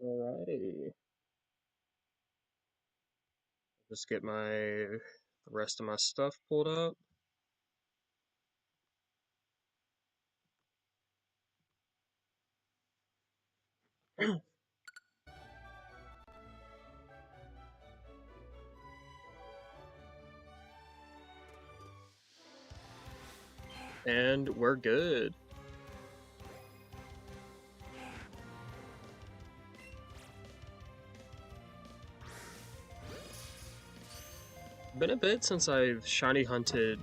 Alrighty. Just get the rest of my stuff pulled up. And we're good. Been a bit since I've shiny hunted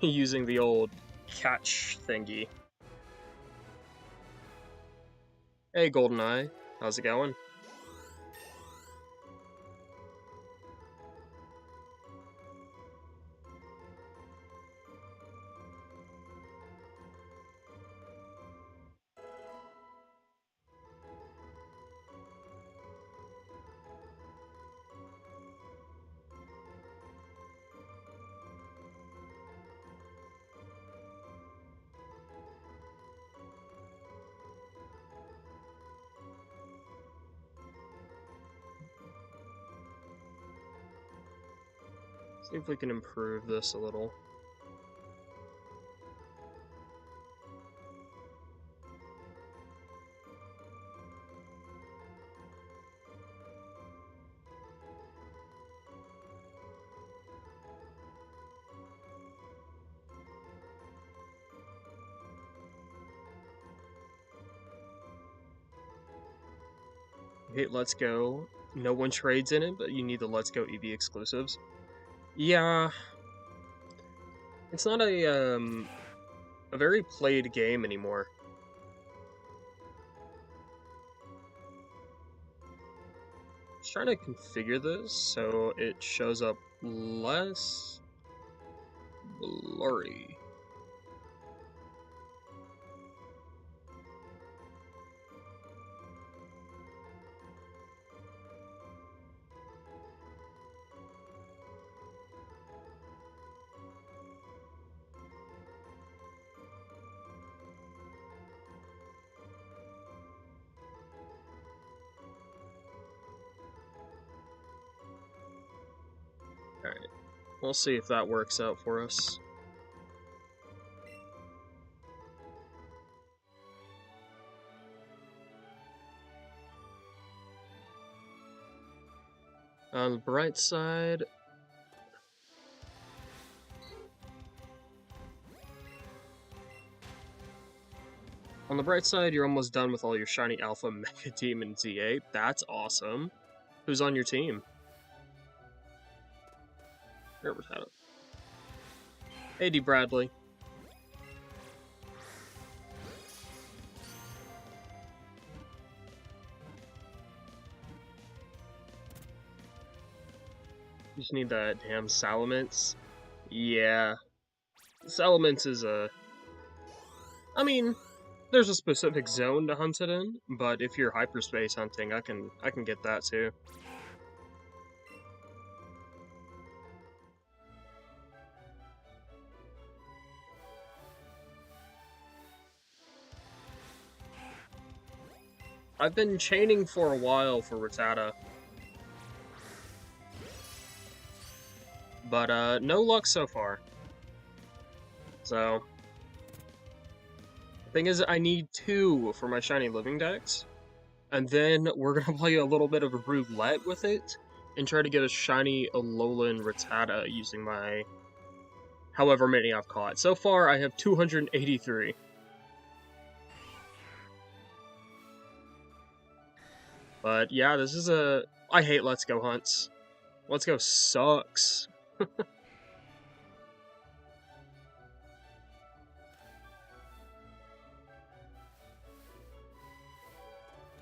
using the old catch thingy. Hey, GoldenEye. How's it going? See if we can improve this a little. Hit Let's Go. No one trades in it, but you need the Let's Go Eevee exclusives. Yeah, it's not a very played game anymore. Just trying to configure this so it shows up less blurry. Alright, we'll see if that works out for us. On the bright side, you're almost done with all your shiny Alpha Mega Demon Z8. That's awesome. Who's on your team? Here, Rattata. Hey, D. Bradley. You just need that damn Salamence. Yeah. Salamence is I mean, there's a specific zone to hunt it in, but if you're hyperspace hunting, I can get that too. I've been chaining for a while for Rattata. But, no luck so far. So, the thing is, I need 2 for my shiny living dex, and then we're gonna play a little bit of a roulette with it, and try to get a shiny Alolan Rattata using my however many I've caught. So far, I have 283. But yeah, this is I hate Let's Go hunts. Let's Go sucks.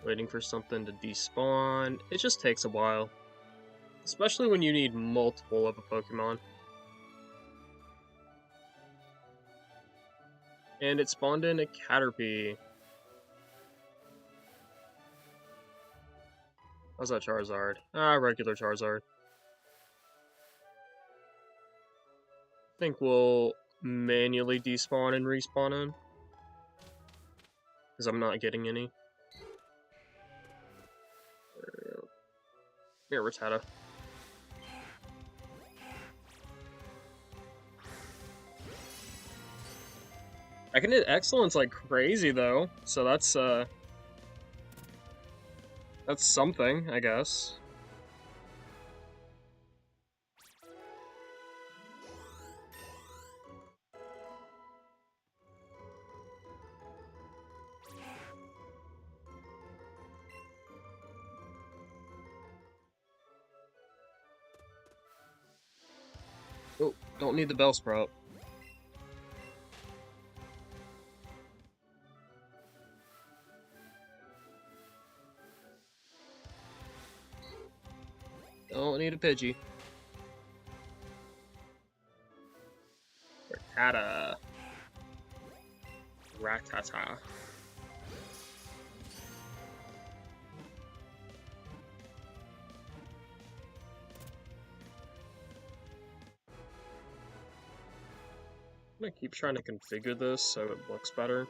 Waiting for something to despawn. It just takes a while. Especially when you need multiple of a Pokemon. And it spawned in a Caterpie. How's that Charizard? Ah, regular Charizard. I think we'll manually despawn and respawn in. Because I'm not getting any. Here, Rattata. I can hit excellence like crazy though, so that's something, I guess. Oh, don't need the Bellsprout. Don't need a Pidgey. Rattata. Rattata. I'm gonna keep trying to configure this so it looks better.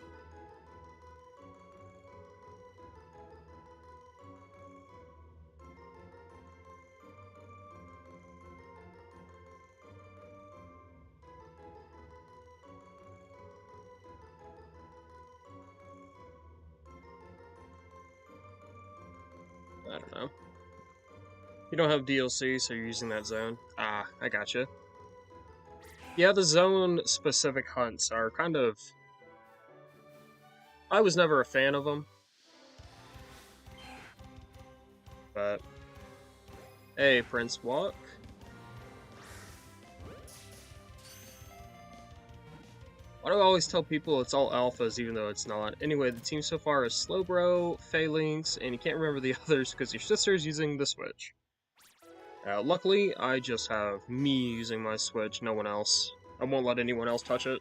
I don't know. You don't have DLC, so you're using that zone. Ah, I gotcha. Yeah, the zone-specific hunts are kind of... I was never a fan of them, but... Hey, Prince Walk. Why do I always tell people it's all alphas even though it's not? Anyway, the team so far is Slowbro, Phalanx, and you can't remember the others because your sister's using the Switch. Luckily, I just have me using my Switch, no one else. I won't let anyone else touch it.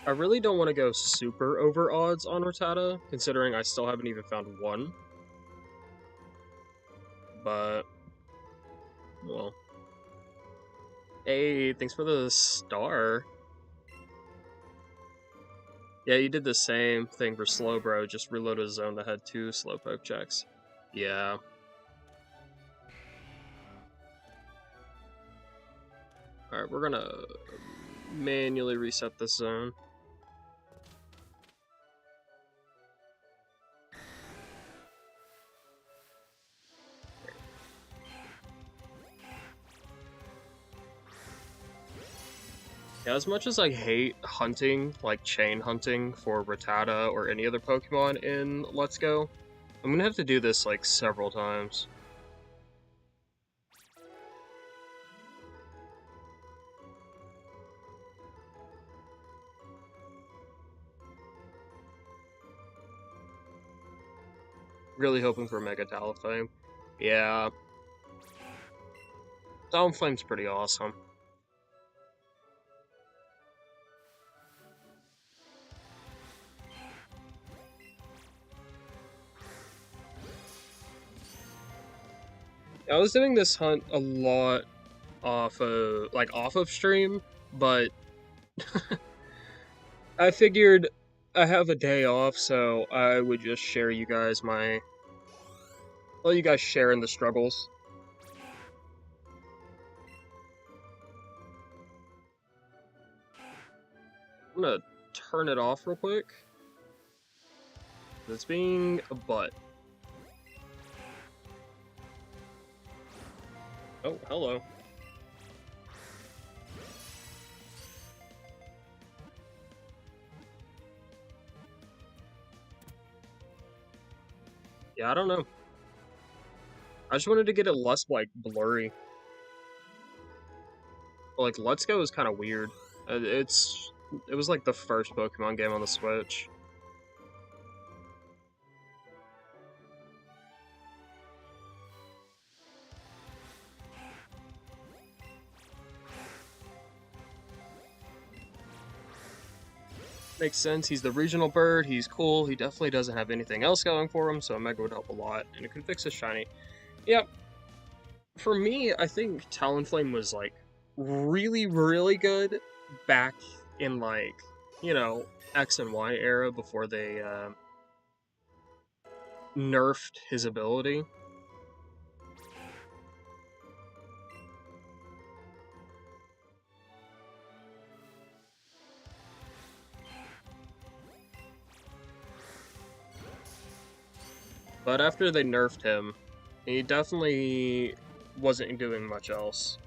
I really don't want to go super over odds on Rattata, considering I still haven't even found one. But, well. Hey, thanks for the star. Yeah, you did the same thing for Slowbro, just reloaded a zone that had 2 Slowpoke checks. Yeah. Alright, we're gonna manually reset this zone. Yeah, as much as I hate hunting, like chain hunting for Rattata or any other Pokemon in Let's Go, I'm gonna have to do this like several times. Really hoping for Mega Taliflame. Yeah. Talonflame's pretty awesome. I was doing this hunt a lot off of stream, but I figured I have a day off, so I would just share you guys let you guys share in the struggles. I'm gonna turn it off real quick. It's being a butt. Oh, hello. Yeah, I don't know. I just wanted to get it less, like, blurry. But, like, Let's Go is kind of weird. It was, like, the first Pokemon game on the Switch. Makes sense. He's the regional bird. He's cool. He definitely doesn't have anything else going for him, so a Mega would help a lot. And it could fix his shiny. Yep. For me, I think Talonflame was, like, really, really good back in, like, you know, X and Y era before they nerfed his ability. But after they nerfed him, he definitely wasn't doing much else.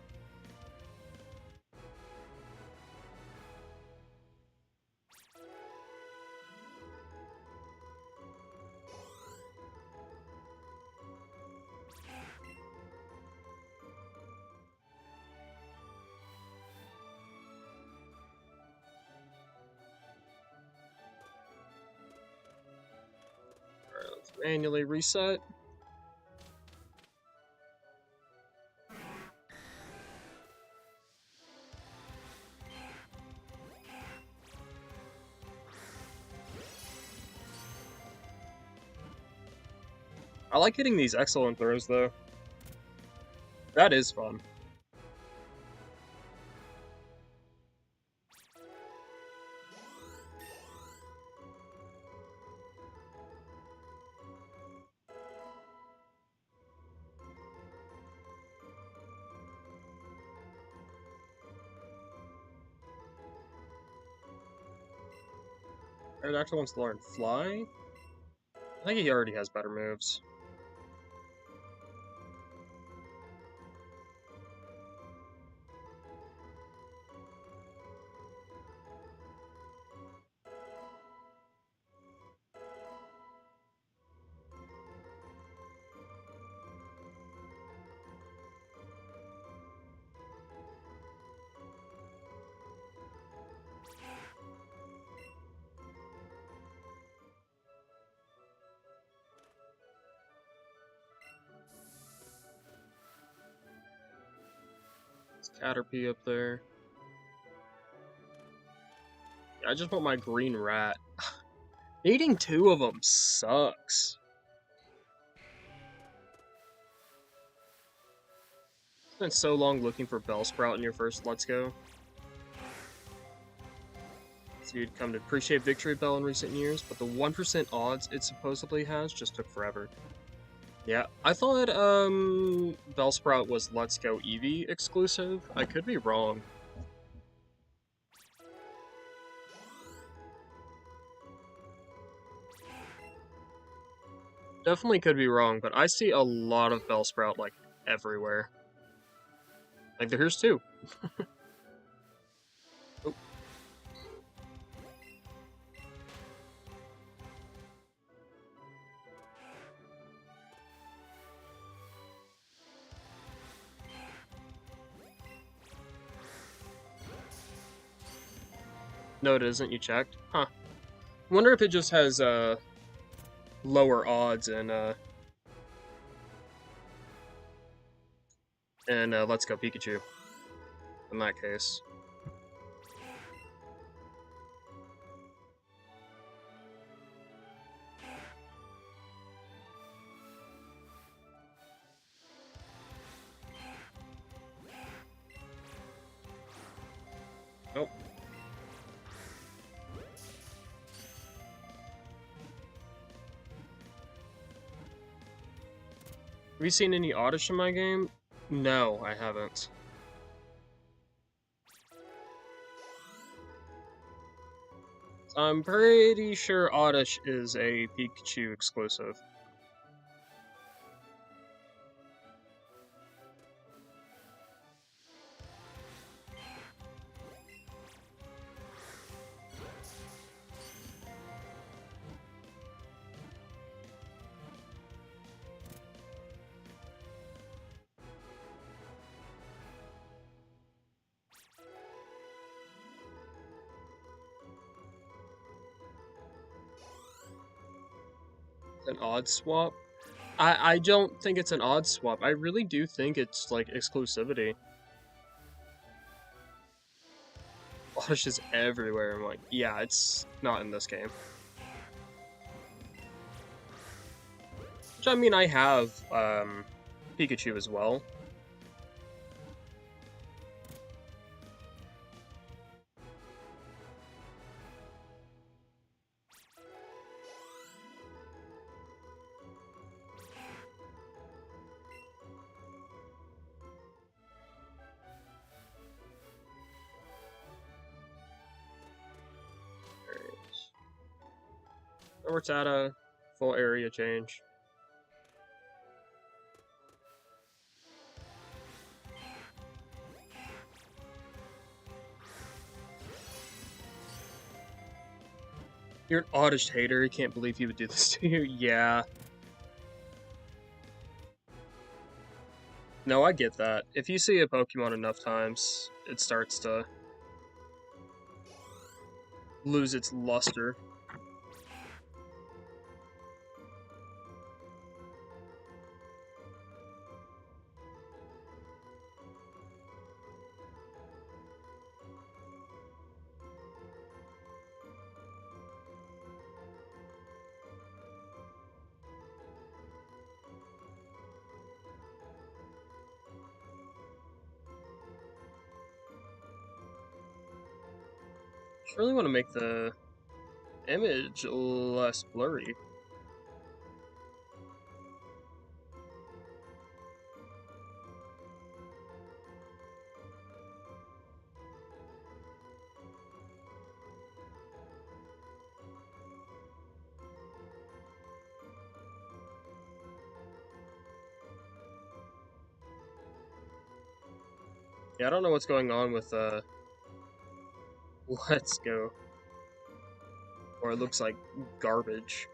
Alright, let's manually reset. I like hitting these excellent throws, though. That is fun. It actually wants to learn Fly. I think he already has better moves. It's Caterpie up there. Yeah, I just want my green rat. Needing two of them sucks. Spent so long looking for Bellsprout in your first Let's Go. So you'd come to appreciate Victory Bell in recent years, but the 1% odds it supposedly has just took forever. Yeah, I thought Bellsprout was Let's Go Eevee exclusive. I could be wrong. Definitely could be wrong, but I see a lot of Bellsprout, like, everywhere. Like, here's two. Oh. No, it isn't. You checked? Huh. Wonder if it just has, lower odds and Let's Go Pikachu. In that case. Nope. Have you seen any Oddish in my game? No, I haven't. I'm pretty sure Oddish is a Pikachu exclusive. An odd swap? I don't think it's an odd swap. I really do think it's, like, exclusivity. Oddish is everywhere. I'm like, yeah, it's not in this game. Which, I mean, I have, Pikachu as well. Rattata, full area change. You're an Oddish hater. I can't believe he would do this to you. Yeah. No, I get that. If you see a Pokemon enough times, it starts to lose its luster. I really want to make the image less blurry. Yeah, I don't know what's going on with Let's Go. Or it looks like garbage.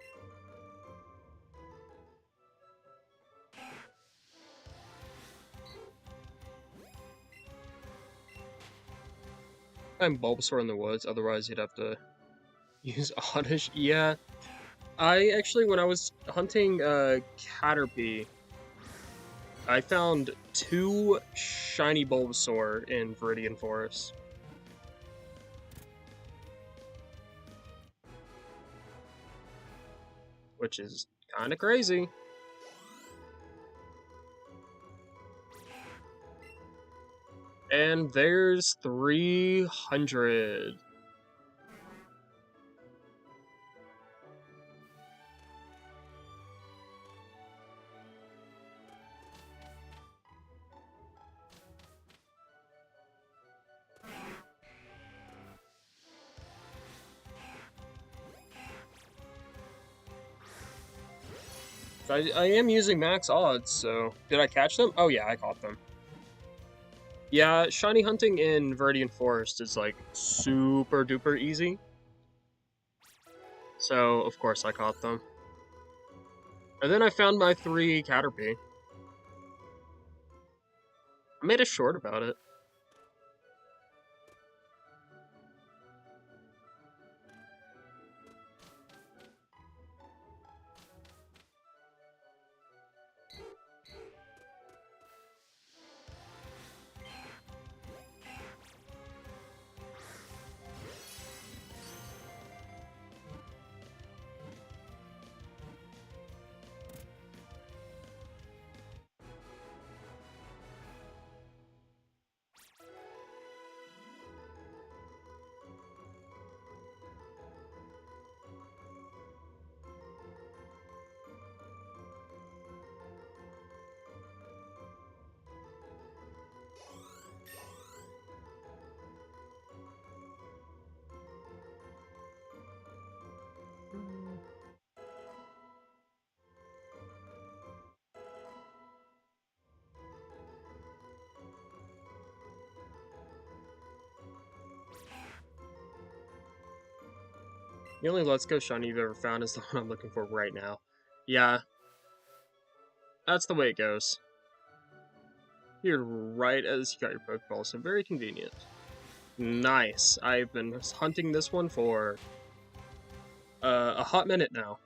I'm Bulbasaur in the woods, otherwise you'd have to use Oddish. Yeah, I actually, when I was hunting Caterpie, I found 2 shiny Bulbasaur in Viridian Forest. Which is kind of crazy. And there's 300. I am using max odds, so... Did I catch them? Oh yeah, I caught them. Yeah, shiny hunting in Viridian Forest is, like, super duper easy. So, of course I caught them. And then I found my 3 Caterpie. I made a short about it. The only Let's Go shiny you've ever found is the one I'm looking for right now. Yeah, that's the way it goes. You're right as you got your Pokeball, so very convenient. Nice. I've been hunting this one for a hot minute now.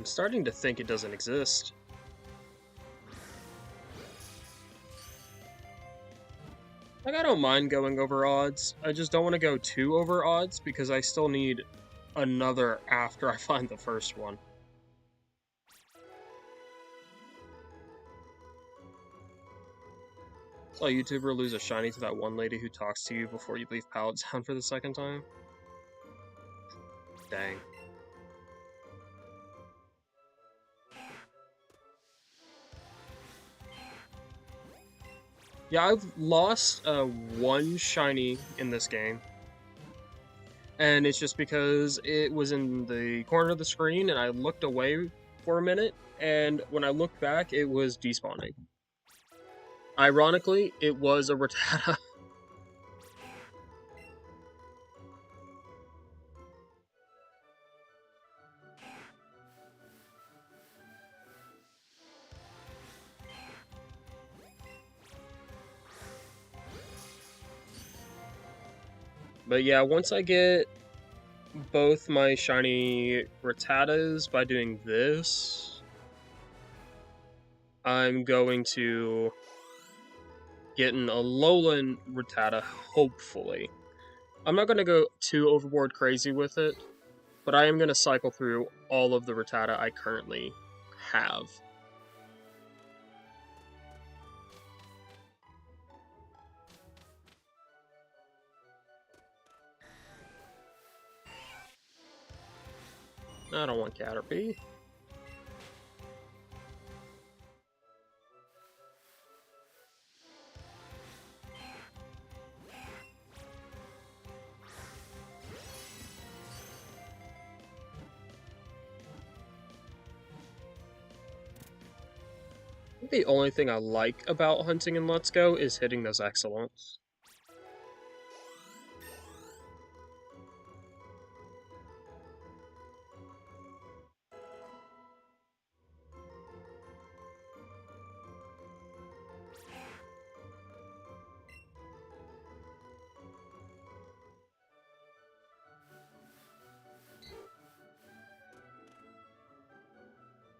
starting to think it doesn't exist. Like, I don't mind going over odds. I just don't want to go too over odds because I still need another after I find the first one. Saw a YouTuber lose a shiny to that one lady who talks to you before you leave Pallet Town for the second time. Dang. Yeah, I've lost one shiny in this game. And it's just because it was in the corner of the screen and I looked away for a minute, and when I looked back, it was despawning. Ironically, it was a Rattata. But yeah, once I get both my shiny Rattatas by doing this, I'm going to get an Alolan Rattata, hopefully. I'm not going to go too overboard crazy with it, but I am going to cycle through all of the Rattata I currently have. I don't want Caterpie. The only thing I like about hunting in Let's Go is hitting those excellents.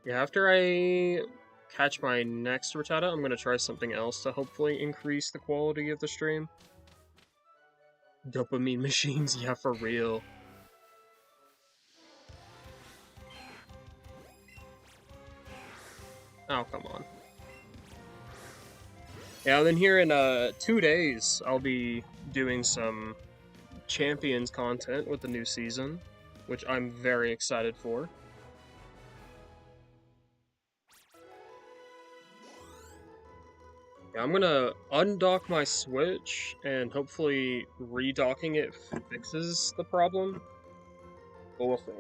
Yeah, after I catch my next Rattata, I'm going to try something else to hopefully increase the quality of the stream. Dopamine machines, yeah, for real. Oh, come on. Yeah, then here in 2 days, I'll be doing some Champions content with the new season, which I'm very excited for. Yeah, I'm gonna undock my Switch, and hopefully redocking it fixes the problem. But we'll see.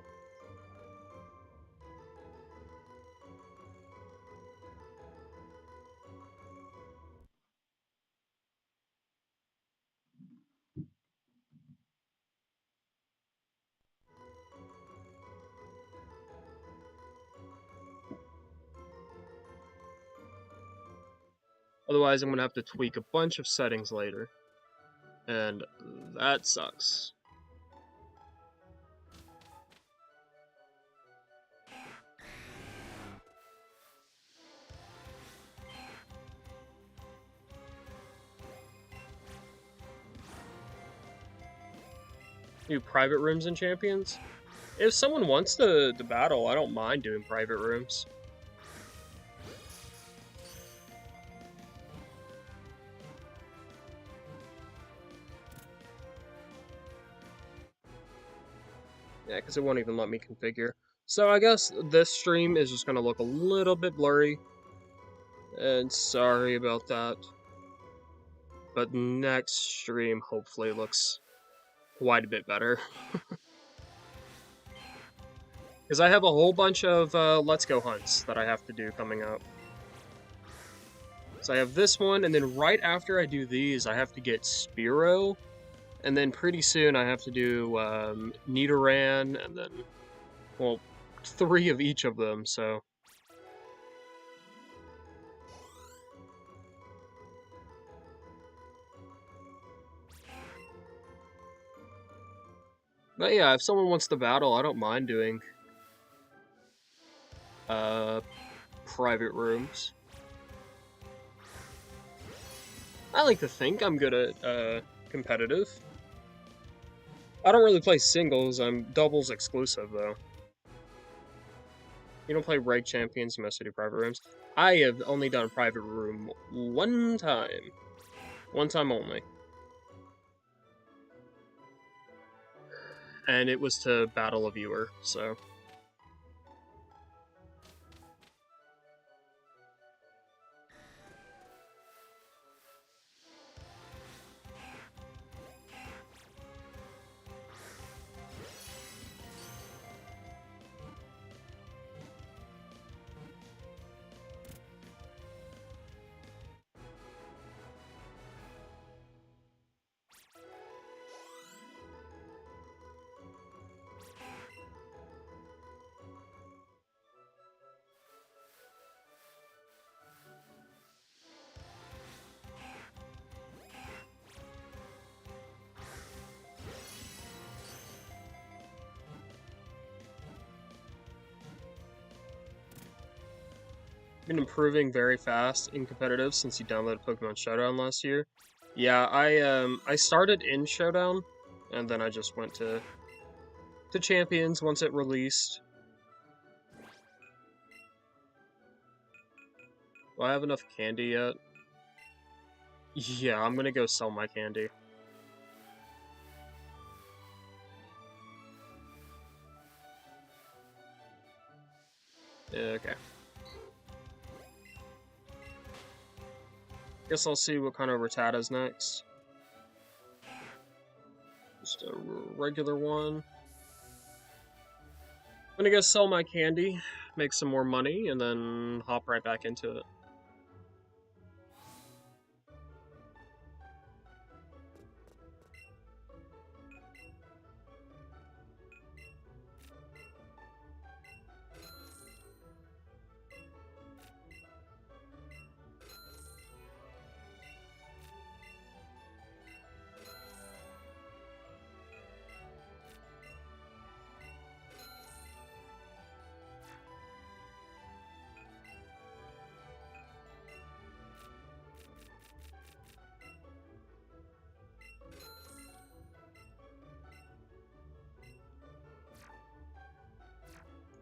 Otherwise, I'm gonna have to tweak a bunch of settings later. And that sucks. Do private rooms in Champions? If someone wants to battle, I don't mind doing private rooms. Yeah, because it won't even let me configure. So I guess this stream is just going to look a little bit blurry. And sorry about that. But next stream hopefully looks quite a bit better. Because I have a whole bunch of Let's Go hunts that I have to do coming up. So I have this one, and then right after I do these, I have to get Spearow. And then pretty soon I have to do Nidoran, and then, well, 3 of each of them, so. But yeah, if someone wants to battle, I don't mind doing Uh, private rooms. I like to think I'm good at, competitive. I don't really play singles, I'm doubles exclusive, though. You don't play Reg Champions, most do private rooms. I have only done a private room one time. One time only. And it was to battle a viewer, so... Been improving very fast in competitive since you downloaded Pokemon Showdown last year. Yeah, I started in Showdown, and then I just went to Champions once it released. Do I have enough candy yet? Yeah, I'm gonna go sell my candy. Okay. Guess I'll see what kind of Rattata's next. Just a regular one. I'm gonna go sell my candy, make some more money, and then hop right back into it.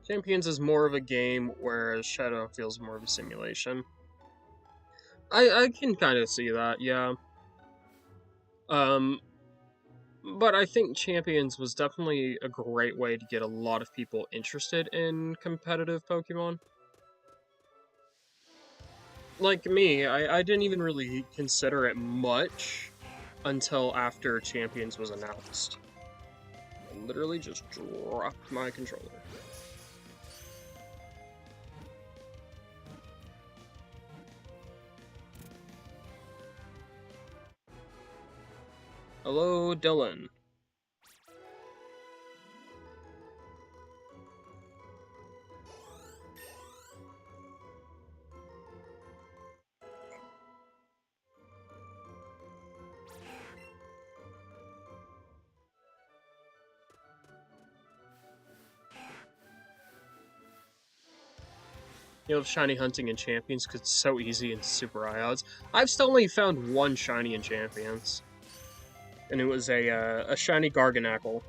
Champions is more of a game, whereas Shadow feels more of a simulation. I can kind of see that, yeah. Um, but I think Champions was definitely a great way to get a lot of people interested in competitive Pokemon. Like me, I didn't even really consider it much until after Champions was announced. I literally just dropped my controller. Hello, Dylan. You know, shiny hunting in Champions because it's so easy and super high odds. I've still only found one shiny in Champions, and it was a shiny Garganacl.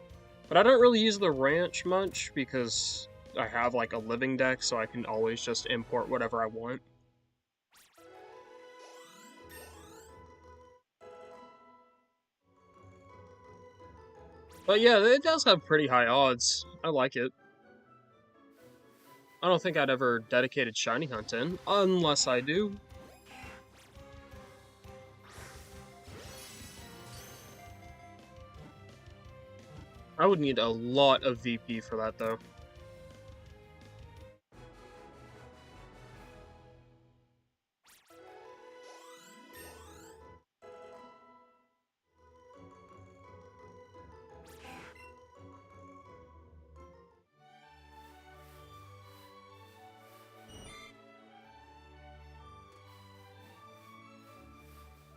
But I don't really use the ranch much because I have like a living deck, so I can always just import whatever I want. But yeah, it does have pretty high odds. I like it. I don't think I'd ever dedicated shiny hunt in, unless I do. I would need a lot of VP for that though.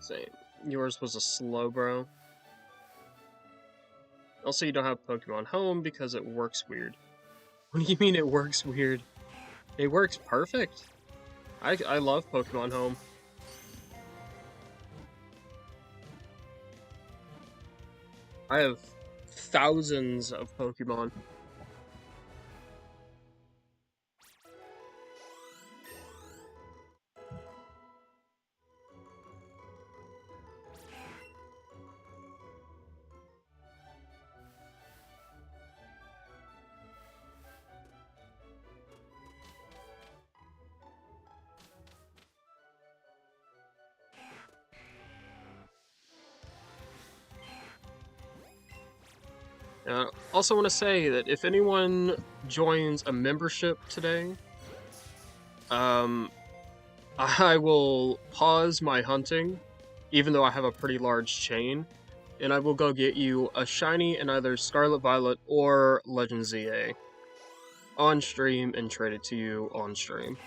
Same. Yours was a Slowbro. Also, you don't have Pokemon Home because it works weird. What do you mean it works weird? It works perfect. I love Pokemon Home. I have thousands of Pokemon. Also want to say that if anyone joins a membership today, um, I will pause my hunting, even though I have a pretty large chain, and I will go get you a shiny in either Scarlet Violet or Legend ZA on stream and trade it to you on stream.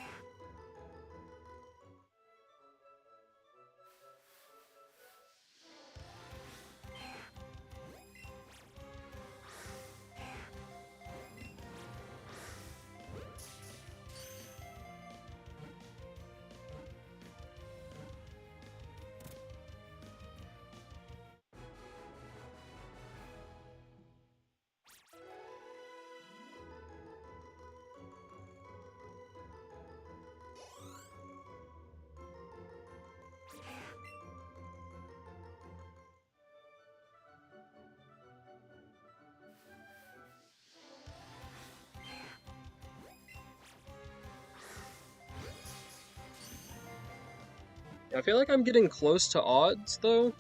I feel like I'm getting close to odds, though.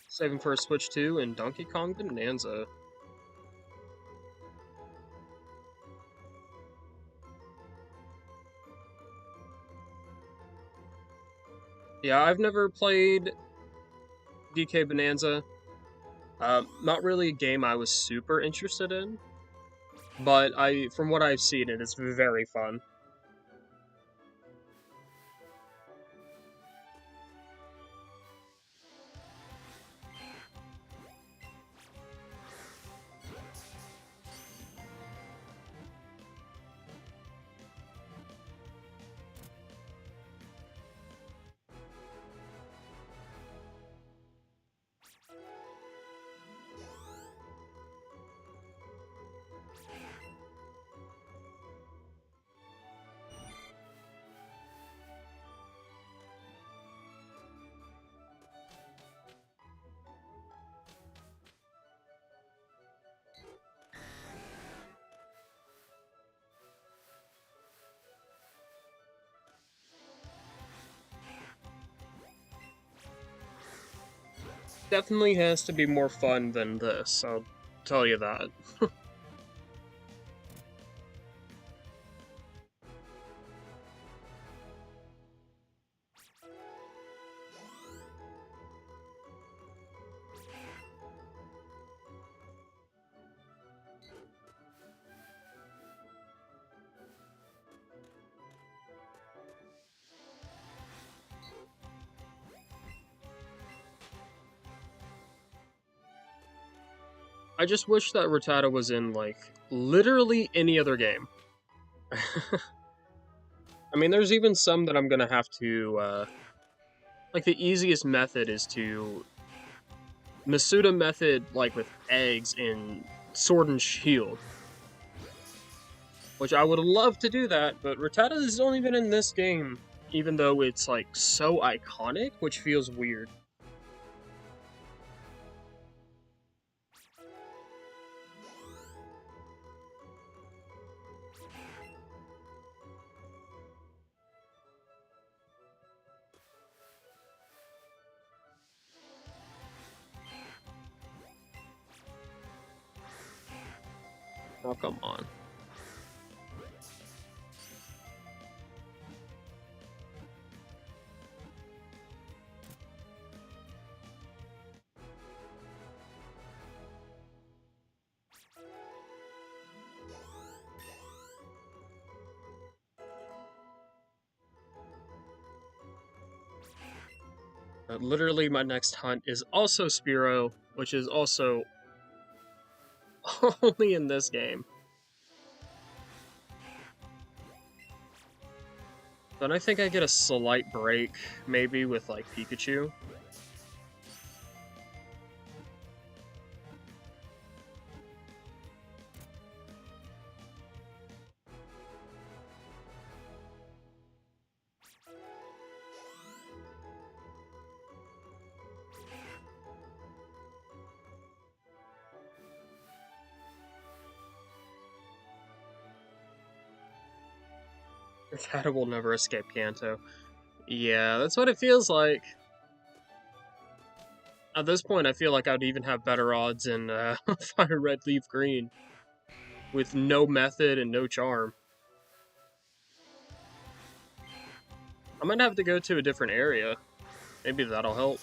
Saving for a Switch 2 and Donkey Kong Bonanza. Yeah, I've never played DK Bonanza. Not really a game I was super interested in, but from what I've seen, it is very fun. Definitely has to be more fun than this, I'll tell you that. I just wish that Rattata was in, like, literally any other game. I mean, there's even some that I'm gonna have to, like, the easiest method is to Masuda method, like, with eggs in Sword and Shield. Which I would love to do that, but Rattata has only been in this game, even though it's, like, so iconic, which feels weird. Oh, come on. Literally, my next hunt is also Spearow, which is also Only in this game. Then I think I get a slight break, maybe with like Pikachu. Rattata will never escape Kanto. Yeah, that's what it feels like. At this point, I feel like I'd even have better odds in Fire Red Leaf Green. With no method and no charm. I might have to go to a different area. Maybe that'll help.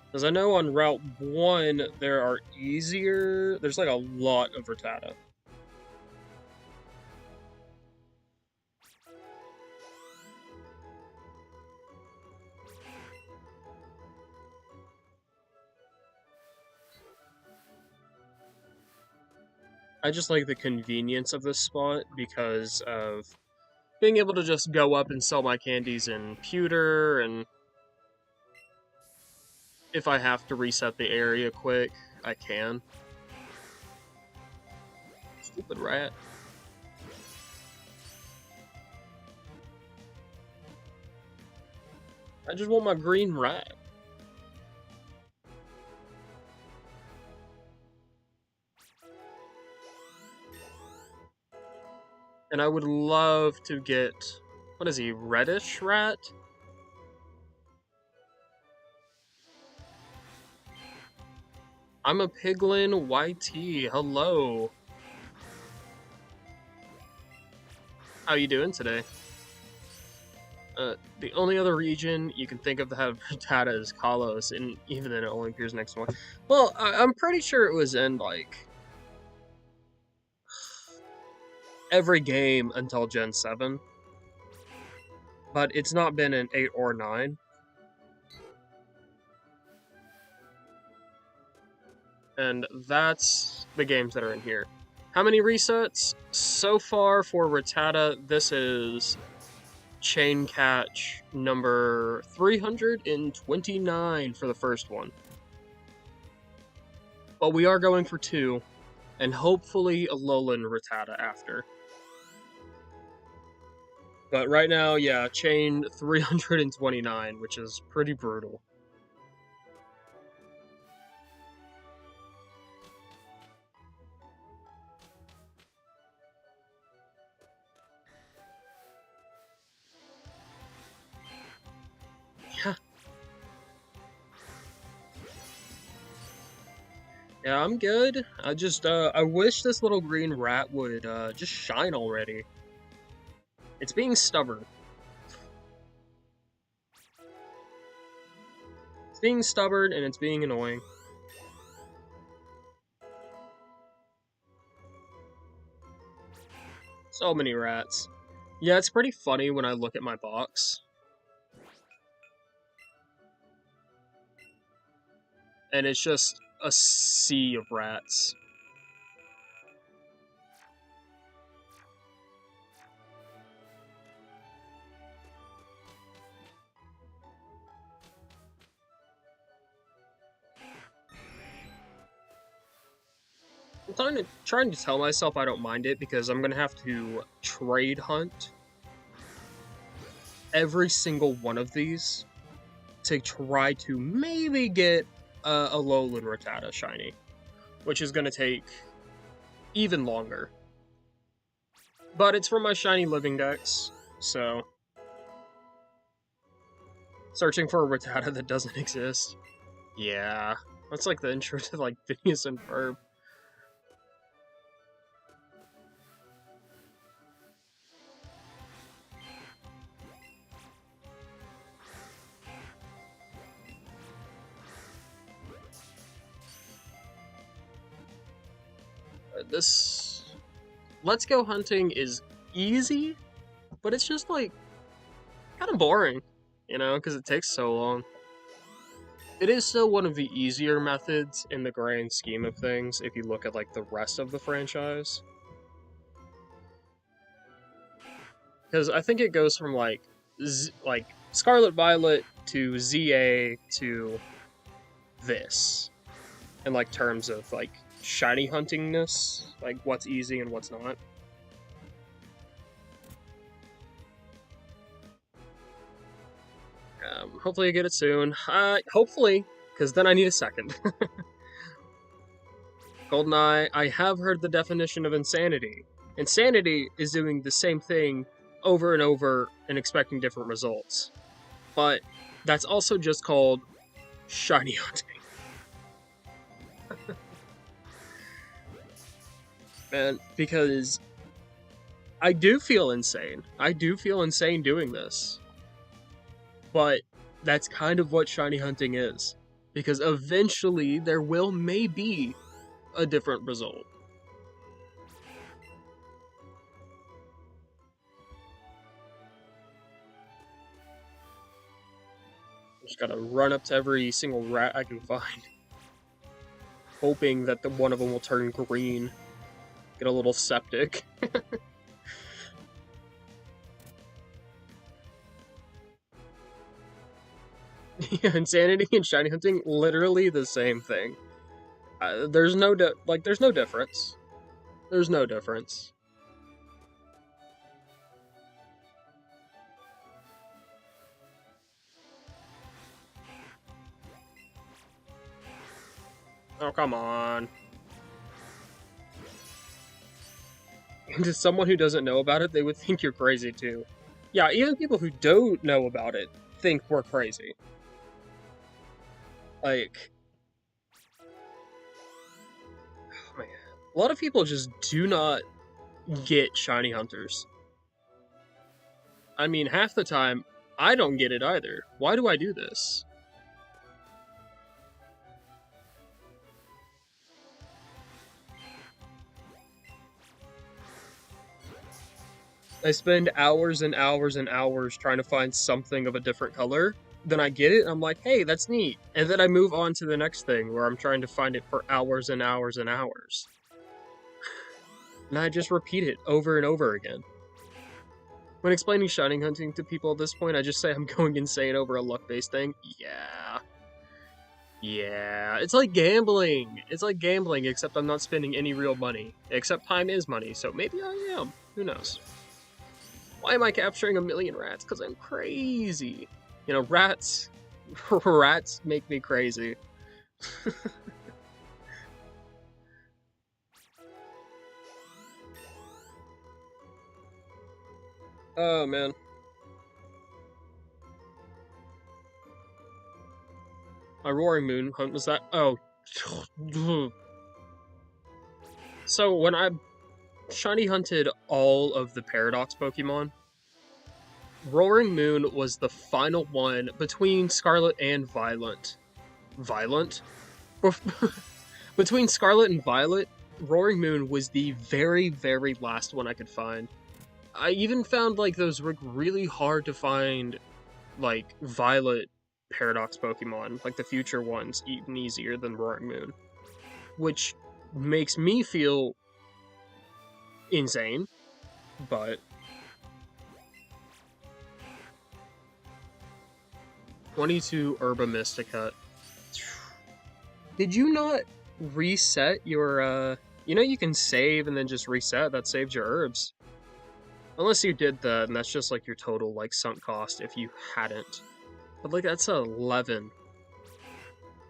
Because I know on Route 1, there are easier... There's like a lot of Rattata. I just like the convenience of this spot because of being able to just go up and sell my candies in Pewter, and if I have to reset the area quick, I can. Stupid rat. I just want my green rat. And I would love to get... What is he? Reddish rat? I'm a piglin YT. Hello. How you doing today? The only other region you can think of that have Rattata is Kalos, and even then it only appears next one. Well, I'm pretty sure it was in, like, every game until Gen 7. But it's not been in 8 or 9. And that's the games that are in here. How many resets? So far for Rattata, this is Chain Catch number 329 for the first one. But we are going for 2, and hopefully a Alolan Rattata after. But right now, yeah, Chain 329, which is pretty brutal. Yeah. Yeah, I'm good. I wish this little green rat would, just shine already. It's being stubborn. It's being stubborn, and it's being annoying. So many rats. Yeah, it's pretty funny when I look at my box. And it's just a sea of rats. I'm trying to tell myself I don't mind it because I'm gonna have to trade hunt every single one of these to try to maybe get a Alolan Rattata shiny, which is gonna take even longer. But it's from my shiny living dex, so searching for a Rattata that doesn't exist. Yeah, that's like the intro to like Phineas and Ferb. This Let's Go hunting is easy, but it's just like kind of boring, you know, because it takes so long. It is still one of the easier methods in the grand scheme of things if you look at like the rest of the franchise. Because I think it goes from like Scarlet Violet to ZA to this in like terms of like shiny huntingness, like what's easy and what's not. Hopefully I get it soon. Hopefully, because then I need a second. GoldenEye, I have heard the definition of insanity. Insanity is doing the same thing over and over and expecting different results. But that's also just called shiny hunting. Man, because I do feel insane. I do feel insane doing this. But that's kind of what shiny hunting is. Because eventually there will maybe a different result. Just gotta run up to every single rat I can find, hoping that one of them will turn green. Get a little septic. Yeah, insanity and shiny hunting, literally the same thing. There's no there's no difference. There's no difference. Oh, come on. And to someone who doesn't know about it, they would think you're crazy too. Yeah, even people who don't know about it think we're crazy. Like, oh man, a lot of people just do not get shiny hunters. I mean, half the time, I don't get it either. Why do I do this? I spend hours and hours and hours trying to find something of a different color. Then I get it, and I'm like, hey, that's neat. And then I move on to the next thing where I'm trying to find it for hours and hours and hours. And I just repeat it over and over again. When explaining shining hunting to people at this point, I just say I'm going insane over a luck-based thing. Yeah. Yeah. It's like gambling. It's like gambling, except I'm not spending any real money. Except time is money, so maybe I am. Who knows? Why am I capturing a million rats? Because I'm crazy. You know, rats... rats make me crazy. Oh, man. My Roaring Moon hunt was that... Oh. So, when I shiny hunted all of the Paradox Pokemon, Roaring Moon was the final one between Scarlet and Violet. Violet? Between Scarlet and Violet, Roaring Moon was the very, very last one I could find. I even found like those were really hard to find, like Violet Paradox Pokemon, like the future ones, even easier than Roaring Moon, which makes me feel insane, but 22 Herba Mystica. Did you not reset your, you know you can save and then just reset, that saves your herbs. Unless you did that, and that's just like your total, like, sunk cost if you hadn't. But, like, that's 11.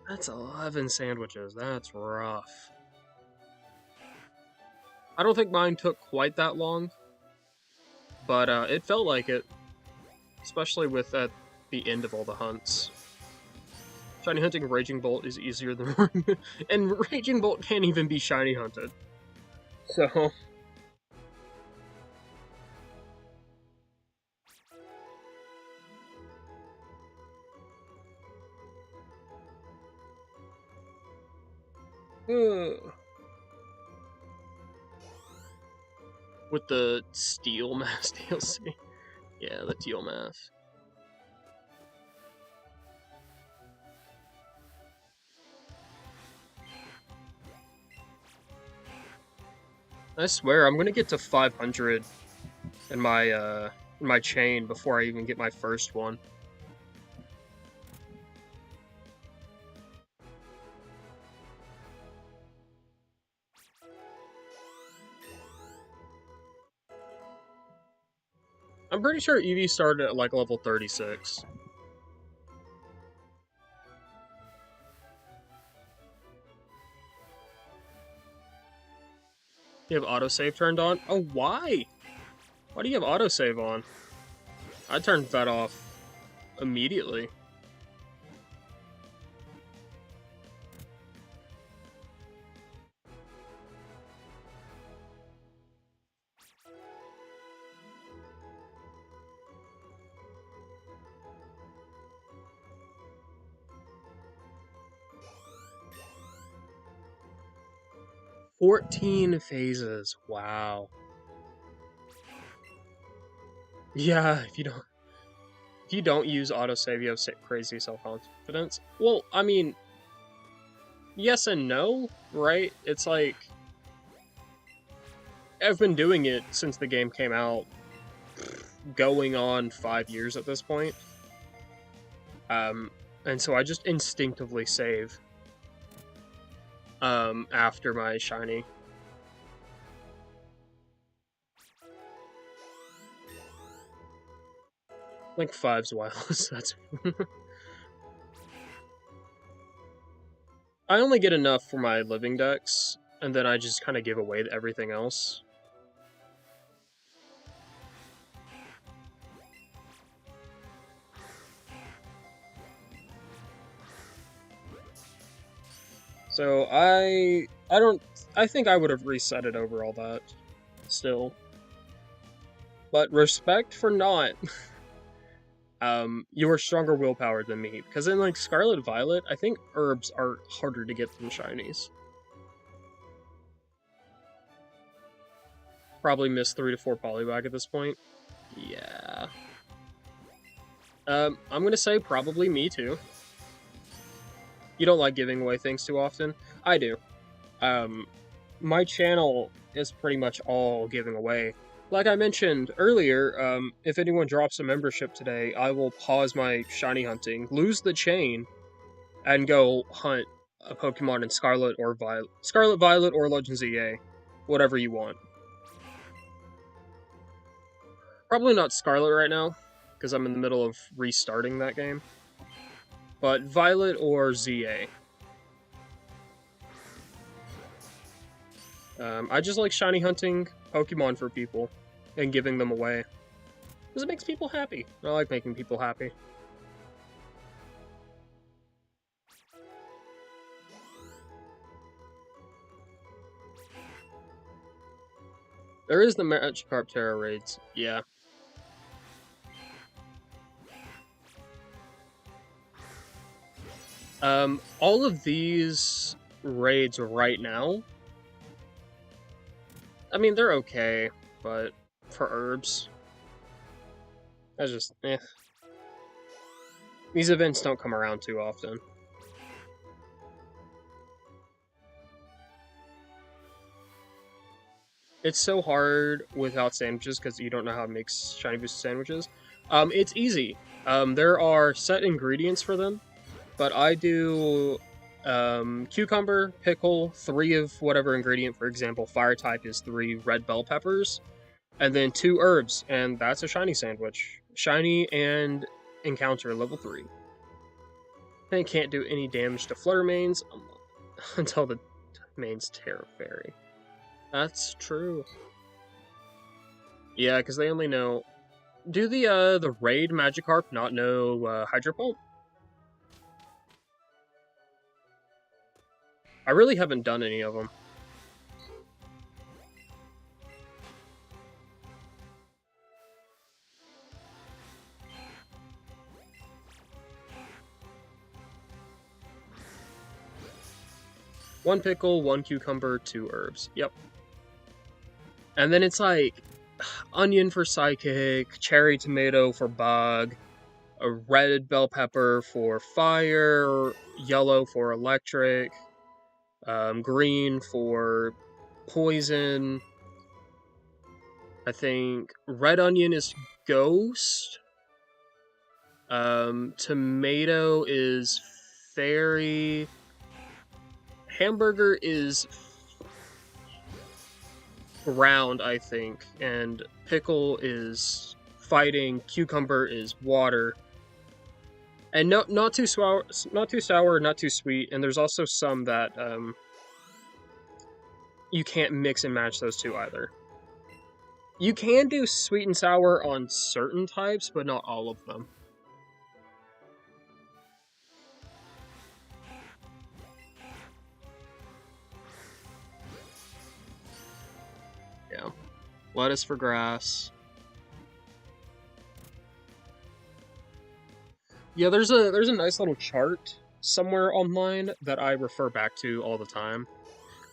That's 11 sandwiches. That's rough. I don't think mine took quite that long, but it felt like it. Especially with at the end of all the hunts. Shiny hunting Raging Bolt is easier than and Raging Bolt can't even be shiny hunted. So with the Steel Mass DLC. Yeah, the Teal Mass. I swear, I'm gonna get to 500 in my chain before I even get my first one. I'm pretty sure Eevee started at like level 36. You have autosave turned on? Oh, why? Why do you have autosave on? I turned that off immediately. "14 phases. Wow. Yeah, if you don't use autosave, you have crazy self-confidence. Well, I mean, yes and no, right? It's like I've been doing it since the game came out, going on 5 years at this point. And so I just instinctively save after my shiny. Like five's wireless. That's I only get enough for my living decks, and then I just kind of give away everything else. So I think I would have reset it over all that still. But respect for not. You are stronger willpower than me, because in like Scarlet Violet, I think herbs are harder to get than shinies. Probably missed 3 to 4 Poliwag at this point. Yeah. I'm gonna say probably me too. You don't like giving away things too often? I do. Um, my channel is pretty much all giving away. Like I mentioned earlier, if anyone drops a membership today, I will pause my shiny hunting, lose the chain, and go hunt a Pokemon in Scarlet Violet or Legends EA, whatever you want. Probably not Scarlet right now, because I'm in the middle of restarting that game. But Violet or ZA. I just like shiny hunting Pokemon for people and giving them away. Because it makes people happy. I like making people happy. There is the Magikarp Terra raids, yeah. All of these raids right now, I mean, they're okay, but for herbs, that's just, eh. These events don't come around too often. It's so hard without sandwiches because you don't know how to make shiny boosted sandwiches. It's easy. There are set ingredients for them, but I do cucumber, pickle, 3 of whatever ingredient. For example, fire type is 3 red bell peppers, and then 2 herbs, and that's a shiny sandwich. Shiny and encounter level 3. And it can't do any damage to Fluttermanes until the main's Terra Fairy. That's true. Yeah, because they only know. Do the raid Magikarp not know Hydro Pump? I really haven't done any of them. One pickle, 1 cucumber, 2 herbs. Yep. And then it's like onion for psychic, cherry tomato for bug, a red bell pepper for fire, yellow for electric, green for poison, I think red onion is ghost. Tomato is fairy. Hamburger is ground, I think, and pickle is fighting. Cucumber is water, and not too sour, not too sweet. And there's also some that you can't mix and match those two either. You can do sweet and sour on certain types, but not all of them. Yeah, lettuce for grass. Yeah, there's a nice little chart somewhere online that I refer back to all the time.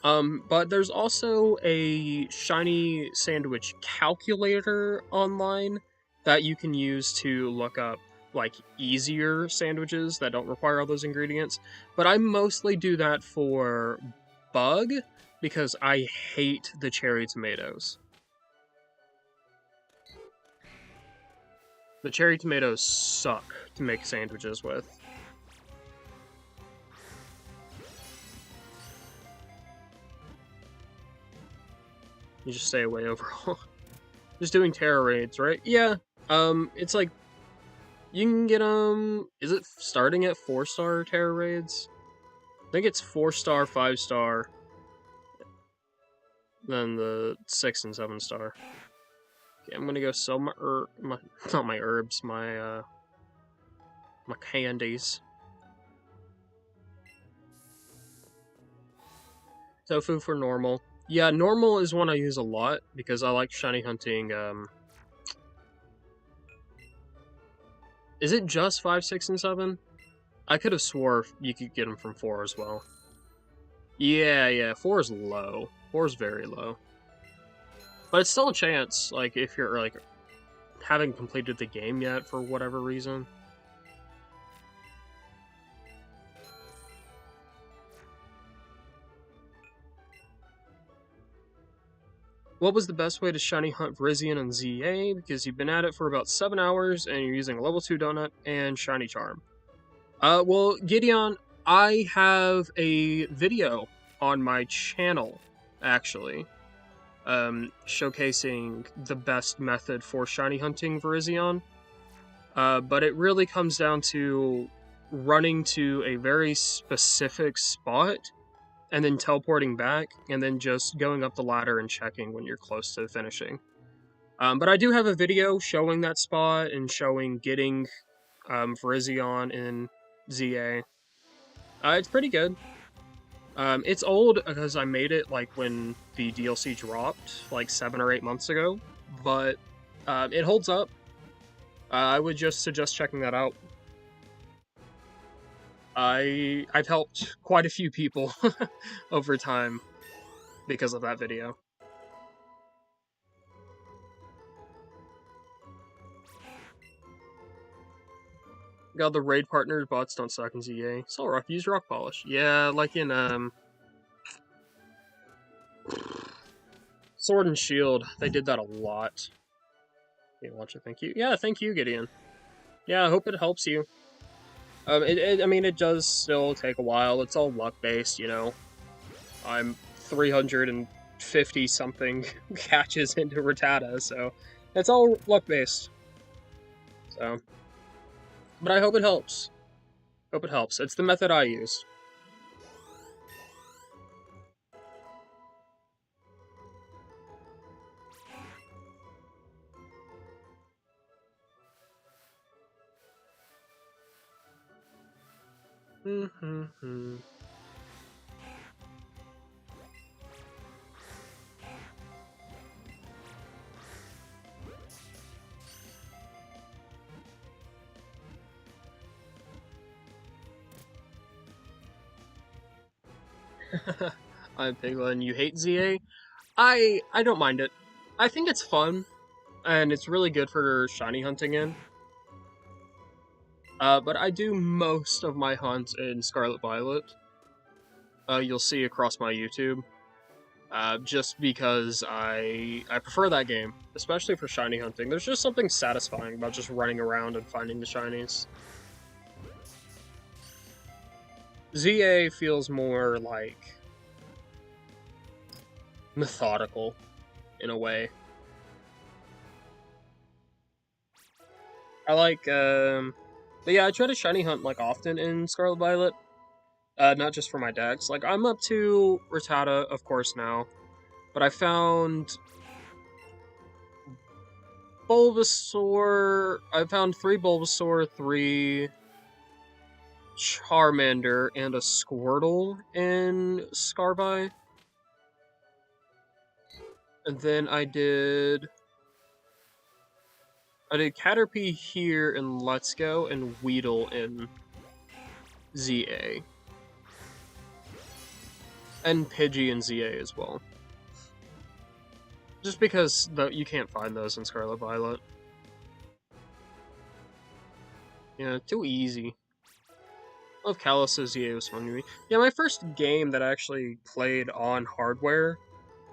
But there's also a shiny sandwich calculator online that you can use to look up like easier sandwiches that don't require all those ingredients. But I mostly do that for bug because I hate the cherry tomatoes. The cherry tomatoes suck to make sandwiches with. You just stay away overall. Just doing terror raids, right? Yeah. It's like you can get is it starting at 4-star terror raids? I think it's 4-star, 5-star, then the 6 and 7-star. Okay, I'm gonna go sell my not my herbs, my candies. Tofu for normal. Yeah, normal is one I use a lot because I like shiny hunting. Is it just 5, 6, and 7? I could have swore you could get them from 4 as well. Yeah, 4 is low. 4 is very low. But it's still a chance, like, if you're, like, haven't completed the game yet for whatever reason. What was the best way to shiny hunt Virizion and ZA? Because you've been at it for about 7 hours, and you're using a level 2 donut and shiny charm. Well, Gideon, I have a video on my channel, actually, showcasing the best method for shiny hunting Virizion. But it really comes down to running to a very specific spot and then teleporting back and then just going up the ladder and checking when you're close to finishing. But I do have a video showing that spot and showing getting Virizion in ZA. It's pretty good. It's old because I made it like when the DLC dropped like 7 or 8 months ago, but it holds up. I would just suggest checking that out. I've helped quite a few people over time because of that video. Got the raid partner, bots don't suck in ZA. Soul Rock, use rock polish. Yeah, like in Sword and Shield, they did that a lot. Yeah, watch it, thank you. Yeah, thank you, Gideon. Yeah, I hope it helps you. I mean, it does still take a while. It's all luck-based, you know. I'm 350-something catches into Rattata, so it's all luck-based. So, but I hope it helps. Hope it helps. It's the method I use. I'm Piglin. You hate ZA? I don't mind it. I think it's fun, and it's really good for shiny hunting in. But I do most of my hunts in Scarlet Violet. You'll see across my YouTube. just because I prefer that game, especially for shiny hunting. There's just something satisfying about just running around and finding the shinies. ZA feels more like methodical in a way. I like, but yeah, I try to shiny hunt like often in Scarlet Violet. Not just for my decks. Like I'm up to Rattata, of course now, but I found Bulbasaur. I found 3 Bulbasaur, 3 Charmander, and a Squirtle in Scarby. And then I did Caterpie here in Let's Go and Weedle in ZA. And Pidgey in ZA as well. Just because you can't find those in Scarlet Violet. Yeah, too easy. I love Kalos' ZA was fun to me. Yeah, my first game that I actually played on hardware,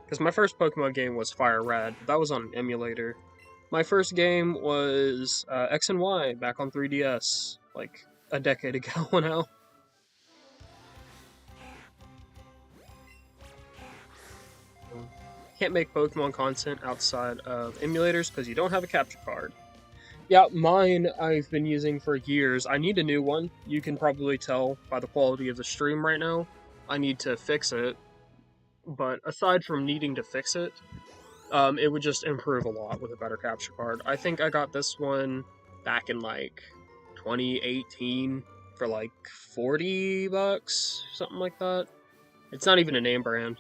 because my first Pokemon game was Fire Red, but that was on an emulator. My first game was X and Y back on 3DS, like a decade ago now. Can't make Pokemon content outside of emulators because you don't have a capture card. Yeah, mine I've been using for years. I need a new one. You can probably tell by the quality of the stream right now. I need to fix it. But aside from needing to fix it, it would just improve a lot with a better capture card. I think I got this one back in like 2018 for like 40 bucks, something like that. It's not even a name brand.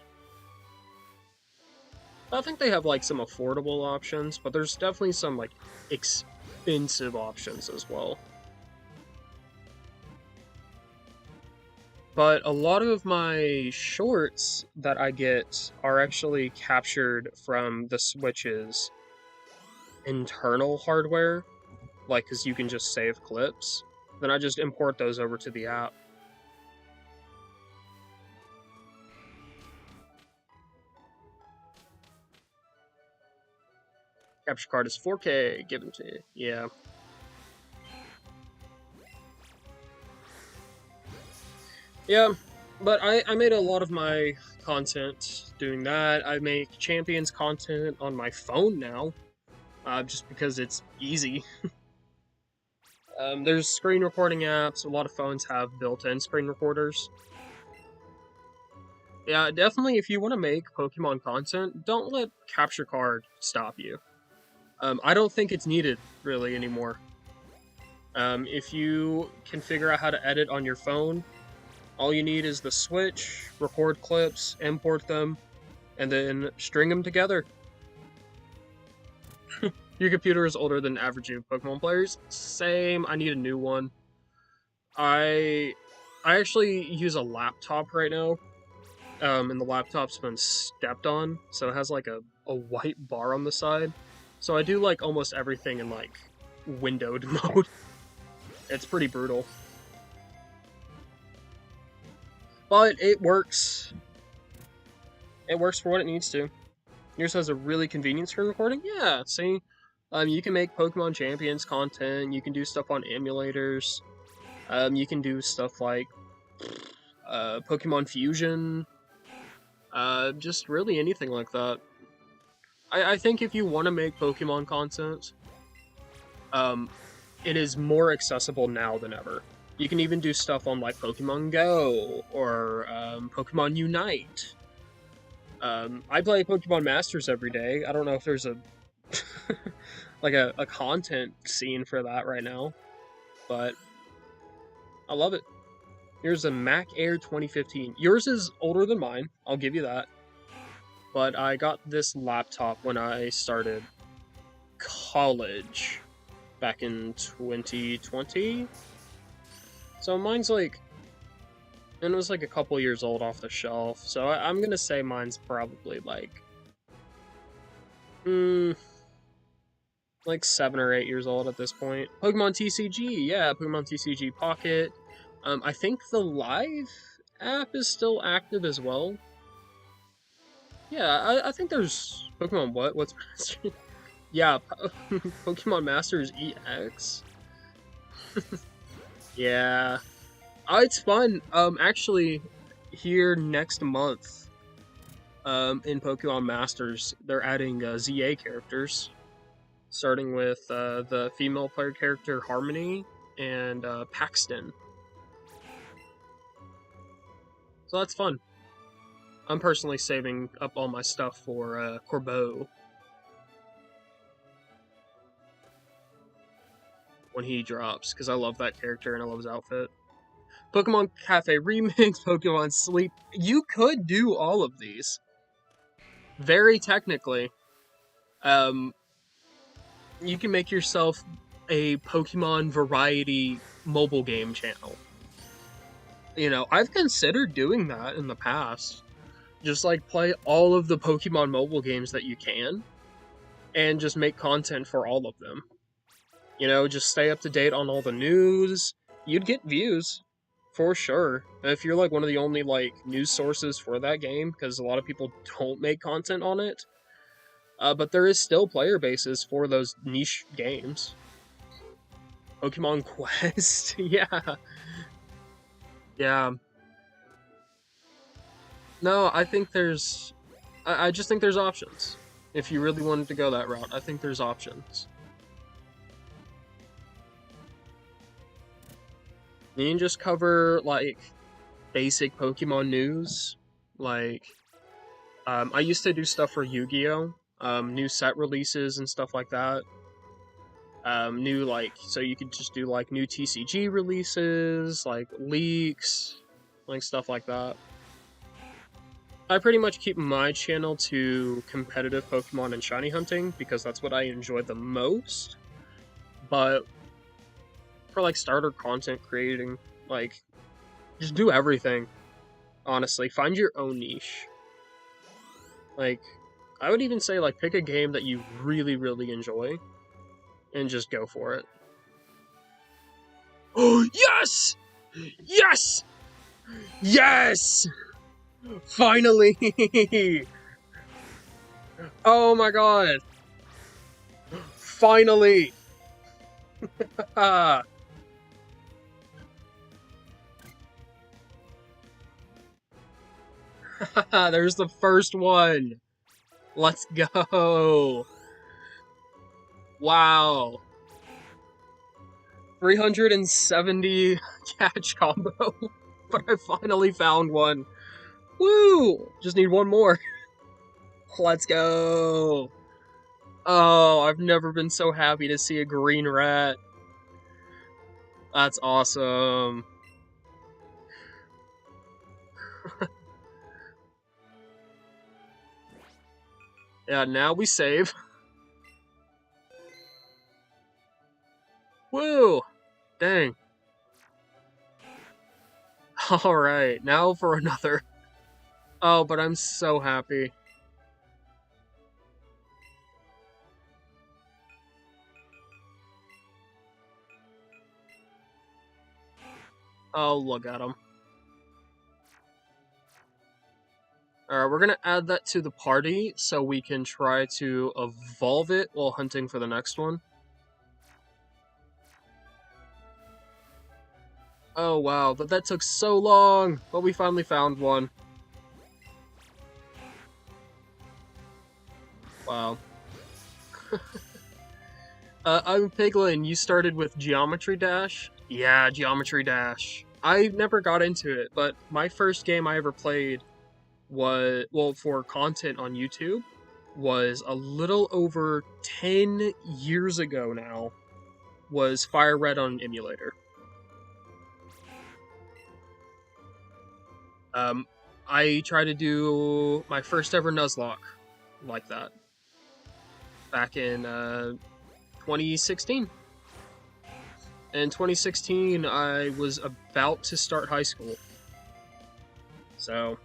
I think they have like some affordable options, but there's definitely some like expensive options as well. But a lot of my shorts that I get are actually captured from the Switch's internal hardware, like because you can just save clips. Then I just import those over to the app. Capture card is 4K, given to you. Yeah. Yeah, but I made a lot of my content doing that. I make Champions content on my phone now, just because it's easy. There's screen recording apps. A lot of phones have built-in screen recorders. Yeah, definitely if you want to make Pokemon content, don't let Capture Card stop you. I don't think it's needed, really, anymore. If you can figure out how to edit on your phone, all you need is the Switch, record clips, import them, and then string them together. Your computer is older than average Pokemon players. Same, I need a new one. I actually use a laptop right now, and the laptop's been stepped on, so it has like a white bar on the side. So I do like almost everything in like windowed mode. It's pretty brutal. But it works. It works for what it needs to. Yours has a really convenient screen recording? Yeah, see? You can make Pokemon Champions content, you can do stuff on emulators, you can do stuff like Pokemon Fusion, just really anything like that. I think if you want to make Pokemon content, it is more accessible now than ever. You can even do stuff on like Pokemon Go or Pokemon Unite. I play Pokemon Masters every day. I don't know if there's a like a content scene for that right now, but I love it. Here's a Mac Air 2015. Yours is older than mine, I'll give you that. But I got this laptop when I started college back in 2020. So mine's like, and it was like a couple years old off the shelf. So I'm gonna say mine's probably like 7 or 8 years old at this point. Pokemon TCG, yeah, Pokemon TCG Pocket. I think the live app is still active as well. Yeah, I think there's Pokemon what? What's Master? Yeah, Pokemon Masters EX. Yeah. Oh, it's fun. Actually, here next month, in Pokemon Masters, they're adding ZA characters, starting with the female player character Harmony and Paxton. So that's fun. I'm personally saving up all my stuff for Corbeau when he drops, because I love that character and I love his outfit. Pokemon Cafe Remix, Pokemon Sleep. You could do all of these. Very technically. Um, you can make yourself a Pokemon variety mobile game channel. I've considered doing that in the past. Just like play all of the Pokemon mobile games that you can and just make content for all of them. Just stay up to date on all the news. You'd get views for sure. If you're like one of the only like news sources for that game, because a lot of people don't make content on it. But there is still player bases for those niche games. Pokemon Quest, yeah, yeah. No, I think there's. I just think there's options. If you really wanted to go that route, I think there's options. You can just cover like basic Pokemon news, like I used to do stuff for Yu-Gi-Oh, new set releases and stuff like that. New like so you could just do like new TCG releases, like leaks, like stuff like that. I pretty much keep my channel to competitive Pokemon and shiny hunting because that's what I enjoy the most. But for like starter content creating, like just do everything. Honestly, find your own niche. Like I would even say like pick a game that you really really enjoy and just go for it. Oh, yes! Yes! Yes! Finally! Oh my god! Finally! Ah, there's the first one! Let's go! Wow. 370 catch combo. But I finally found one. Woo! Just need one more. Let's go! Oh, I've never been so happy to see a green rat. That's awesome. Yeah, now we save. Woo! Dang. Alright, now for another. Oh, but I'm so happy. Oh, look at him. Alright, we're gonna add that to the party so we can try to evolve it while hunting for the next one. Oh wow, but that took so long! But we finally found one. Wow. I'm Piglin, you started with Geometry Dash? Yeah, Geometry Dash. I never got into it, but my first game I ever played was, well, for content on YouTube, was a little over 10 years ago now, was Fire Red on an emulator. Um, I tried to do my first ever Nuzlocke like that back in 2016. In 2016, I was about to start high school. So,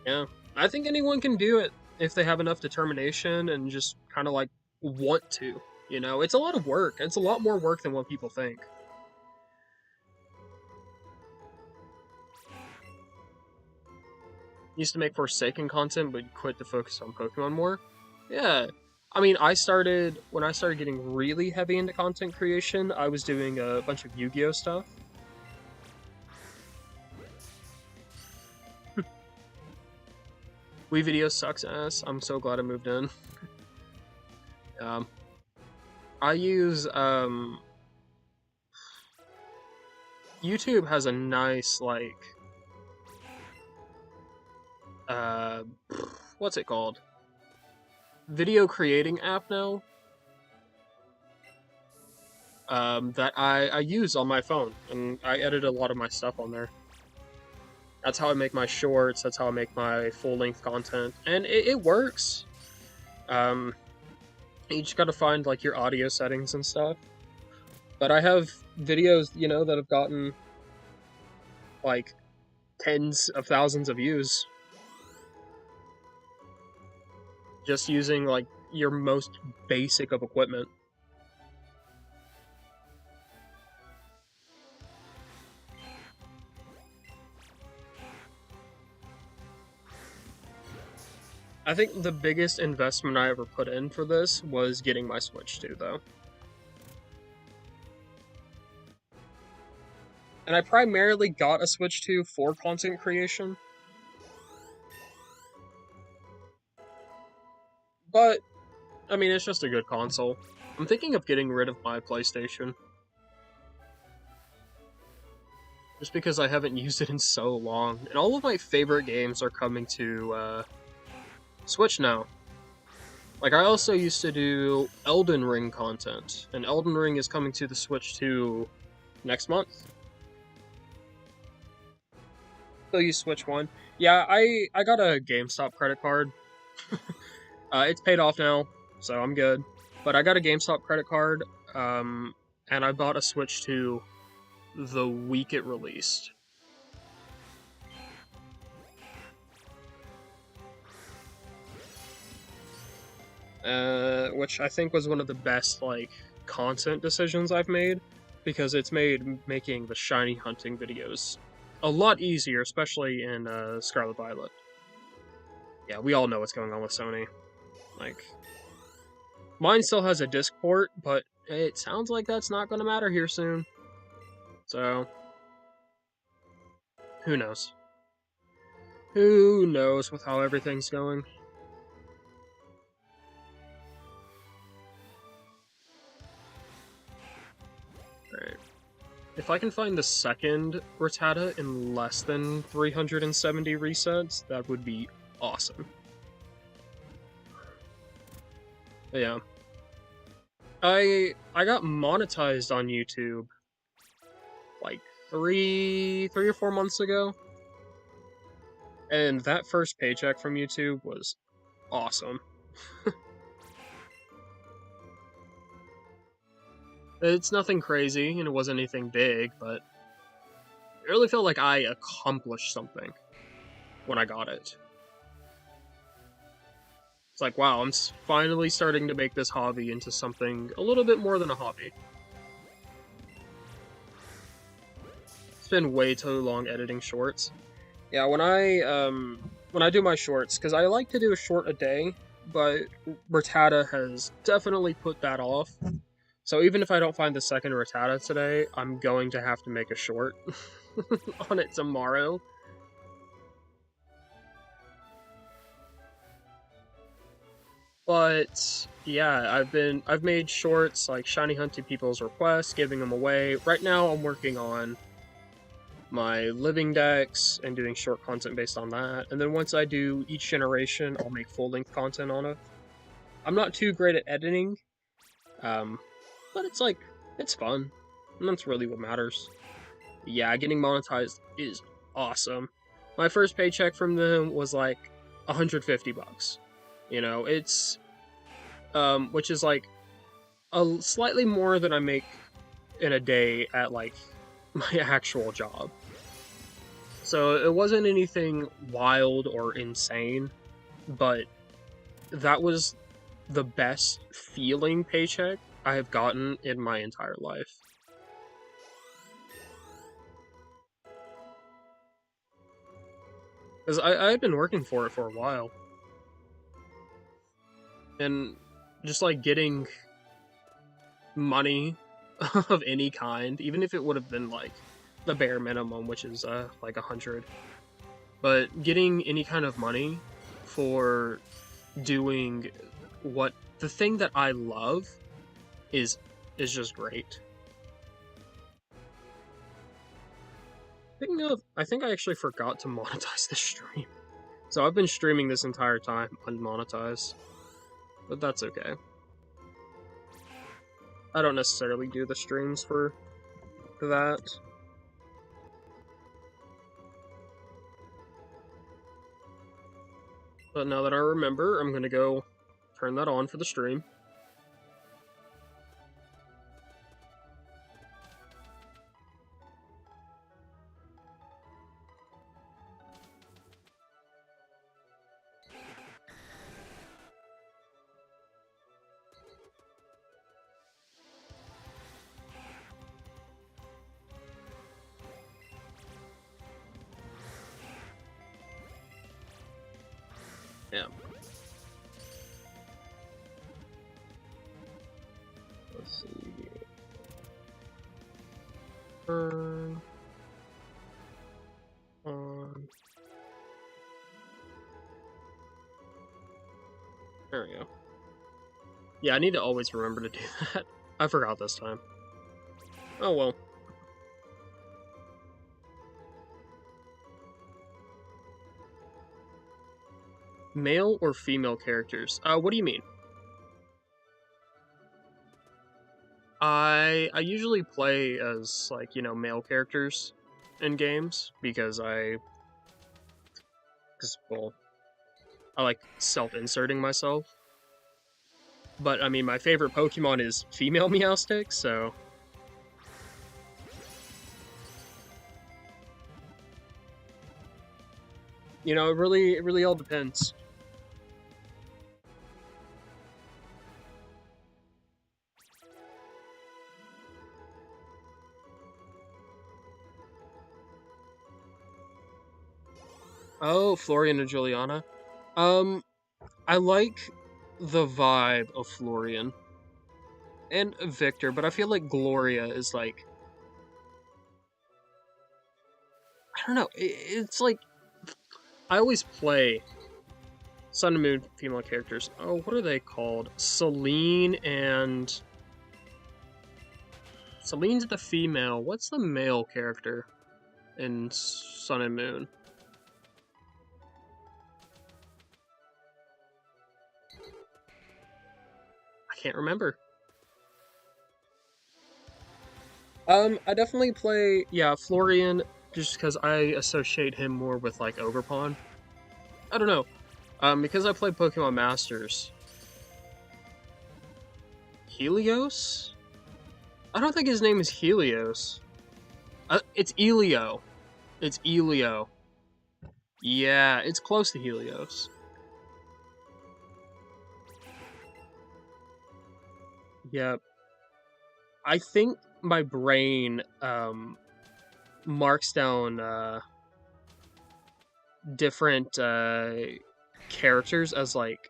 yeah. I think anyone can do it if they have enough determination and just kind of like want to. It's a lot of work. It's a lot more work than what people think. Used to make Forsaken content, but quit to focus on Pokemon more. Yeah. I mean, when I started getting really heavy into content creation, I was doing a bunch of Yu-Gi-Oh stuff. Wii Video sucks ass. I'm so glad I moved in. Um, I use YouTube has a nice uh what's it called? Video creating app now. That I use on my phone, and I edit a lot of my stuff on there. That's how I make my shorts. That's how I make my full length content, and it works. Um, you just gotta find like your audio settings and stuff. But I have videos, that have gotten like tens of thousands of views just using like your most basic of equipment. I think the biggest investment I ever put in for this was getting my Switch 2, though. And I primarily got a Switch 2 for content creation. But, I mean, it's just a good console. I'm thinking of getting rid of my PlayStation. Just because I haven't used it in so long. And all of my favorite games are coming to Switch now. Like, I also used to do Elden Ring content. And Elden Ring is coming to the Switch 2 next month. Still use Switch 1. Yeah, I got a GameStop credit card. It's paid off now, so I'm good. But I got a GameStop credit card, and I bought a Switch 2 the week it released. Which I think was one of the best, content decisions I've made, because it's made making the shiny hunting videos a lot easier, especially in Scarlet Violet. Yeah, we all know what's going on with Sony. Like, mine still has a disc port, but it sounds like that's not going to matter here soon. So, who knows? Who knows with how everything's going? Alright. If I can find the second Rattata in less than 370 resets, that would be awesome. But yeah. I got monetized on YouTube like three or 4 months ago. And that first paycheck from YouTube was awesome. It's nothing crazy, and it wasn't anything big, but it really felt like I accomplished something when I got it. It's like, wow, I'm finally starting to make this hobby into something a little bit more than a hobby. It's been way too long editing shorts. Yeah, when I do my shorts, because I like to do a short a day, but Rattata has definitely put that off. So even if I don't find the second Rattata today, I'm going to have to make a short on it tomorrow. But yeah, I've made shorts like shiny hunting people's requests, giving them away. Right now I'm working on my living decks and doing short content based on that. And then once I do each generation, I'll make full-length content on it. I'm not too great at editing, but it's fun. And that's really what matters. Yeah, getting monetized is awesome. My first paycheck from them was like 150 bucks. It's which is like a slightly more than I make in a day at like my actual job. So it wasn't anything wild or insane, but that was the best feeling paycheck I have gotten in my entire life. Because I had been working for it for a while. And just like getting money of any kind, even if it would have been like the bare minimum, which is like 100. But getting any kind of money for doing what the thing that I love is is just great. Speaking of, I think I actually forgot to monetize this stream. So I've been streaming this entire time unmonetized, but that's okay. I don't necessarily do the streams for that. But now that I remember, I'm gonna go turn that on for the stream. Yeah. Let's see here. Turn on. There we go. Yeah, I need to always remember to do that. I forgot this time. Oh well. Male or female characters? What do you mean? I usually play as like, male characters in games because well, I like self-inserting myself. But I mean, my favorite Pokemon is female Meowstic, so it really all depends. Oh, Florian and Juliana. Um, I like the vibe of Florian and Victor, but I feel like Gloria is like, I don't know. It's like I always play Sun and Moon female characters. Oh, what are they called? Celine's the female. What's the male character in Sun and Moon? I can't remember. I definitely play, yeah, Florian, just because I associate him more with, like, Ogerpon. I don't know. Because I play Pokemon Masters. Helios? I don't think his name is Helios. It's Elio. It's Elio. Yeah, it's close to Helios. Yep. I think my brain, marks down, different, characters as, like,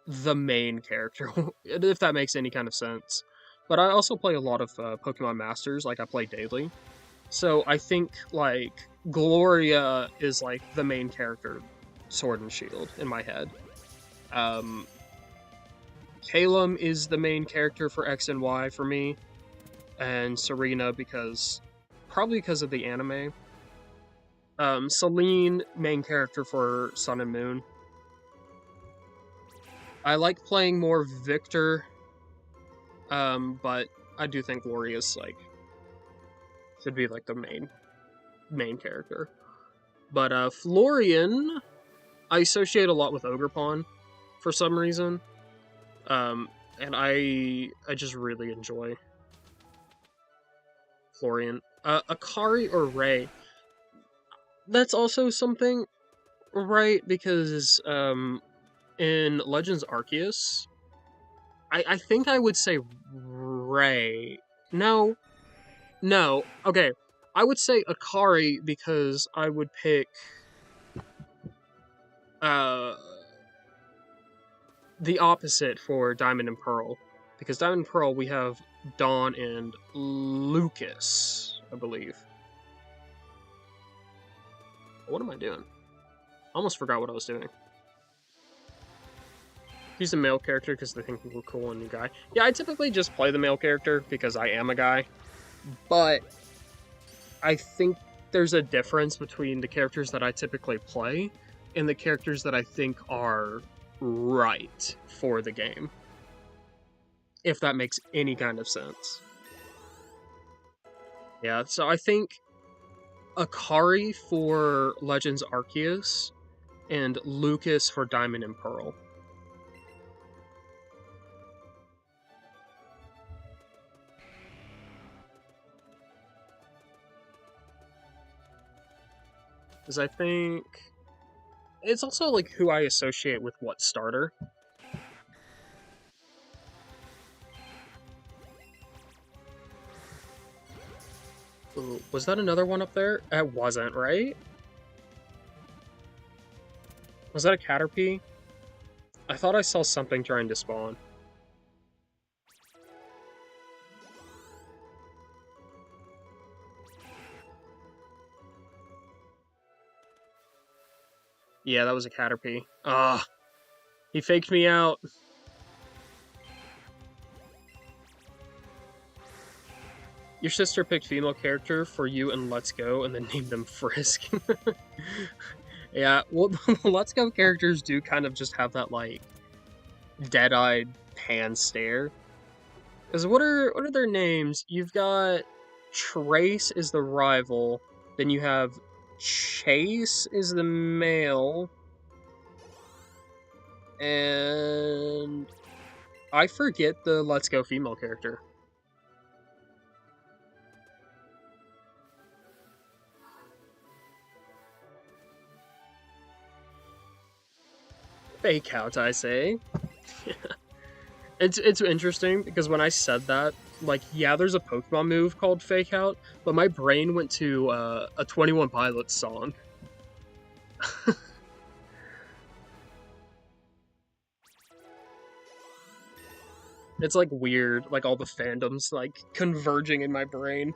the main character, if that makes any kind of sense. But I also play a lot of Pokemon Masters, like I play daily. So I think like Gloria is like the main character, Sword and Shield in my head. Um, Calum is the main character for X and Y for me, and Serena probably because of the anime. Celine main character for Sun and Moon. I like playing more Victor, but I do think Gloria's like should be like the main character. But Florian, I associate a lot with Ogerpon for some reason, and I just really enjoy Florian. Akari or Ray, that's also something, right? Because in Legends Arceus, I think I would say Ray. No, no. Okay, I would say Akari because I would pick uh, the opposite for Diamond and Pearl. Because Diamond and Pearl, we have Dawn and Lucas, I believe. What am I doing? I almost forgot what I was doing. He's a male character because they think we're cool and new guy. Yeah, I typically just play the male character because I am a guy. But I think there's a difference between the characters that I typically play and the characters that I think are right for the game. If that makes any kind of sense. Yeah, so I think Akari for Legends Arceus and Lucas for Diamond and Pearl. Because I think it's also like who I associate with what starter. Ooh, was that another one up there? It wasn't, right? Was that a Caterpie? I thought I saw something trying to spawn. Yeah, that was a Caterpie. Ah, he faked me out. Your sister picked female character for you and Let's Go and then named them Frisk. Yeah, well, the Let's Go characters do kind of just have that, like, dead-eyed pan stare. Because what are their names? You've got Trace is the rival, then you have Chase is the male, and I forget the Let's Go female character. Fake out, I say. It's interesting because when I said that, like, yeah, there's a Pokemon move called Fake Out, but my brain went to a 21 Pilots song. It's like weird, like all the fandoms like converging in my brain.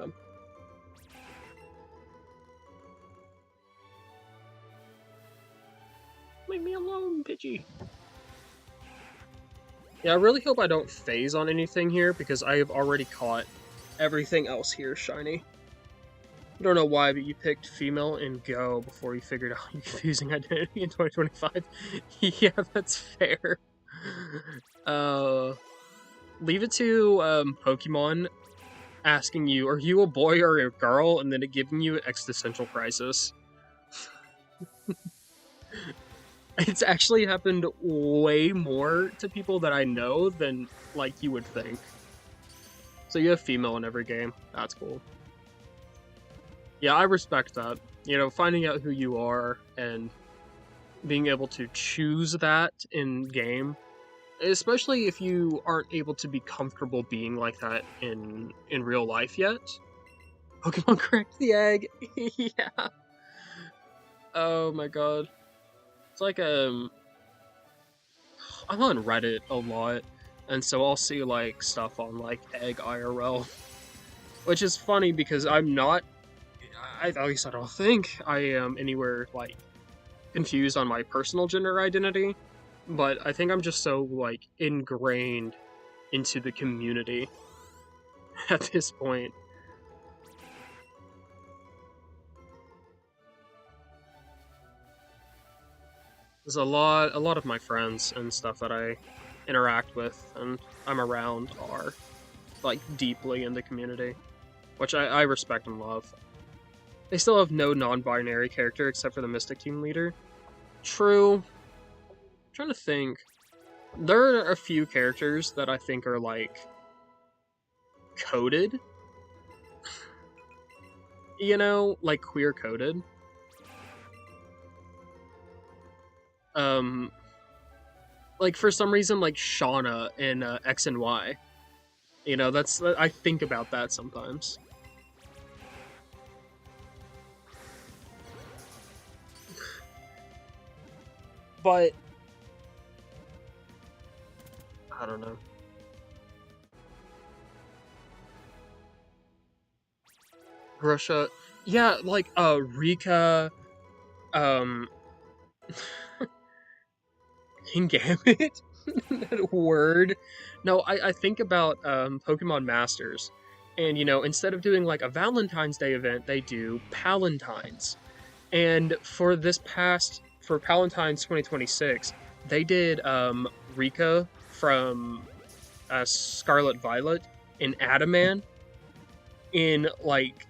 Um, Leave me alone, Pidgey. Yeah, I really hope I don't phase on anything here because I have already caught everything else here shiny. I don't know why, but you picked female and Go before you figured out your confusing identity in 2025. Yeah, that's fair. Uh, leave it to Pokemon asking you, are you a boy or a girl? And then it giving you an existential crisis. It's actually happened way more to people that I know than, like, you would think. So you have female in every game. That's cool. Yeah, I respect that. You know, finding out who you are and being able to choose that in game, especially if you aren't able to be comfortable being like that in real life yet. Pokemon cracked the egg. Yeah. Oh my god. It's like I'm on Reddit a lot, and so I'll see like stuff on like Egg IRL, which is funny because I'm not. At least I don't think I am anywhere like confused on my personal gender identity, but I think I'm just so like ingrained into the community at this point. There's a lot of my friends and stuff that I interact with and I'm around are like deeply in the community, which I respect and love. They still have no non-binary character except for the Mystic Team leader. True. I'm trying to think. There are a few characters that I think are like coded, you know, like queer coded. Um, like for some reason, like Shauna in X and Y. You know, I think about that sometimes. But I don't know. Russia, yeah, like Rika, um, King Gambit, that word. No, I think about Pokemon Masters, and you know, instead of doing like a Valentine's Day event, they do Palentine's. And for Palentine's 2026, they did Rika from Scarlet Violet and Adaman in like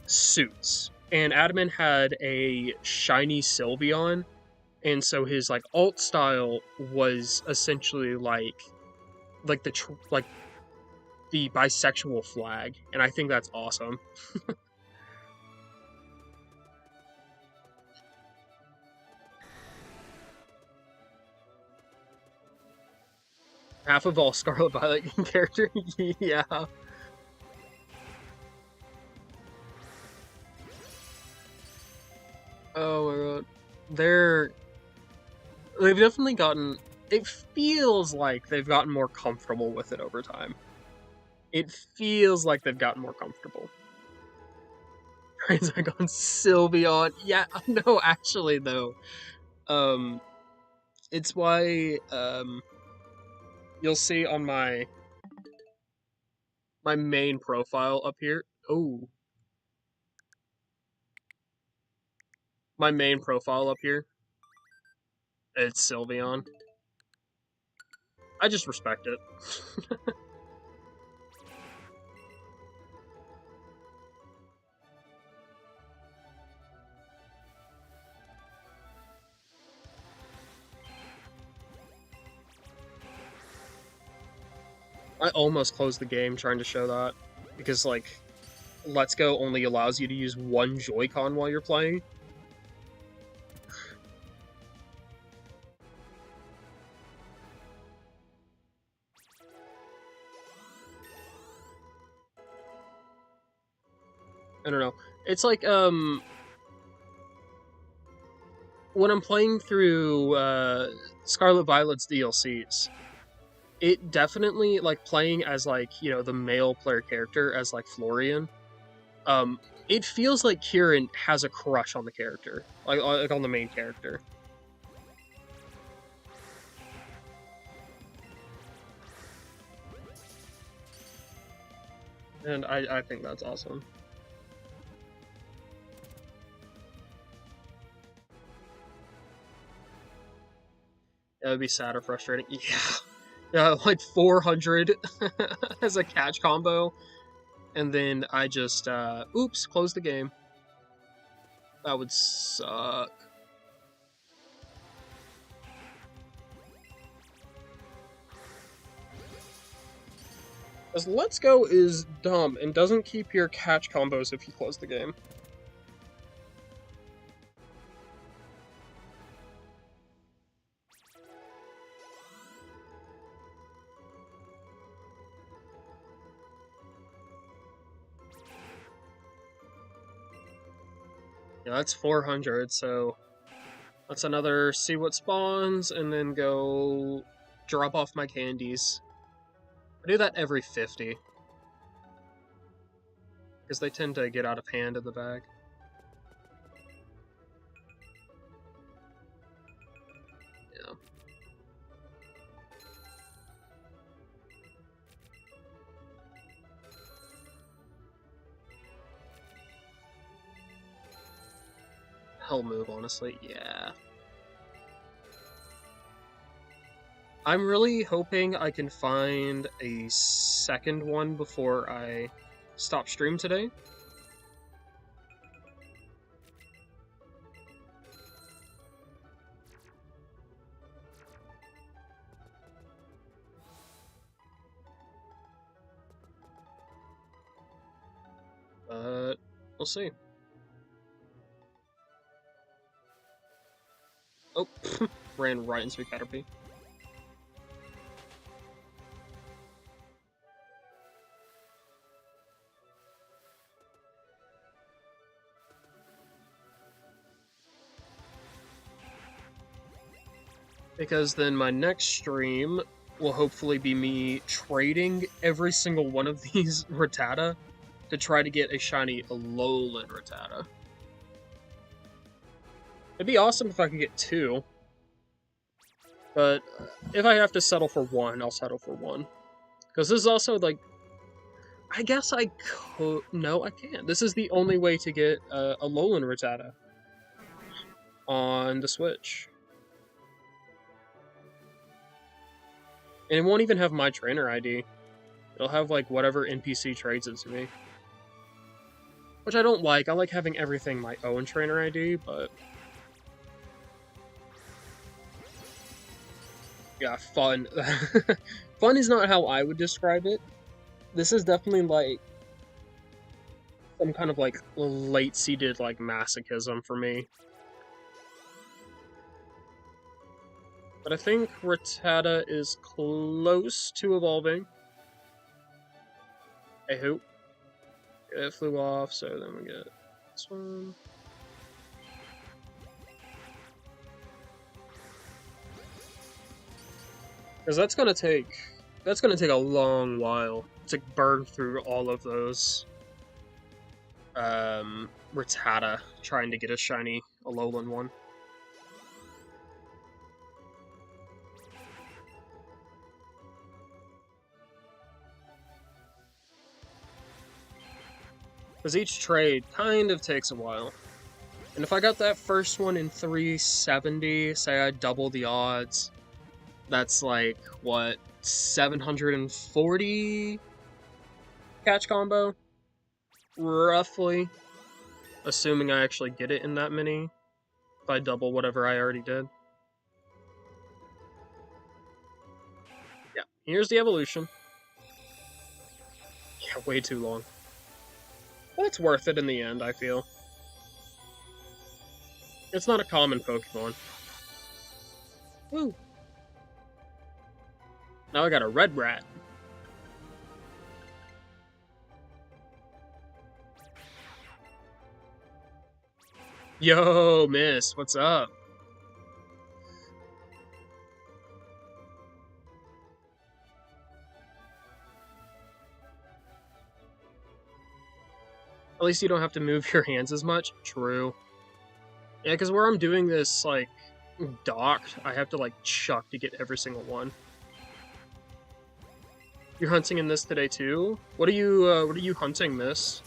suits. And Adaman had a shiny Sylveon, and so his like alt style was essentially like the bisexual flag, and I think that's awesome. Half of all Scarlet Violet character, yeah. Oh my god, they're they've definitely gotten. It feels like they've gotten more comfortable with it over time. It feels like they've gotten more comfortable. Trizagon Sylveon, yeah, no, actually though, um, it's why you'll see on my main profile up here. Oh, my main profile up here. It's Sylveon. I just respect it. I almost closed the game trying to show that because like Let's Go only allows you to use one Joy-Con while you're playing. I don't know. It's like when I'm playing through Scarlet Violet's DLCs, it definitely like playing as like, you know, the male player character as like Florian. Um it feels like Kieran has a crush on the character, like on the main character. And I think that's awesome. It would be sad or frustrating. Yeah. Yeah, like 400 as a catch combo, and then I just oops, close the game. That would suck. Because Let's Go is dumb and doesn't keep your catch combos if you close the game. Yeah, that's 400, so that's another see what spawns and then go drop off my candies. I do that every 50 because they tend to get out of hand in the bag. Yeah. Hell move, honestly. Yeah. I'm really hoping I can find a second one before I stop stream today. But we'll see. Oh, ran right into a Caterpie. Because then my next stream will hopefully be me trading every single one of these Rattata to try to get a shiny Alolan Rattata. It'd be awesome if I could get two. But if I have to settle for one, I'll settle for one. Because this is also, like... I guess I could... No, I can't. This is the only way to get a Alolan Rattata on the Switch. And it won't even have my trainer ID. It'll have, like, whatever NPC trades it to me. Which I don't like. I like having everything my own trainer ID, but... Yeah, fun. Fun is not how I would describe it. This is definitely, like, some kind of, like, late-seated, like, masochism for me. But I think Rattata is close to evolving. I hope. It flew off, so then we get this one. Because that's gonna take a long while to burn through all of those Rattata trying to get a shiny Alolan one. Because each trade kind of takes a while. And if I got that first one in 370, say I double the odds, that's like, what, 740 catch combo? Roughly. Assuming I actually get it in that many. If I double whatever I already did. Yeah, here's the evolution. Yeah, way too long. But it's worth it in the end, I feel. It's not a common Pokemon. Woo! Now I got a red rat. Yo, miss, what's up? At least you don't have to move your hands as much. True. Yeah, because where I'm doing this, like, docked, I have to, like, chuck to get every single one. You're hunting in this today, too? What are you hunting, miss?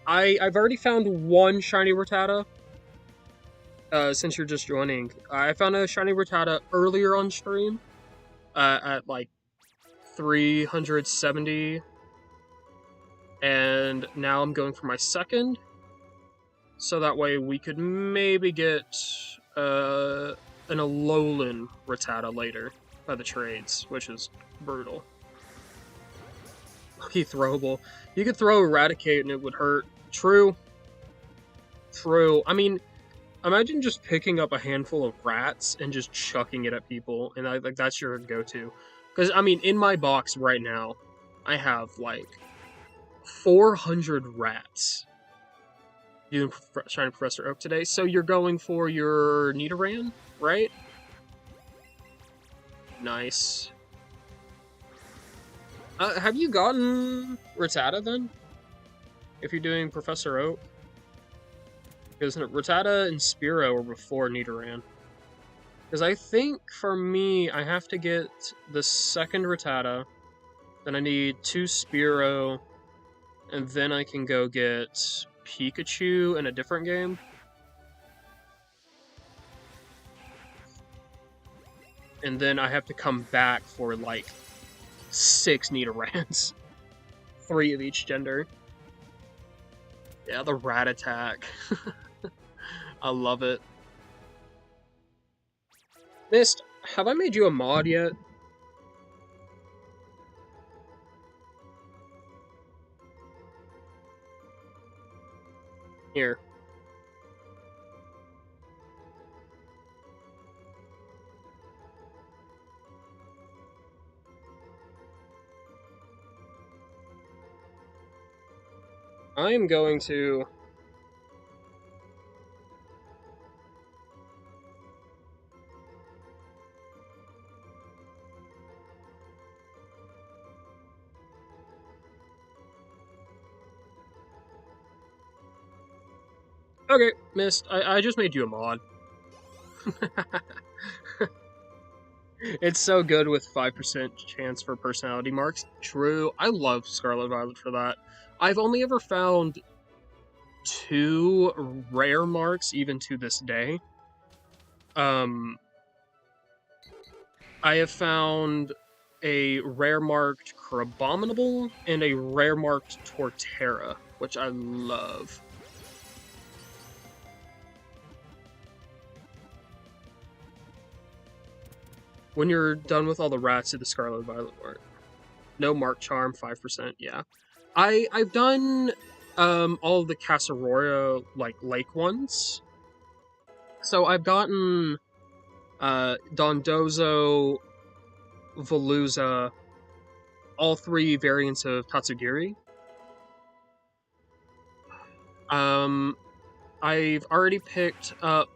I've already found one shiny Rattata. Since you're just joining. I found a shiny Rattata earlier on stream. At, like, 370. And now I'm going for my second. So that way we could maybe get an Alolan Rattata later by the trades, which is brutal. Lucky throwable. You could throw Eradicate and it would hurt. True. True. I mean, imagine just picking up a handful of rats and just chucking it at people, and like that's your go-to. Because, I mean, in my box right now, I have, like, 400 rats. Doing Shiny Professor Oak today. So you're going for your Nidoran, right? Nice. Have you gotten Rattata then? If you're doing Professor Oak? Because Rattata and Spearow were before Nidoran. Because I think, for me, I have to get the second Rattata, then I need 2 Spearow, and then I can go get Pikachu in a different game. And then I have to come back for, like, 6 Nidorans. 3 of each gender. Yeah, the rat attack. I love it. Mist, have I made you a mod yet? Here. I am going to... Okay, missed. I just made you a mod. It's so good with 5% chance for personality marks. True. I love Scarlet Violet for that. I've only ever found 2 rare marks, even to this day. I have found a rare marked Crabominable and a rare marked Torterra, which I love. When you're done with all the rats, do the Scarlet Violet mark. No mark charm, 5%. Yeah, I've done all of the Casseroya like lake ones. So I've gotten Dondozo, Veluza, all 3 variants of Tatsugiri. I've already picked up.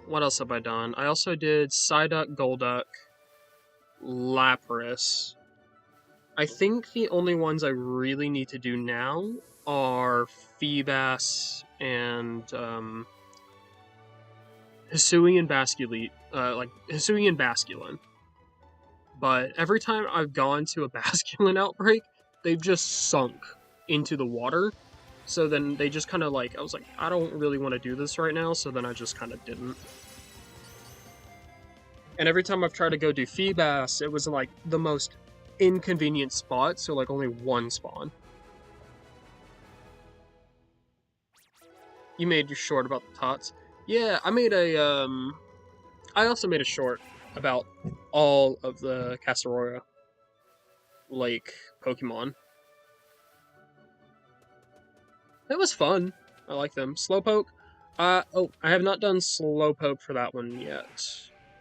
What else have I done? I also did Psyduck, Golduck, Lapras. I think the only ones I really need to do now are Feebas and Hisui and Basculete, like Hisui and Basculin. But every time I've gone to a Basculin outbreak, they've just sunk into the water. So then they just kind of like, I was like, I don't really want to do this right now, so then I just kind of didn't. And every time I've tried to go do Feebas, it was like the most inconvenient spot, so like only 1 spawn. You made your short about the tots. Yeah, I made a I also made a short about all of the Casseroya Lake Pokemon. It was fun. I like them. Slowpoke. Oh, I have not done Slowpoke for that one yet.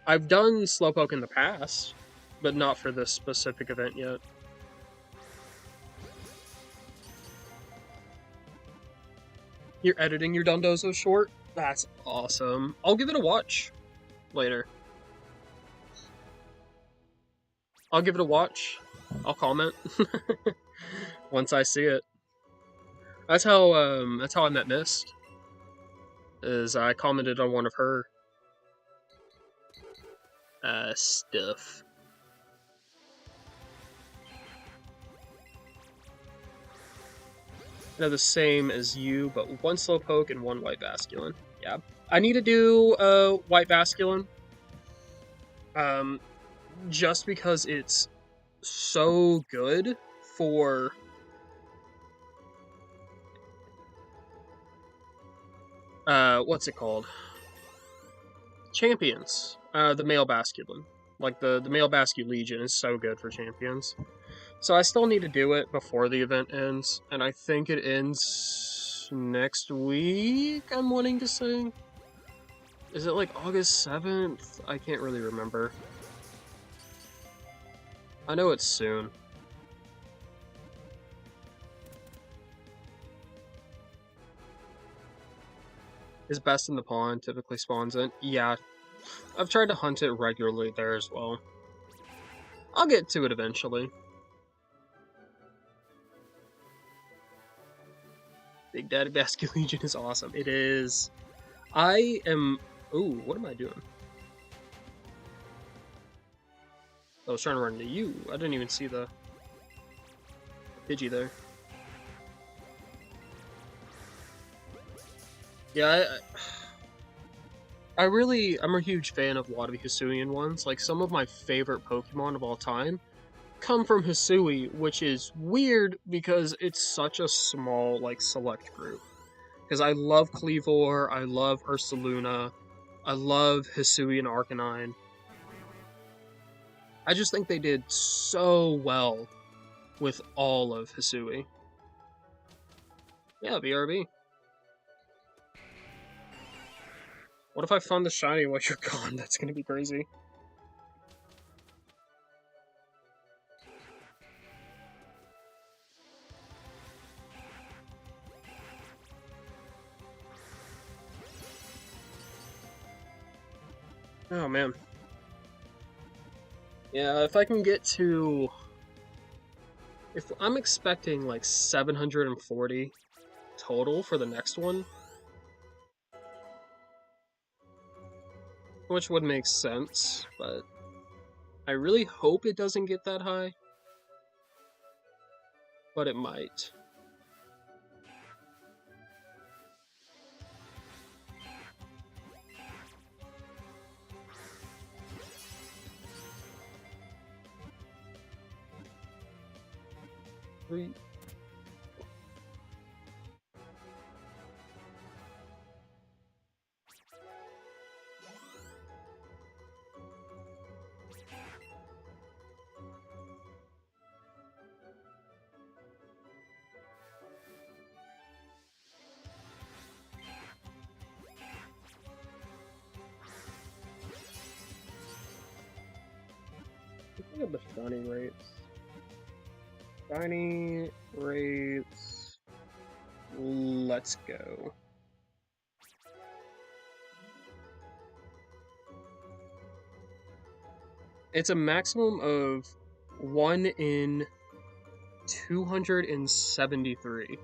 I've done Slowpoke in the past, but not for this specific event yet. You're editing your Dondozo short? That's awesome. I'll give it a watch later. I'll give it a watch. I'll comment once I see it. That's how I met Mist. Is I commented on one of her stuff. They're the same as you, but 1 Slowpoke and 1 White Basculin. Yeah, I need to do White Basculin. Just because it's so good for what's it called? Champions. The male Basculin. Like the male Bascu Legion is so good for champions. So I still need to do it before the event ends, and I think it ends next week, I'm wanting to say. Is it like August 7th? I can't really remember. I know it's soon. Is Best in the Pond typically spawns in? Yeah, I've tried to hunt it regularly there as well. I'll get to it eventually. Big Daddy Bascu Legion is awesome. It is. I am... Ooh, what am I doing? I was trying to run into you. I didn't even see the Pidgey there. Yeah, I'm a huge fan of a lot of the Hisuian ones. Like, some of my favorite Pokemon of all time come from Hisui, which is weird because it's such a small, like, select group. Because I love Cleavor, I love Ursaluna, I love Hisui and Arcanine. I just think they did so well with all of Hisui. Yeah, BRB. What if I found the shiny while you're gone? That's gonna be crazy. Oh man. Yeah, if I can get to... If I'm expecting like 740 total for the next one, which would make sense, but I really hope it doesn't get that high, but it might. Three. Look at the shiny rates. Shiny rates. Let's go. It's a maximum of 1 in 273.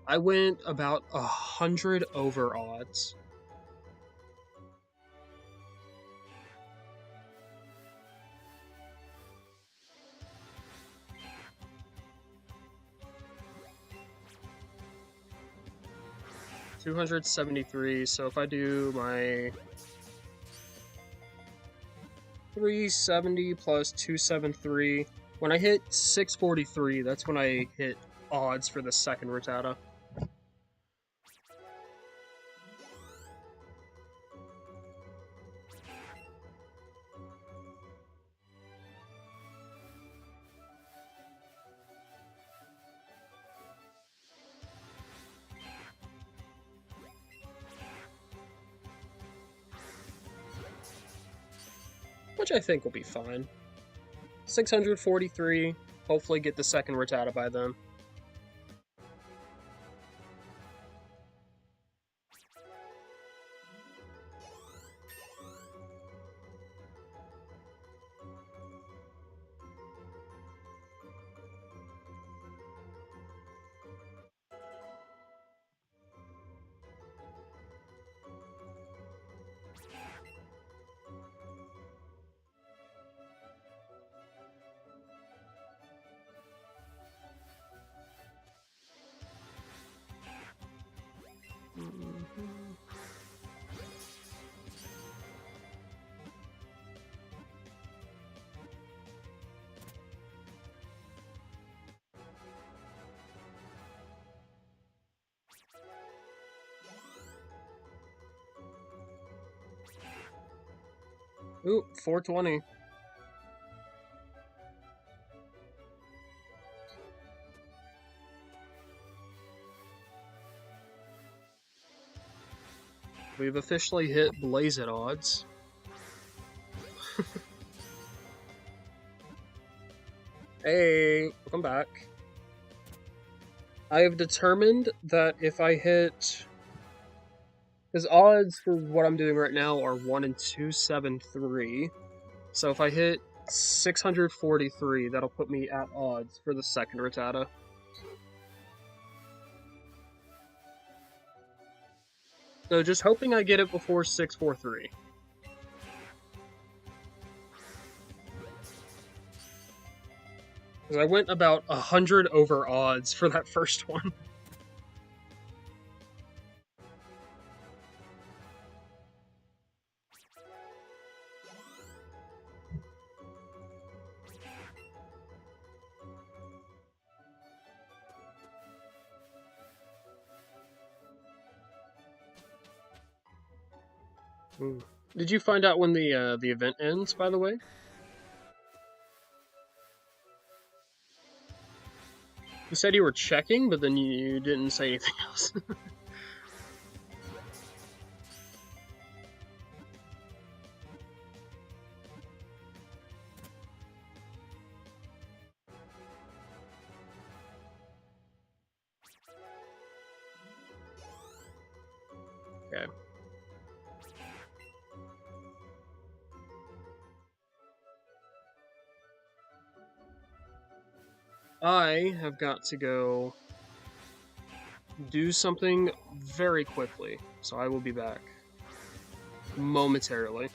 I went about 100 over odds. $273, so if I do my 370 plus 273, when I hit 643, that's when I hit odds for the second Rattata. Which I think will be fine. 643, hopefully get the second Rattata by then. Ooh, 420. We've officially hit Blaze at odds. Hey, welcome back. I have determined that if I hit... Because odds for what I'm doing right now are 1 in 273. So if I hit 643, that'll put me at odds for the second Rattata. So just hoping I get it before 643. Because I went about 100 over odds for that first one. Did you find out when the event ends, by the way? You said you were checking, but then you didn't say anything else. Okay. I have got to go do something very quickly, so I will be back. momentarily. I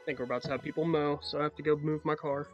think we're about to have people mow, so I have to go move my car.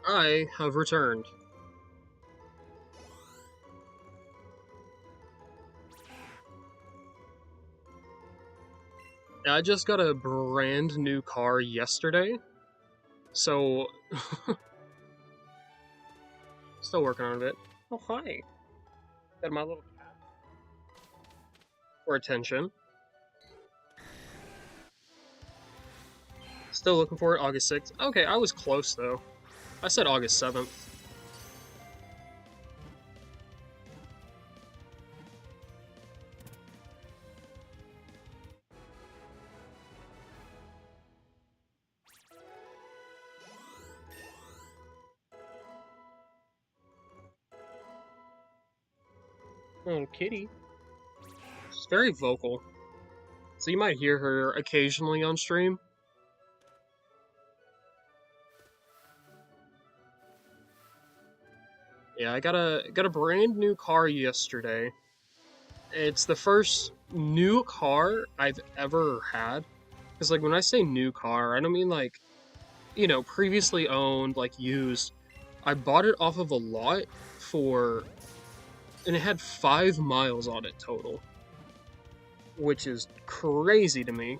I have returned. I just got a brand new car yesterday, so still working on it. Oh, hi. Got my little cat for attention. Still looking for it, August 6th. Okay, I was close though. I said August 7th. Oh, kitty. She's very vocal. So you might hear her occasionally on stream. Yeah, I got a brand new car yesterday. It's the first new car I've ever had. Because like when I say new car, I don't mean like, previously owned, like used. I bought it off of a lot for, and it had 5 miles on it total, which is crazy to me.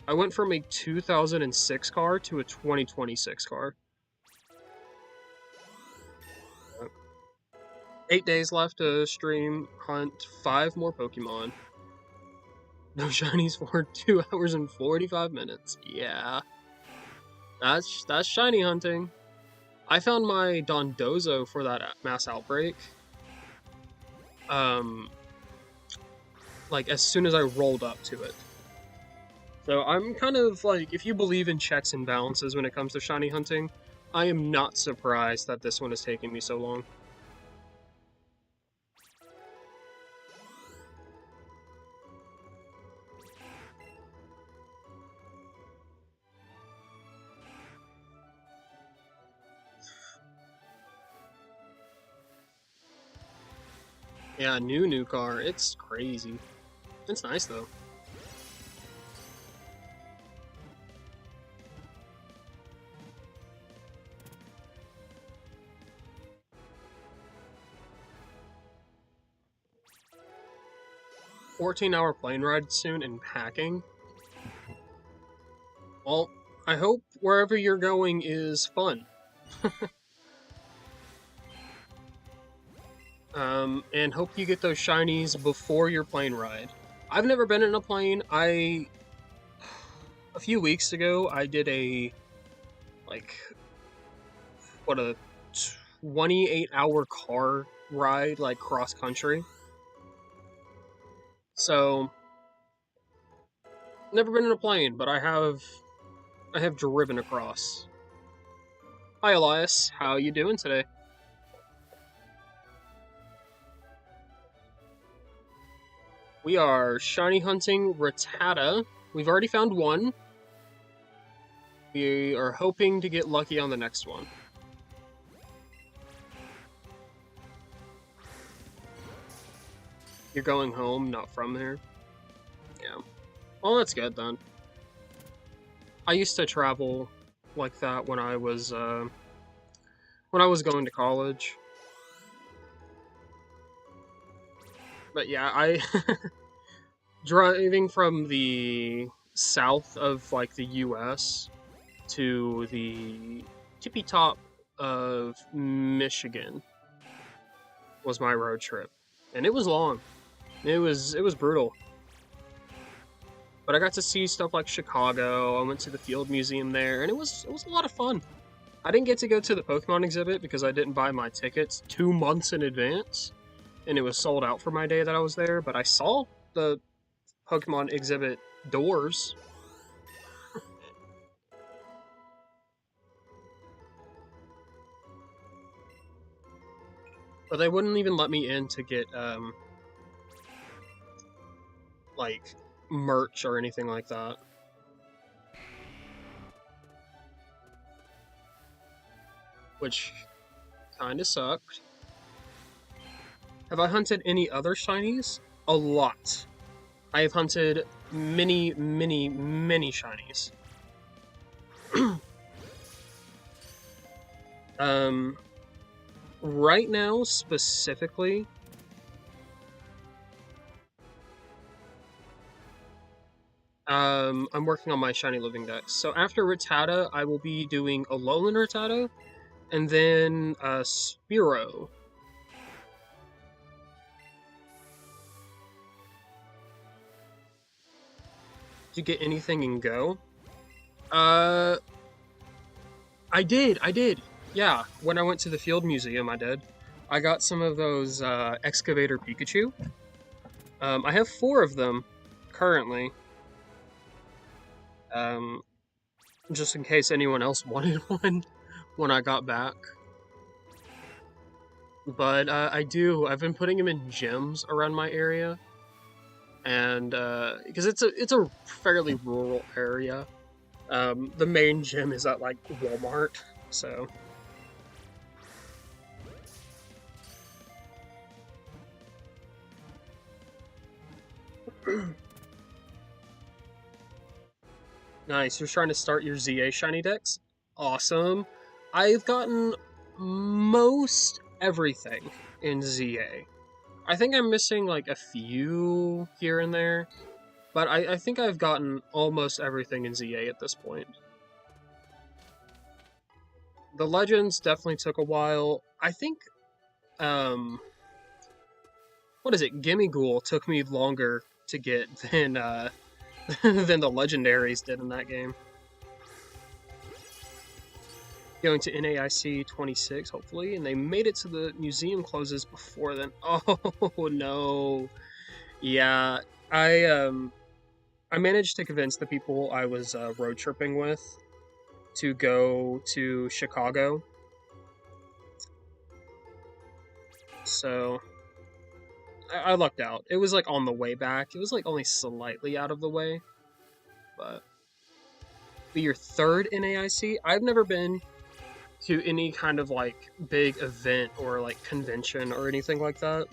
I went from a 2006 car to a 2026 car. 8 days left to stream, hunt 5 more Pokemon. No shinies for 2 hours and 45 minutes. Yeah. That's shiny hunting. I found my Dondozo for that mass outbreak. Like as soon as I rolled up to it. So I'm kind of like, if you believe in checks and balances when it comes to shiny hunting, I am not surprised that this one is taking me so long. Yeah, new car. It's crazy. It's nice though. $14-hour plane ride soon and packing. Well, I hope wherever you're going is fun. And hope you get those shinies before your plane ride. I've never been in a plane. A few weeks ago, I did like, a 28-hour car ride, like, cross country. So, never been in a plane, but I have driven across. Hi, Elias. How you doing today? We are shiny hunting Rattata. We've already found one. We are hoping to get lucky on the next one. You're going home, not from here? Yeah. Well, that's good then. I used to travel like that when I was going to college. But yeah, I driving from the south of like the US to the tippy top of Michigan was my road trip. And it was long. It was brutal. But I got to see stuff like Chicago. I went to the Field Museum there, and it was a lot of fun. I didn't get to go to the Pokemon exhibit because I didn't buy my tickets 2 months in advance, and it was sold out for my day that I was there. But I saw the Pokemon exhibit doors. But they wouldn't even let me in to get like merch or anything like that. Which kinda sucked. Have I hunted any other shinies? A lot. I have hunted many, many, many shinies. Um, right now, specifically, I'm working on my Shiny Living Dex. So after Rattata, I will be doing Alolan Rattata, and then Spearow. Did you get anything in Go? Uh, I did. Yeah, when I went to the Field Museum, I did. I got some of those Excavator Pikachu. I have 4 of them currently, um, just in case anyone else wanted one when I got back. But I do. I've been putting them in gyms around my area, and because it's a fairly rural area. The main gym is at like Walmart, so nice. You're trying to start your ZA shiny decks? Awesome. I've gotten most everything in ZA. I think I'm missing like a few here and there, but I think I've gotten almost everything in ZA at this point. The Legends definitely took a while. I think, um, what is it? Gimme Ghoul took me longer to get than than the Legendaries did in that game. Going to NAIC 26, hopefully, and they made it to the museum closes before then. Oh no, yeah, I managed to convince the people I was road tripping with to go to Chicago, so I lucked out. It was like on the way back. It was like only slightly out of the way, but be your 3rd NAIC. I've never been to any kind of like big event or like convention or anything like that.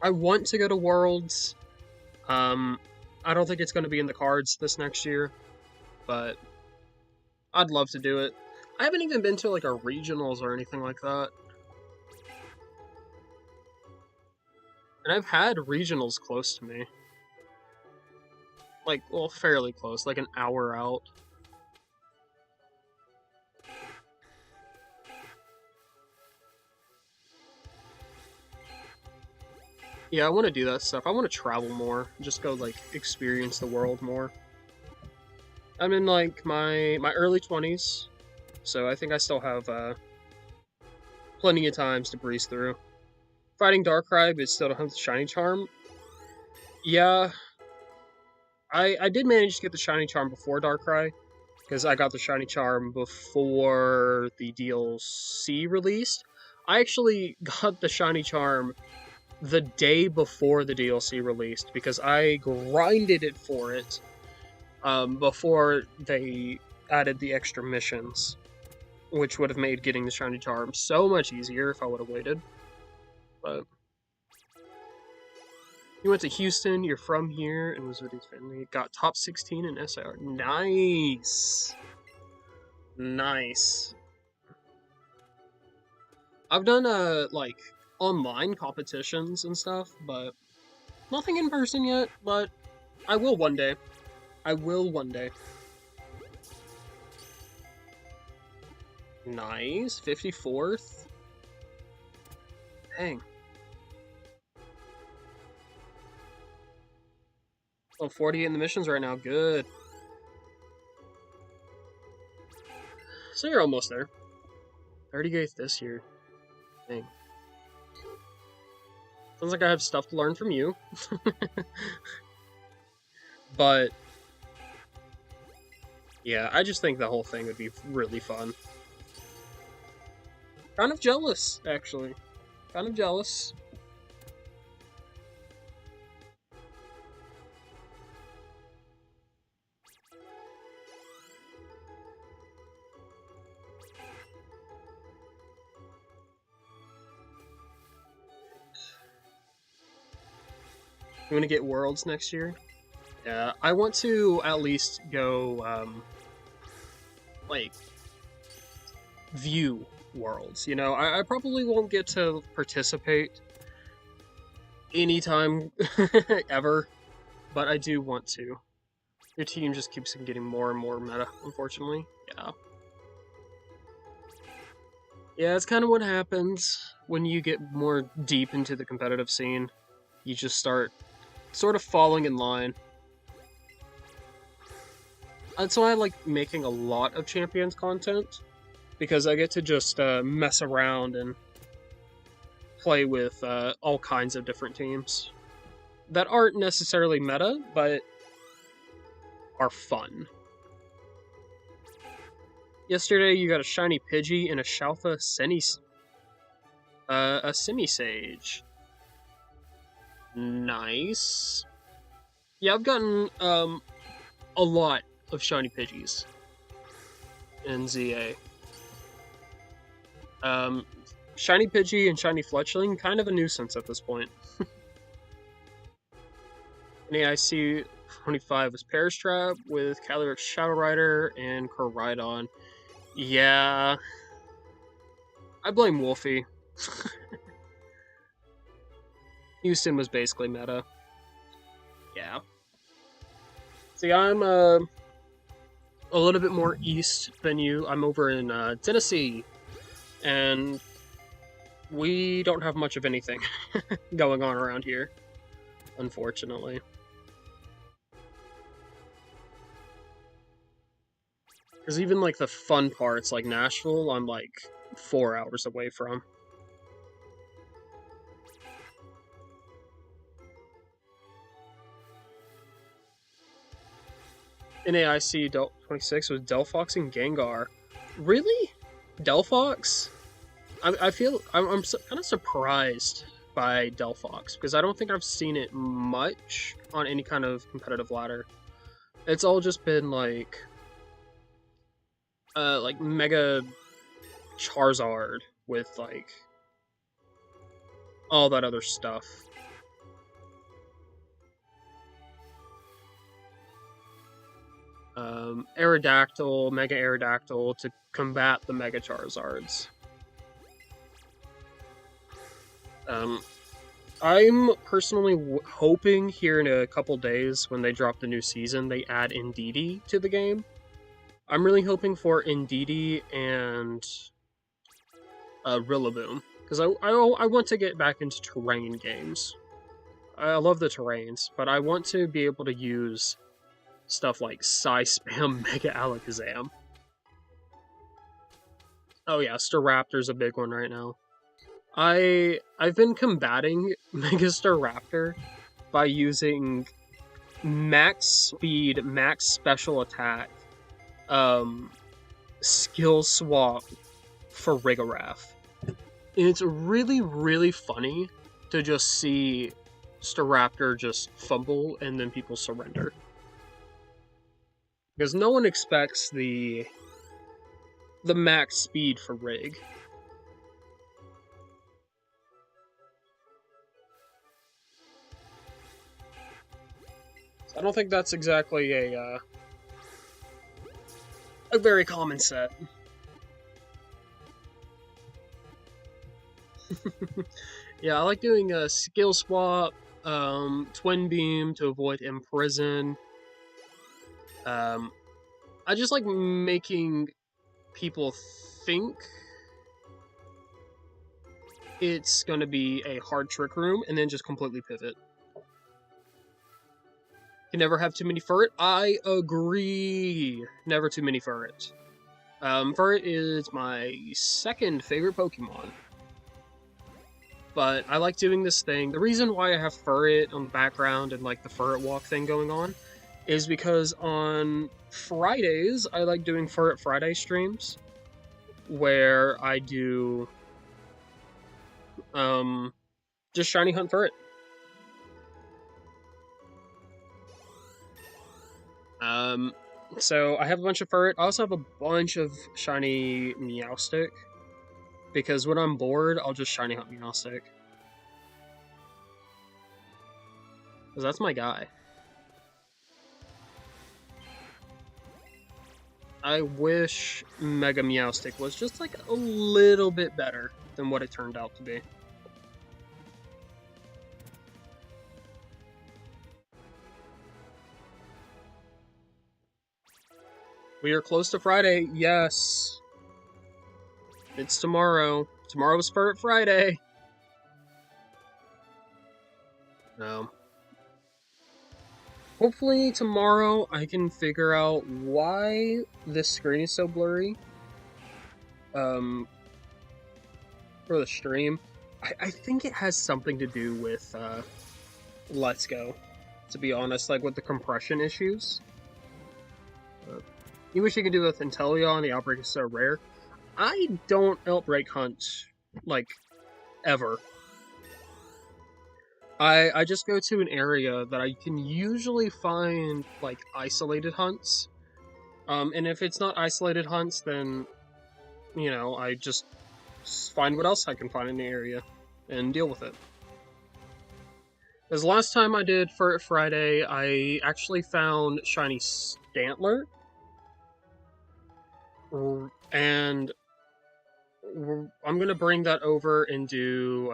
I want to go to Worlds. Um, I don't think it's going to be in the cards this next year, but I'd love to do it. I haven't even been to like a regionals or anything like that. And I've had regionals close to me. Like, well, fairly close, like an hour out. Yeah, I want to do that stuff. I want to travel more, just go like experience the world more. I'm in like my early 20s, so I think I still have plenty of times to breeze through. Fighting Darkrai, but still don't have the Shiny Charm. Yeah, I did manage to get the Shiny Charm before Darkrai, because I got the Shiny Charm before the DLC released. I actually got the Shiny Charm the day before the DLC released because I grinded it for it before they added the extra missions, which would have made getting the Shiny Charm so much easier if I would have waited. But you went to Houston, you're from here, and was with his family. Got top 16 in SIR. Nice! Nice. I've done, like, online competitions and stuff, but nothing in person yet, but I will one day. I will one day. Nice. 54th. Dang. Oh, 48 in the missions right now. Good. So you're almost there. 38th this year. Dang. Sounds like I have stuff to learn from you. But, yeah, I just think the whole thing would be really fun. Kind of jealous, actually. Kind of jealous. You want to get Worlds next year? Yeah, I want to at least go, like, view worlds. You know, I probably won't get to participate anytime ever, but I do want to. Your team just keeps getting more and more meta, unfortunately. Yeah. Yeah, it's kind of what happens when you get more deep into the competitive scene. You just start sort of falling in line. That's why I like making a lot of Champions content, because I get to just mess around and play with all kinds of different teams that aren't necessarily meta, but are fun. Yesterday, you got a shiny Pidgey and a Shalfa a Semi-Sage. Nice. Yeah, I've gotten a lot of shiny Pidgeys in ZA. Shiny Pidgey and shiny Fletchling, kind of a nuisance at this point. And AIC 25 was Perish Trap with Calyrex Shadow Rider and Koraidon. Yeah, I blame Wolfie. Houston was basically meta. Yeah. See, I'm a little bit more east than you. I'm over in Tennessee, and we don't have much of anything going on around here, unfortunately. Because even like the fun parts, like Nashville, I'm like 4 hours away from. NAIC 26 was Delphox and Gengar. Really? Delphox? I feel I'm kind of surprised by Delphox because I don't think I've seen it much on any kind of competitive ladder. It's all just been like Mega Charizard with like all that other stuff. Aerodactyl, Mega Aerodactyl to combat the Mega Charizards. I'm personally hoping here in a couple days when they drop the new season, they add Indeedee to the game. I'm really hoping for Indeedee and Rillaboom, because I want to get back into terrain games. I love the terrains, but I want to be able to use stuff like Psy-Spam Mega Alakazam. Oh yeah, Staraptor's a big one right now. I've been combating Mega Staraptor by using max speed, max special attack, skill swap for Rigarath. And it's really, really funny to just see Staraptor just fumble and then people surrender. Because no one expects the max speed for Rig. I don't think that's exactly a very common set. Yeah, I like doing a skill swap, twin beam to avoid imprison. I just like making people think it's gonna be a hard trick room and then just completely pivot. You never have too many Furret. I agree. Never too many Furret. Furret is my second favorite Pokemon. But I like doing this thing. The reason why I have Furret on the background and like the Furret walk thing going on is because on Fridays I like doing Furret Friday streams where I do just shiny hunt Furret. So I have a bunch of Furret. I also have a bunch of shiny Meowstic. Because when I'm bored, I'll just shiny hunt Meowstic. Because that's my guy. I wish Mega Meowstic was just like a little bit better than what it turned out to be. We are close to Friday. Yes. It's tomorrow. Tomorrow's Friday. No. Hopefully tomorrow I can figure out why this screen is so blurry. For the stream. I think it has something to do with Let's Go. To be honest, like with the compression issues. You wish you could do with Inteleon, the outbreak is so rare. I don't outbreak hunt, like, ever. I just go to an area that I can usually find, like, isolated hunts. And if it's not isolated hunts, then, you know, I just find what else I can find in the area and deal with it. Because last time I did for Friday, I actually found Shiny Stantler. And I'm going to bring that over into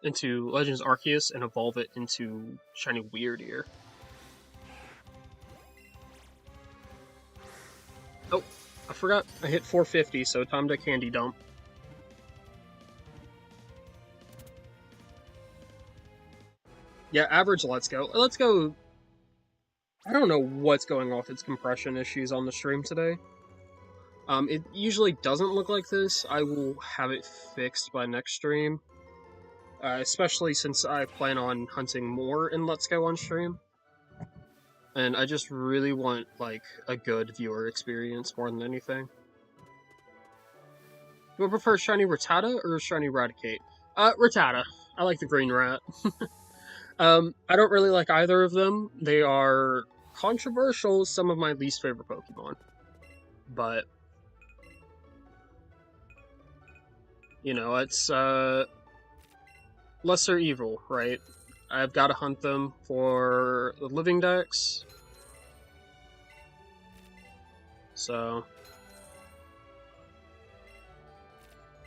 Legends Arceus and evolve it into Shiny Weirdeer. Oh, I forgot. I hit 450, so time to Candy Dump. Yeah, average Let's Go. Let's Go... I don't know what's going on with its compression issues on the stream today. It usually doesn't look like this. I will have it fixed by next stream. Especially since I plan on hunting more in Let's Go on stream. And I just really want, like, a good viewer experience more than anything. Do I prefer Shiny Rattata or Shiny Raticate? Rattata. I like the green rat. I don't really like either of them. They are controversial, some of my least favorite Pokemon. But, you know, it's, lesser evil, right? I've got to hunt them for the living dex. So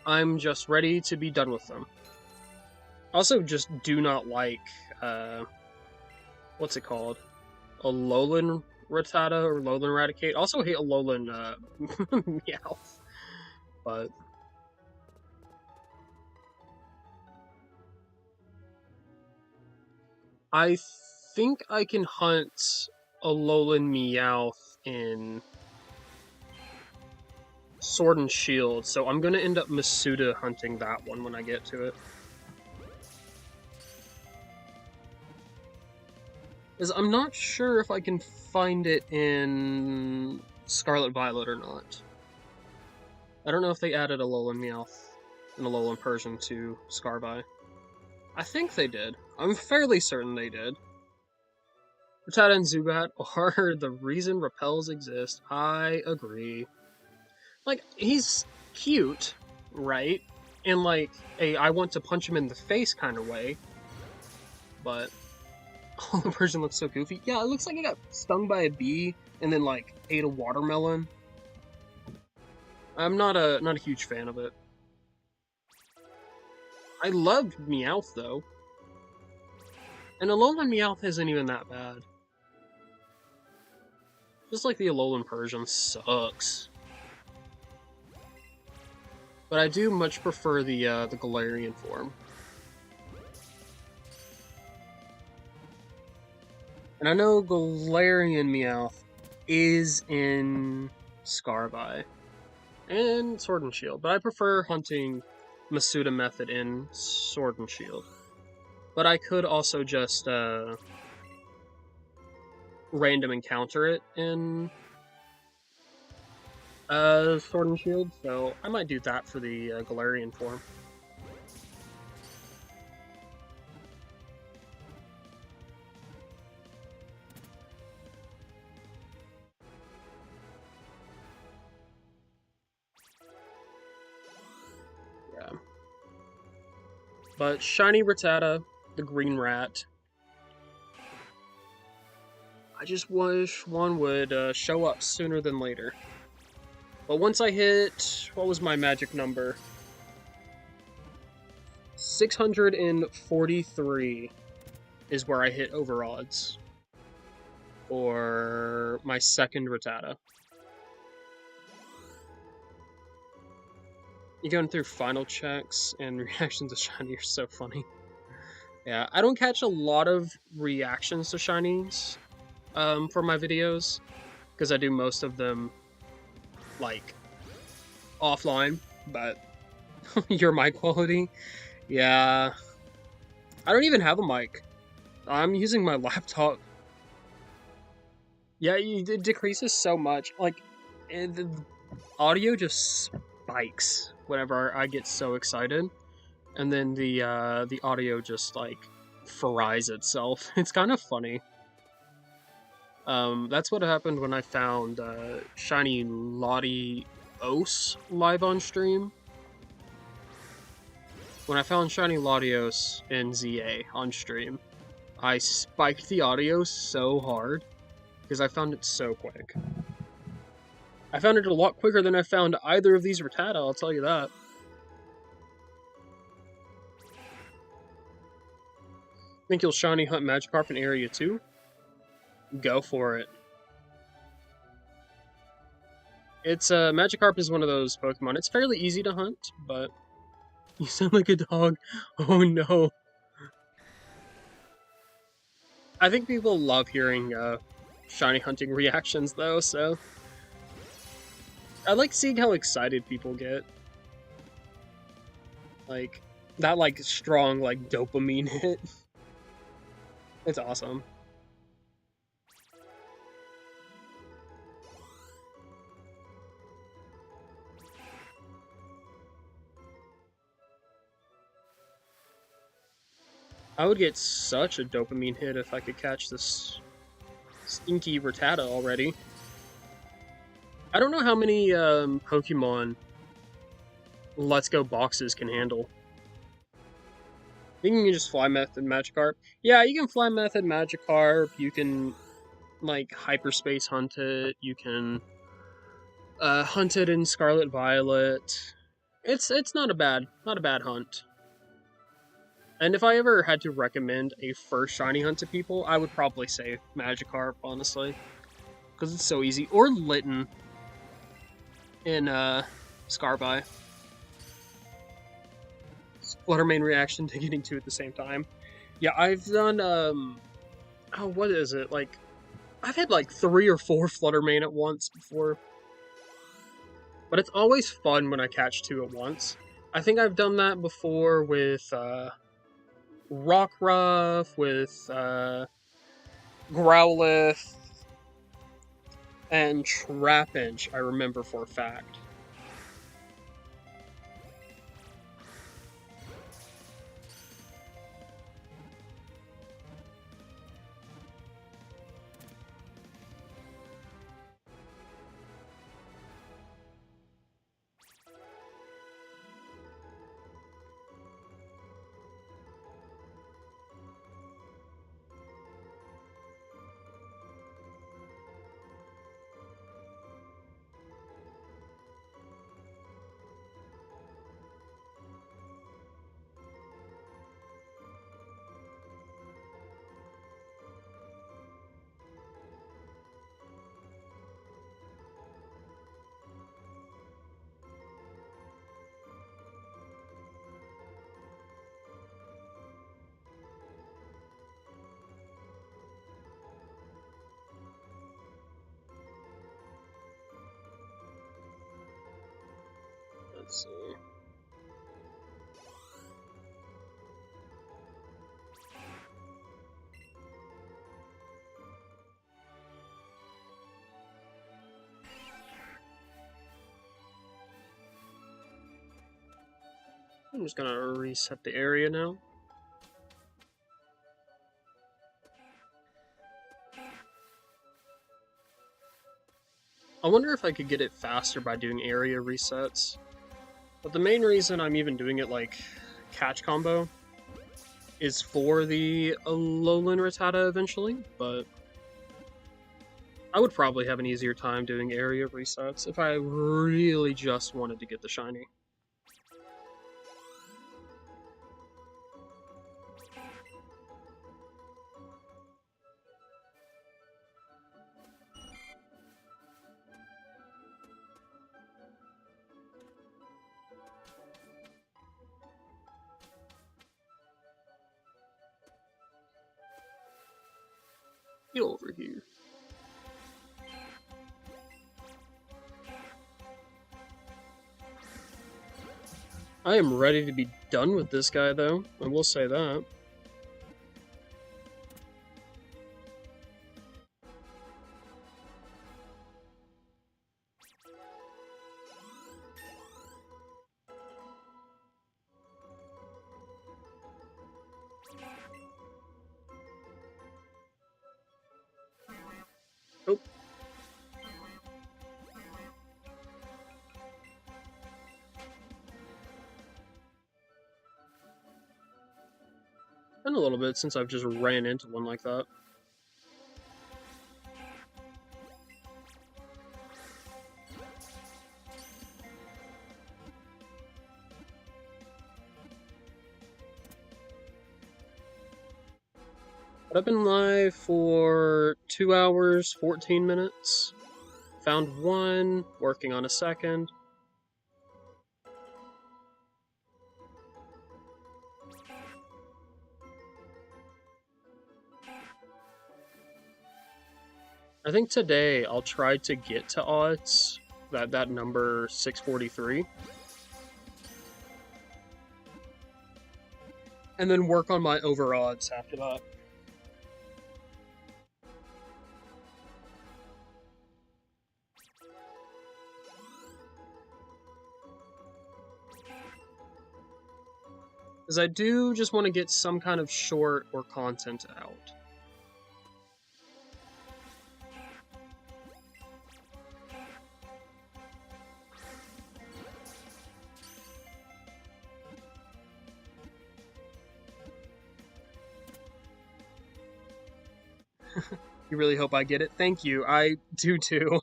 I'm just ready to be done with them. Also, just do not like, what's it called? Alolan Rattata or Alolan Raticate. Also hate Alolan, Meowth. But I think I can hunt Alolan Meowth in Sword and Shield, so I'm gonna end up Masuda hunting that one when I get to it. Because I'm not sure if I can find it in Scarlet Violet or not. I don't know if they added Alolan Meowth and Alolan Persian to Scarby. I think they did. I'm fairly certain they did. Rattata and Zubat are the reason repels exist. I agree. Like, he's cute, right? In, like, a I want to punch him in the face kind of way. But, oh, the version looks so goofy. Yeah, it looks like he got stung by a bee and then, like, ate a watermelon. I'm not a huge fan of it. I loved Meowth, though. And Alolan Meowth isn't even that bad. Just like the Alolan Persian sucks. But I do much prefer the Galarian form. And I know Galarian Meowth is in Scarby and Sword and Shield, but I prefer hunting Masuda method in Sword and Shield. But I could also just random encounter it in Sword and Shield, so I might do that for the Galarian form. Yeah. But Shiny Rattata, the green rat. I just wish one would show up sooner than later. But once I hit, what was my magic number? 643 is where I hit over odds for my second Rattata. You going through final checks and reactions to shiny are so funny. Yeah, I don't catch a lot of reactions to shinies for my videos because I do most of them like offline, but your mic quality, yeah, I don't even have a mic. I'm using my laptop. Yeah, it decreases so much. Like, the audio just spikes whenever I get so excited, and then the audio just like fries itself. It's kind of funny. That's what happened when I found Shiny Latios live on stream. When I found Shiny Latios in ZA on stream, I spiked the audio so hard because I found it so quick. I found it a lot quicker than I found either of these Rattata, I'll tell you that. Think you'll shiny hunt Magikarp in Area 2? Go for it. It's Magikarp is one of those Pokemon. It's fairly easy to hunt, but you sound like a dog. Oh no. I think people love hearing shiny hunting reactions though, so I like seeing how excited people get. Like that like strong like dopamine hit. It's awesome. I would get such a dopamine hit if I could catch this stinky Rattata already. I don't know how many Pokemon Let's Go boxes can handle. I think you can just fly method Magikarp. Yeah, you can fly method Magikarp. You can like hyperspace hunt it. You can hunt it in Scarlet Violet. It's not a bad hunt. And if I ever had to recommend a first shiny hunt to people, I would probably say Magikarp, honestly, because it's so easy. Or Litten in Scarby. Fluttermane reaction to getting two at the same time. Yeah, I've done oh, what is it? Like, I've had like 3 or 4 Fluttermane at once before. But it's always fun when I catch 2 at once. I think I've done that before with Rockruff, with Growlithe, and Trapinch, I remember for a fact. Let's see. I'm just gonna reset the area now. I wonder if I could get it faster by doing area resets. But the main reason I'm even doing it like catch combo is for the Alolan Rattata eventually, but I would probably have an easier time doing area resets if I really just wanted to get the shiny. Get over here. I am ready to be done with this guy, though. I will say that. Oh. Been a little bit since I've just ran into one like that. But I've been live for 2 hours, 14 minutes. Found one, working on a second. I think today I'll try to get to odds, that number 643. And then work on my over odds after that. Because I do just want to get some kind of short or content out. You really hope I get it? Thank you. I do too.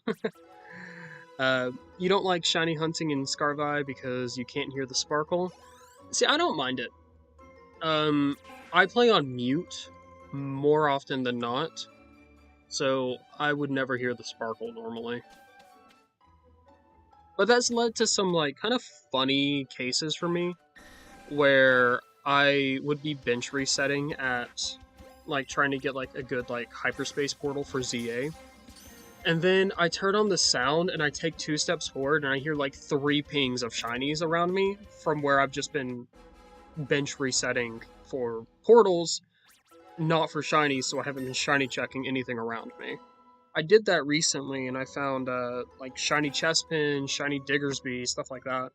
You don't like shiny hunting in Scarvi because you can't hear the sparkle? See, I don't mind it. I play on mute more often than not, so I would never hear the sparkle normally. But that's led to some, like, kind of funny cases for me, where I would be bench resetting at, like, trying to get, like, a good, like, hyperspace portal for ZA. And then I turn on the sound and I take 2 steps forward and I hear, like, 3 pings of shinies around me from where I've just been bench resetting for portals, not for shinies, so I haven't been shiny checking anything around me. I did that recently and I found, like, shiny Chespin, shiny Diggersby, stuff like that.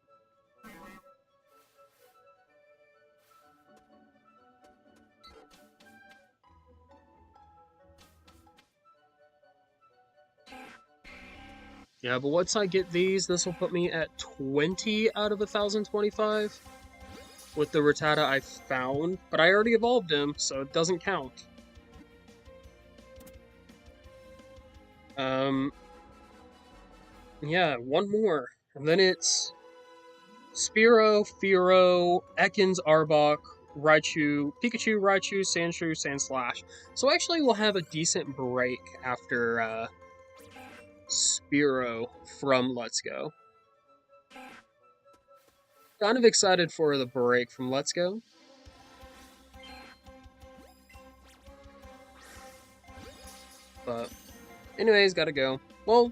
Yeah, but once I get these, this will put me at 20 out of 1,025 with the Rattata I found, but I already evolved him, so it doesn't count. Yeah, one more, and then it's Spearow, Fearow, Ekans, Arbok, Raichu, Pikachu, Raichu, Sandshrew, Sandslash. So actually we'll have a decent break after, Spearow from Let's Go. Kind of excited for the break from Let's Go. But anyways, gotta go. Well,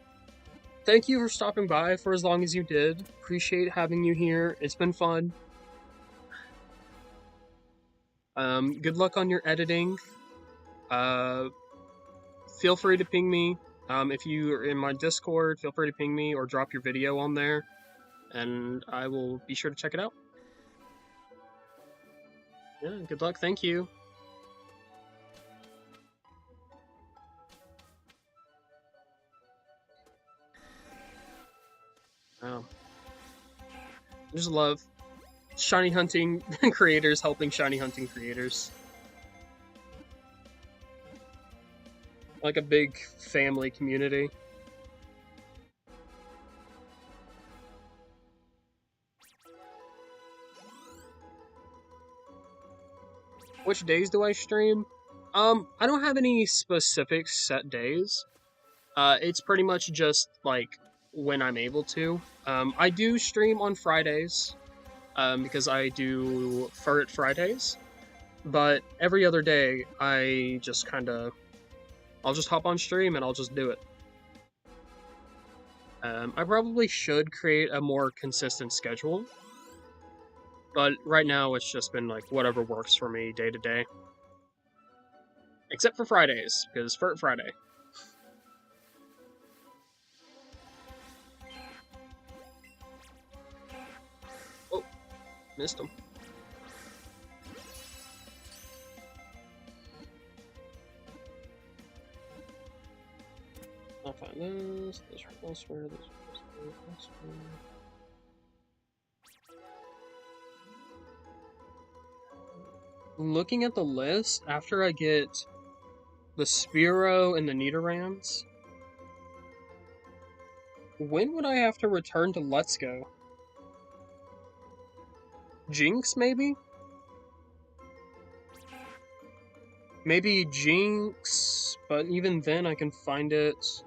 thank you for stopping by for as long as you did. Appreciate having you here. It's been fun. Good luck on your editing. Feel free to ping me. If you are in my Discord, feel free to ping me or drop your video on there, and I will be sure to check it out. Yeah, good luck. Thank you. Oh. I just love shiny hunting creators helping shiny hunting creators. Like a big family community. Which days do I stream? I don't have any specific set days. It's pretty much just like when I'm able to. I do stream on Fridays, because I do Furret Fridays. But every other day, I just kind of, I'll just hop on stream and I'll just do it. I probably should create a more consistent schedule, but right now it's just been like whatever works for me day to day. Except for Fridays, because Furret Friday. Oh, missed him. I'll find this right elsewhere, this elsewhere. Looking at the list, after I get the Spearow and the Nidorans, when would I have to return to Let's Go? Jinx, maybe? Maybe Jinx, but even then I can find it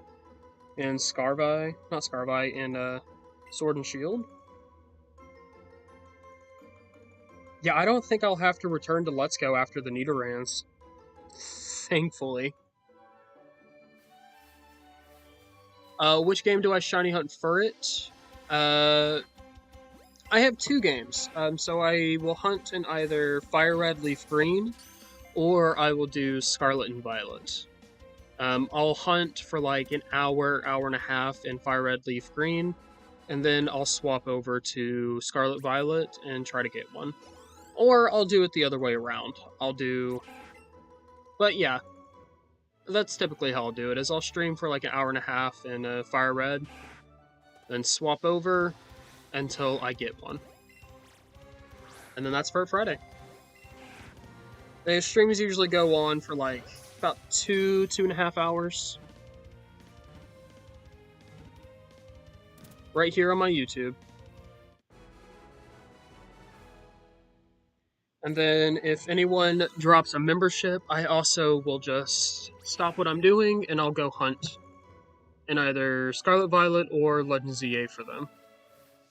in Scarvi. Not Scarvi, in Sword and Shield. Yeah, I don't think I'll have to return to Let's Go after the Nidorans. Thankfully. Which game do I shiny hunt Furret? I have two games. So I will hunt in either Fire Red, Leaf Green, or I will do Scarlet and Violet. I'll hunt for like an hour, hour and a half in Fire Red, Leaf Green, and then I'll swap over to Scarlet Violet and try to get one. Or I'll do it the other way around. But yeah, that's typically how I'll do it, is I'll stream for like an hour and a half in Fire Red, then swap over until I get one. And then that's for Friday. The streams usually go on for like about 2.5 hours. Right here on my YouTube. And then if anyone drops a membership, I also will just stop what I'm doing and I'll go hunt in either Scarlet Violet or Legend ZA for them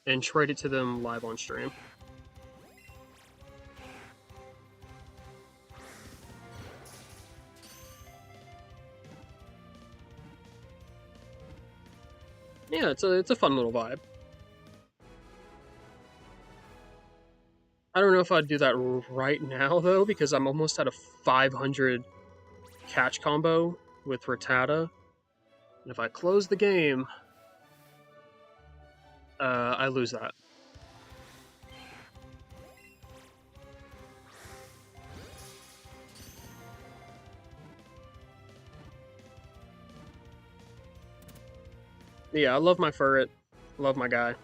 and trade it to them live on stream. Yeah, it's a fun little vibe. I don't know if I'd do that right now though, because I'm almost at a 500 catch combo with Rattata. And if I close the game, I lose that. Yeah, I love my Furret. Love my guy.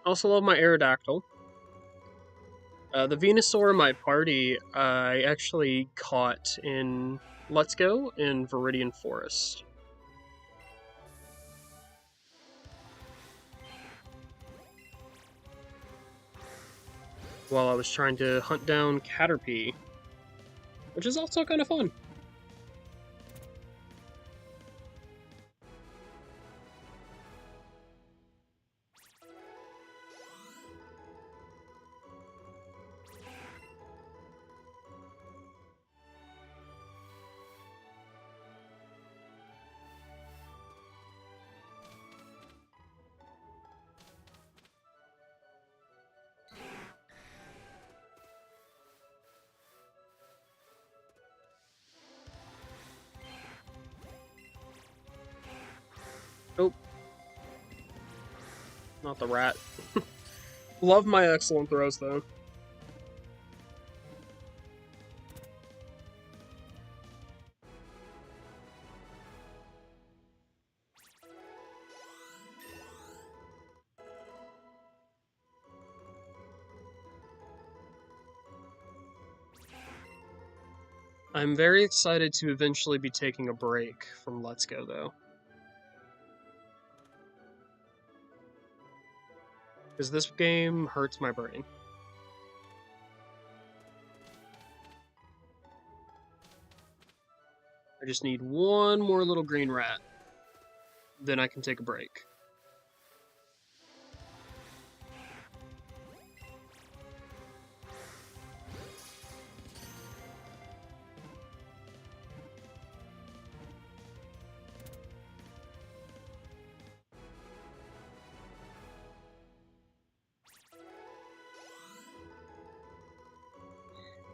Also love my Aerodactyl. The Venusaur in my party, I actually caught in Let's Go in Viridian Forest. While I was trying to hunt down Caterpie, which is also kind of fun. Oh. Not the rat. Love my excellent throws, though. I'm very excited to eventually be taking a break from Let's Go, though. Because this game hurts my brain. I just need one more little green rat. Then I can take a break.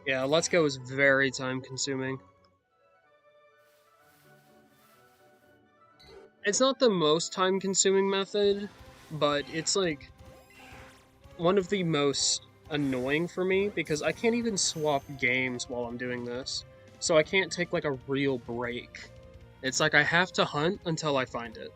Yeah, Let's Go is very time consuming. It's not the most time consuming method, but it's like one of the most annoying for me because I can't even swap games while I'm doing this. So I can't take like a real break. It's like I have to hunt until I find it.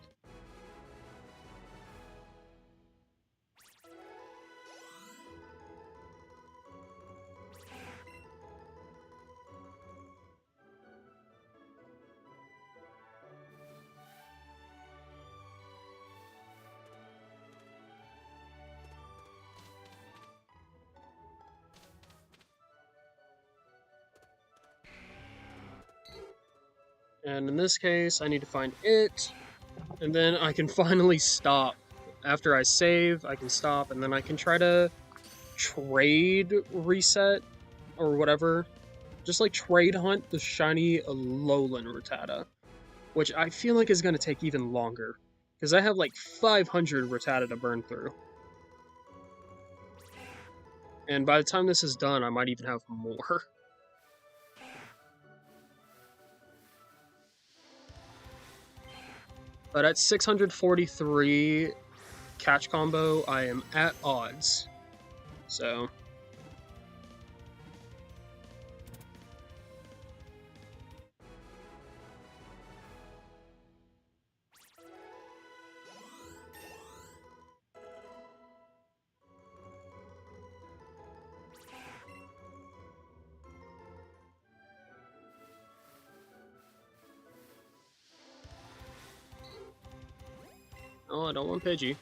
And in this case, I need to find it, and then I can finally stop. After I save, I can stop, and then I can try to trade reset or whatever. Just like trade hunt the shiny Alolan Rattata, which I feel like is going to take even longer because I have like 500 Rattata to burn through. And by the time this is done, I might even have more. But at 643 catch combo, I am at odds. So oh, I don't want Pidgey.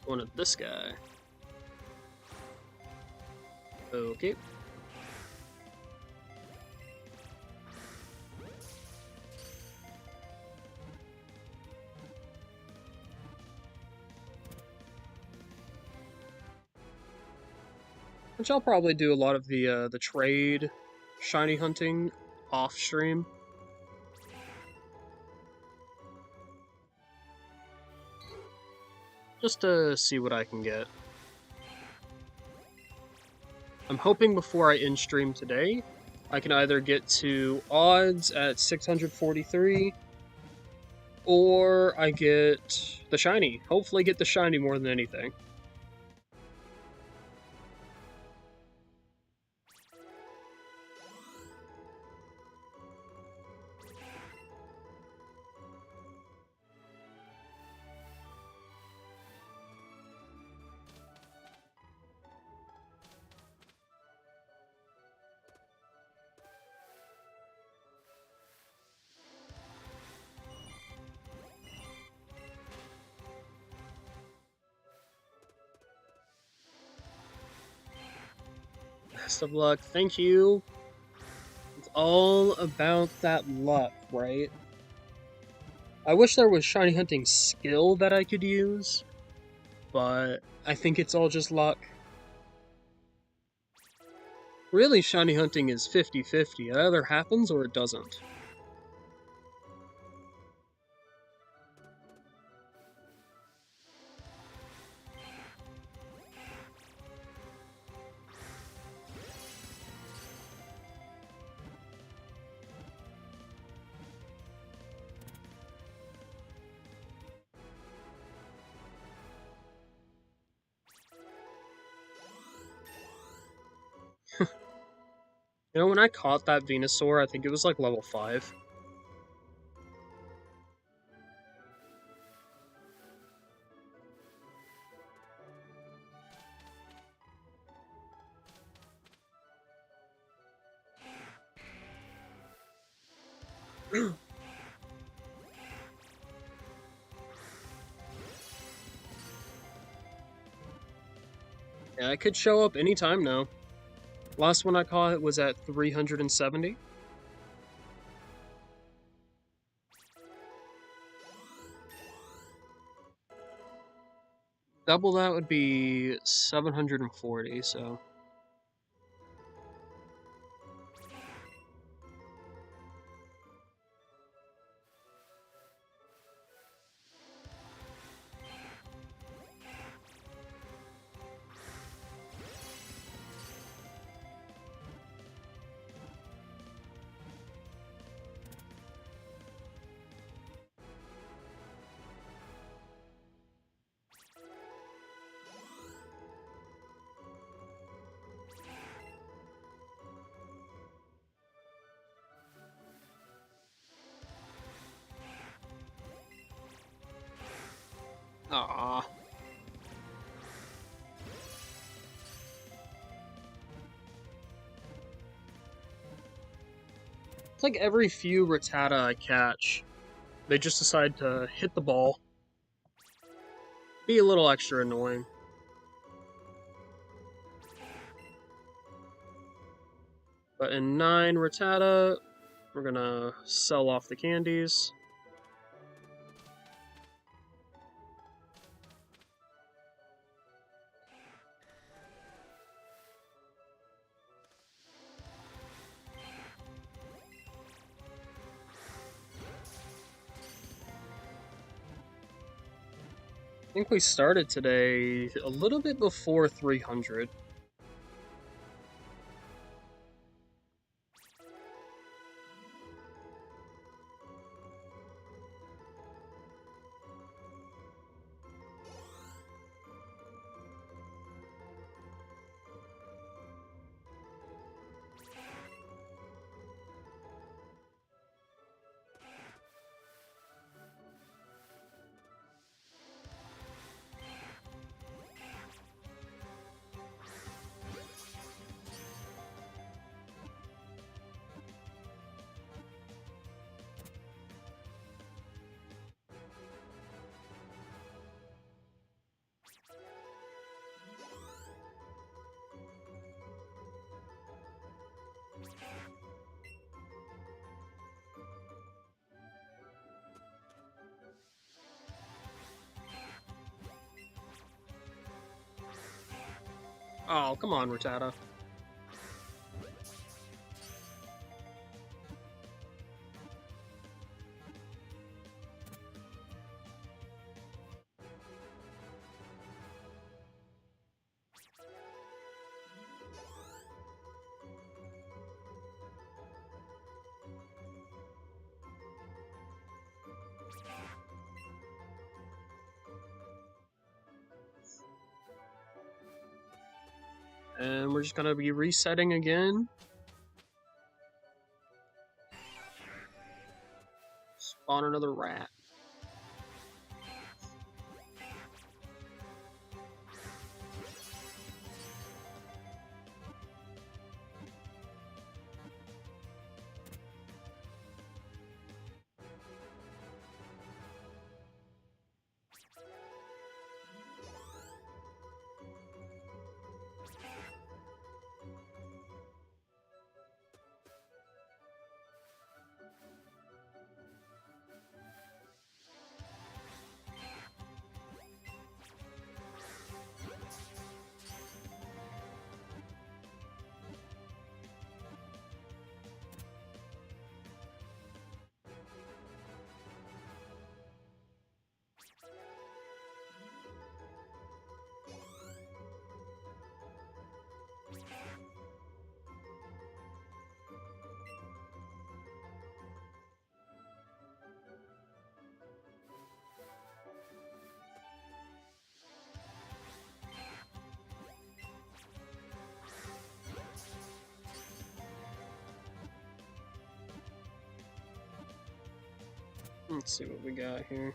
I wanted this guy. Okay. Which I'll probably do a lot of the trade shiny hunting off stream. Just to see what I can get. I'm hoping before I end stream today, I can either get to odds at 643, or I get the shiny. Hopefully get the shiny more than anything. Best of luck. Thank you. It's all about that luck, right? I wish there was shiny hunting skill that I could use, but I think it's all just luck. Really, shiny hunting is 50-50. It either happens or it doesn't. You know, when I caught that Venusaur, I think it was like level 5. Yeah, it could show up anytime now. Last one I caught it was at 370. Double that would be 740, so... Aww. It's like every few Rattata I catch, they just decide to hit the ball. Be a little extra annoying. But in 9 Rattata, we're gonna sell off the candies. I think we started today a little bit before 300. Oh, come on, Rattata. And we're just gonna be resetting again. Spawn another rat. Let's see what we got here.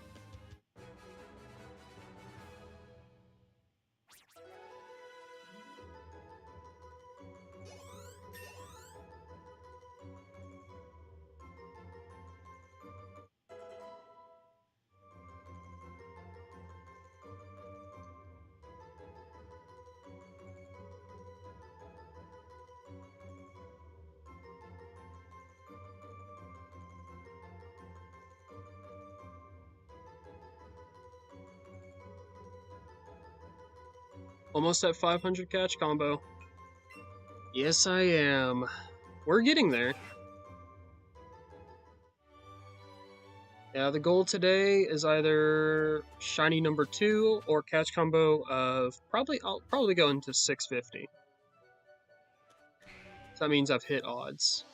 Almost at 500 catch combo. Yes, I am. We're getting there. Yeah, the goal today is either shiny number 2 or catch combo of I'll probably go into 650. So that means I've hit odds.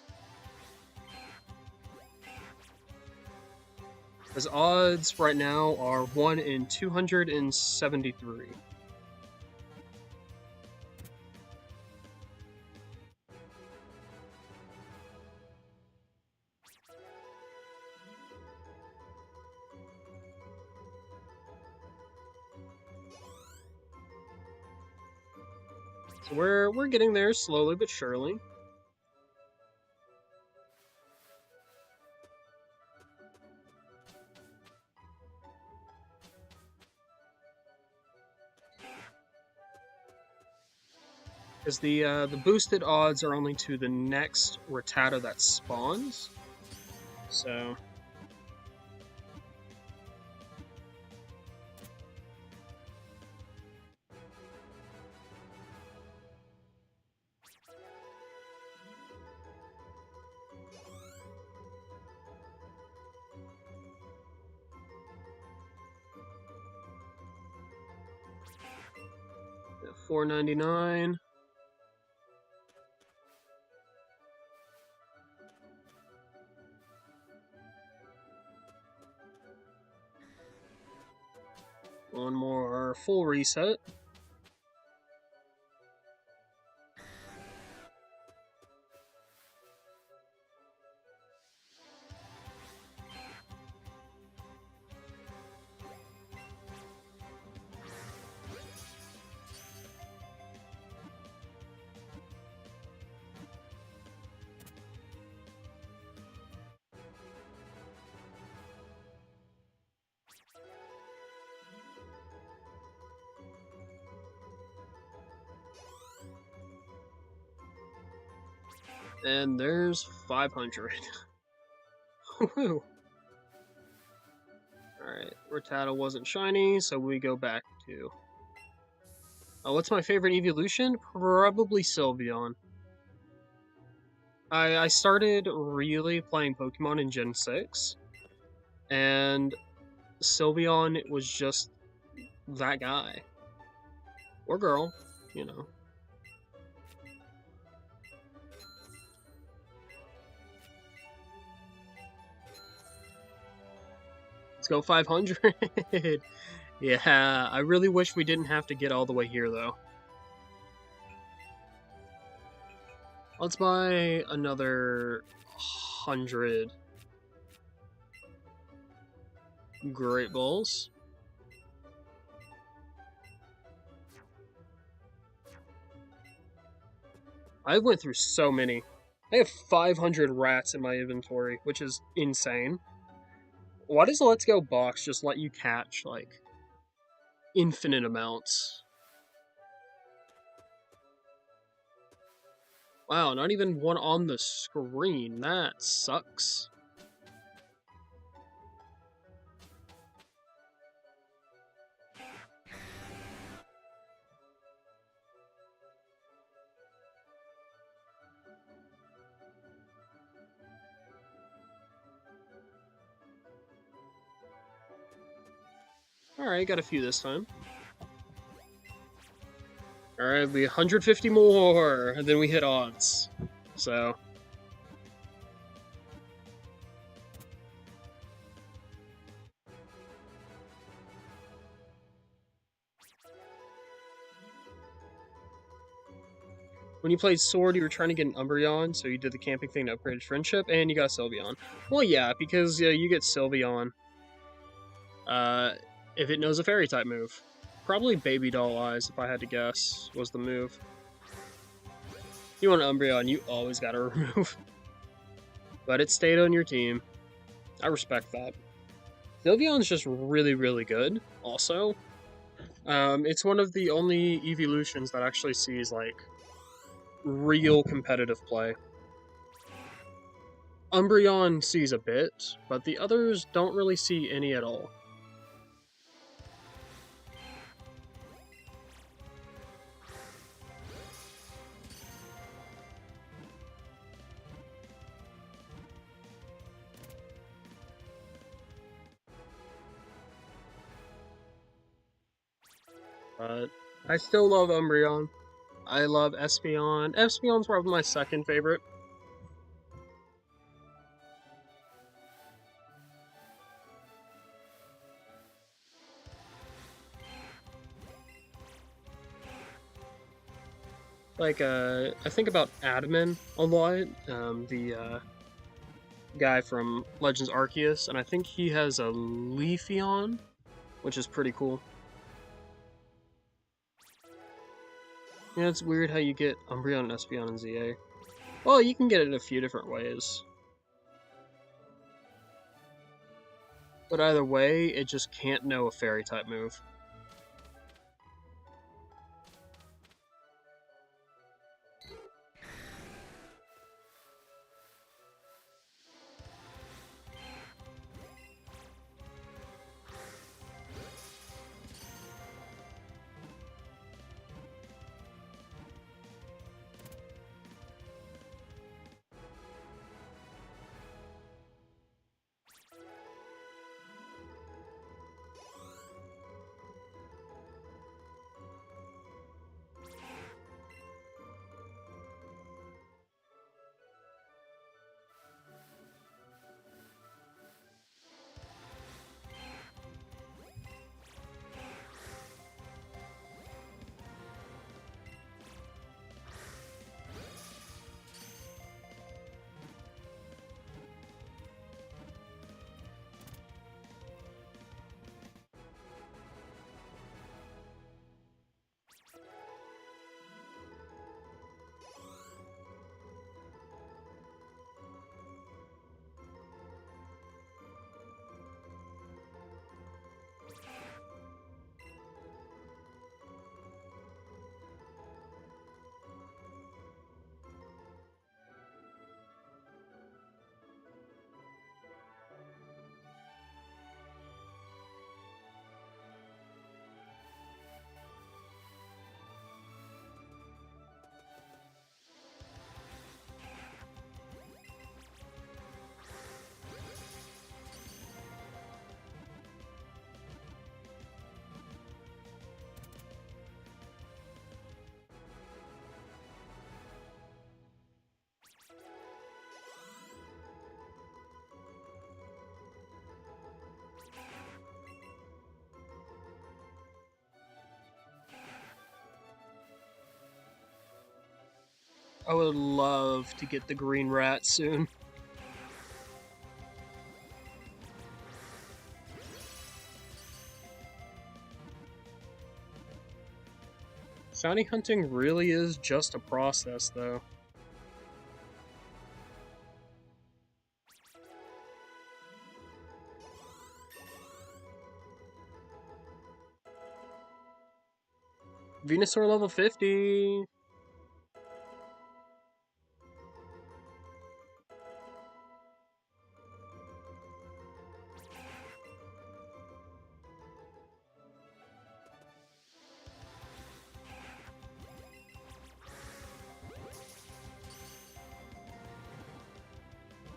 Because odds right now are 1 in 273. So we're getting there slowly but surely. Because the boosted odds are only to the next Rattata that spawns. So 499. One more full reset. And there's 500. Woohoo! Alright, Rattata wasn't shiny, so we go back to... what's my favorite evolution? Probably Sylveon. I started really playing Pokemon in Gen 6, and Sylveon was just that guy. Or girl, you know. Let's go 500. Yeah, I really wish we didn't have to get all the way here, though. Let's buy another 100 Great Balls. I went through so many. I have 500 rats in my inventory, which is insane. Why does the Let's Go box just let you catch, like, infinite amounts? Wow, not even one on the screen. That sucks. Alright, got a few this time. Alright, we 150 more, and then we hit odds. So... when you played Sword, you were trying to get an Umbreon, so you did the camping thing to upgrade friendship, and you got Sylveon. Well, yeah, because you get Sylveon if it knows a Fairy-type move. Probably Baby Doll Eyes, if I had to guess, was the move. If you want an Umbreon, you always gotta remove. But it stayed on your team. I respect that. Sylveon's just really, really good, also. It's one of the only evolutions that actually sees, like, real competitive play. Umbreon sees a bit, but the others don't really see any at all. But I still love Umbreon. I love Espeon. Espeon's probably my second favorite. Like, I think about Adaman a lot, the guy from Legends Arceus, and I think he has a Leafeon, which is pretty cool. Yeah, it's weird how you get Umbreon, Espeon, and ZA. Well, you can get it in a few different ways. But either way, it just can't know a Fairy-type move. I would love to get the green rat soon. Shiny hunting really is just a process, though. Venusaur level 50!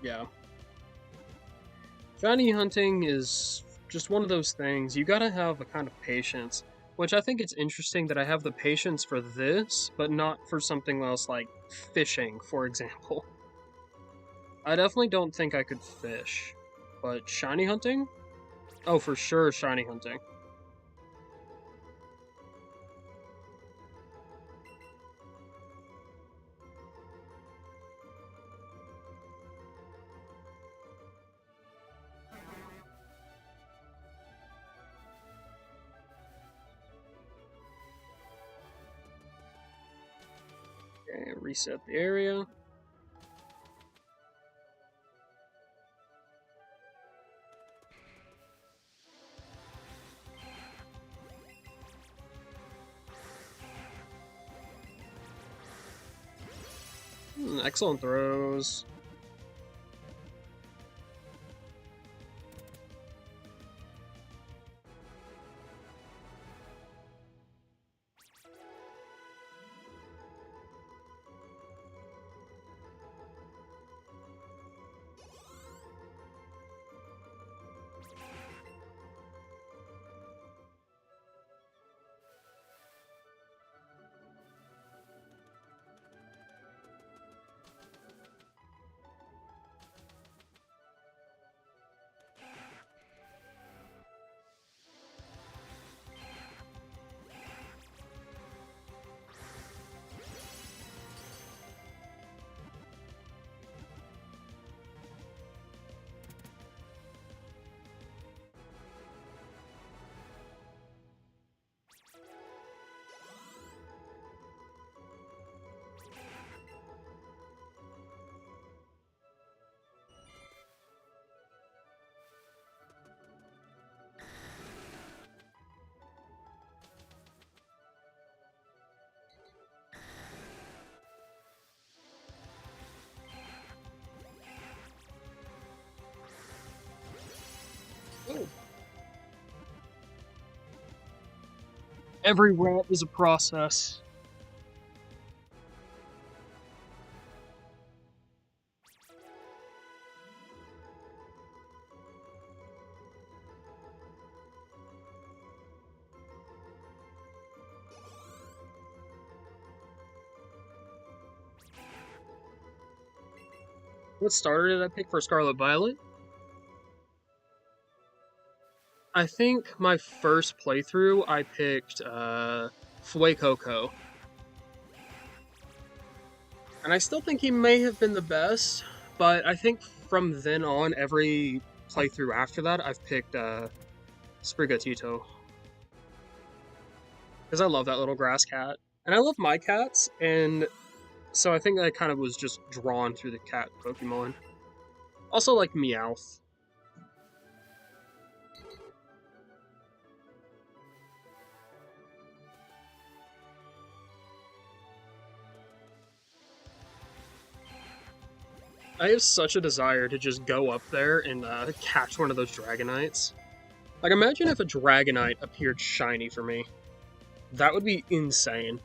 Yeah. Shiny hunting is just one of those things. You gotta have a kind of patience. Which I think it's interesting that I have the patience for this, but not for something else like fishing, for example. I definitely don't think I could fish. But shiny hunting? Oh, for sure, shiny hunting. Okay, reset the area. Excellent throws. Every rat is a process. What starter did I pick for Scarlet Violet? I think my first playthrough I picked Fuecoco. And I still think he may have been the best, but I think from then on, every playthrough after that, I've picked Sprigatito. Because I love that little grass cat. And I love my cats, and so I think I kind of was just drawn through the cat Pokemon. Also like Meowth. I have such a desire to just go up there and catch one of those Dragonites. Like, imagine if a Dragonite appeared shiny for me. That would be insane.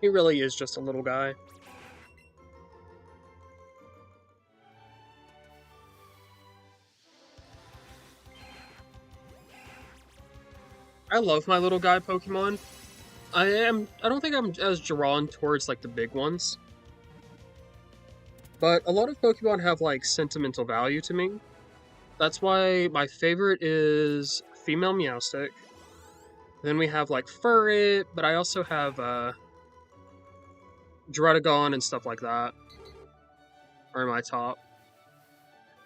He really is just a little guy. I love my little guy Pokemon. I don't think I'm as drawn towards like the big ones. But a lot of Pokemon have like sentimental value to me. That's why my favorite is female Meowstic. Then we have like Furret, but I also have Druddigon and stuff like that are my top.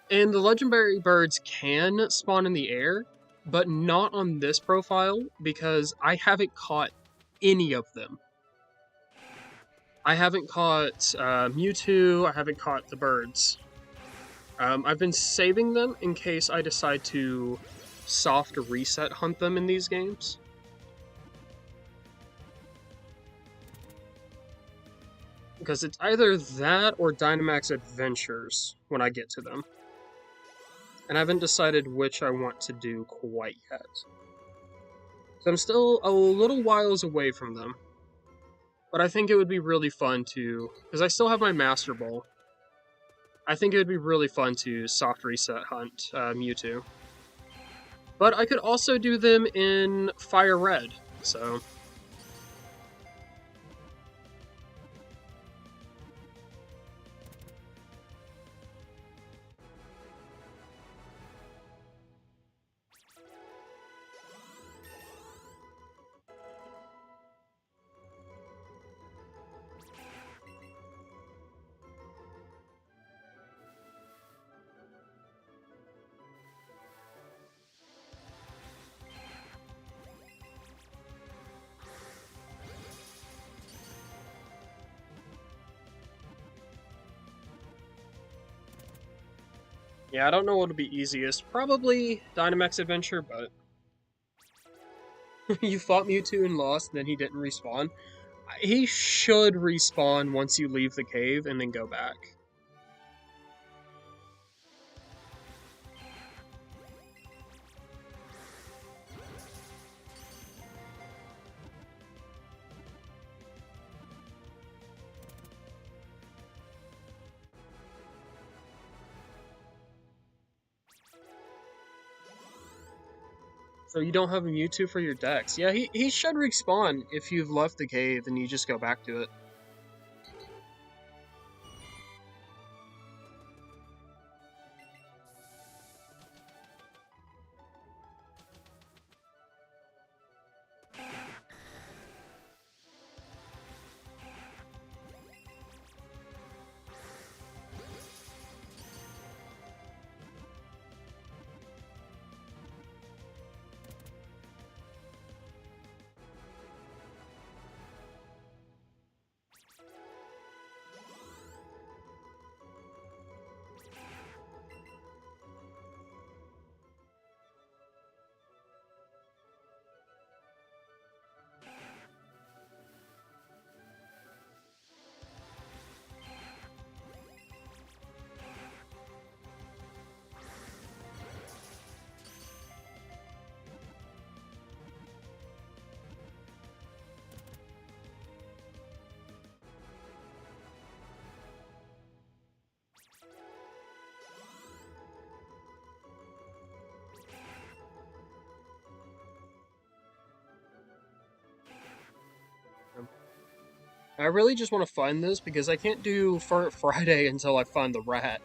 And the legendary birds can spawn in the air, but not on this profile because I haven't caught any of them. I haven't caught Mewtwo, I haven't caught the birds. I've been saving them in case I decide to soft reset hunt them in these games. Because it's either that or Dynamax Adventures when I get to them. And I haven't decided which I want to do quite yet. So I'm still a little whiles away from them. But I think it would be really fun to... Because I still have my Master Ball. I think it would be really fun to soft reset hunt Mewtwo. But I could also do them in Fire Red, so... Yeah, I don't know what would be easiest. Probably Dynamax Adventure, but... You fought Mewtwo and lost, and then he didn't respawn. He should respawn once you leave the cave and then go back. So you don't have a Mewtwo for your decks. Yeah, he should respawn if you've left the cave and you just go back to it. I really just want to find this because I can't do Friday until I find the rat.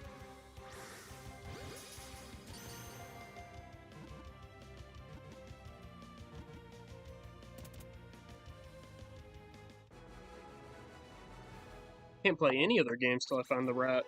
Can't play any other games till I find the rat.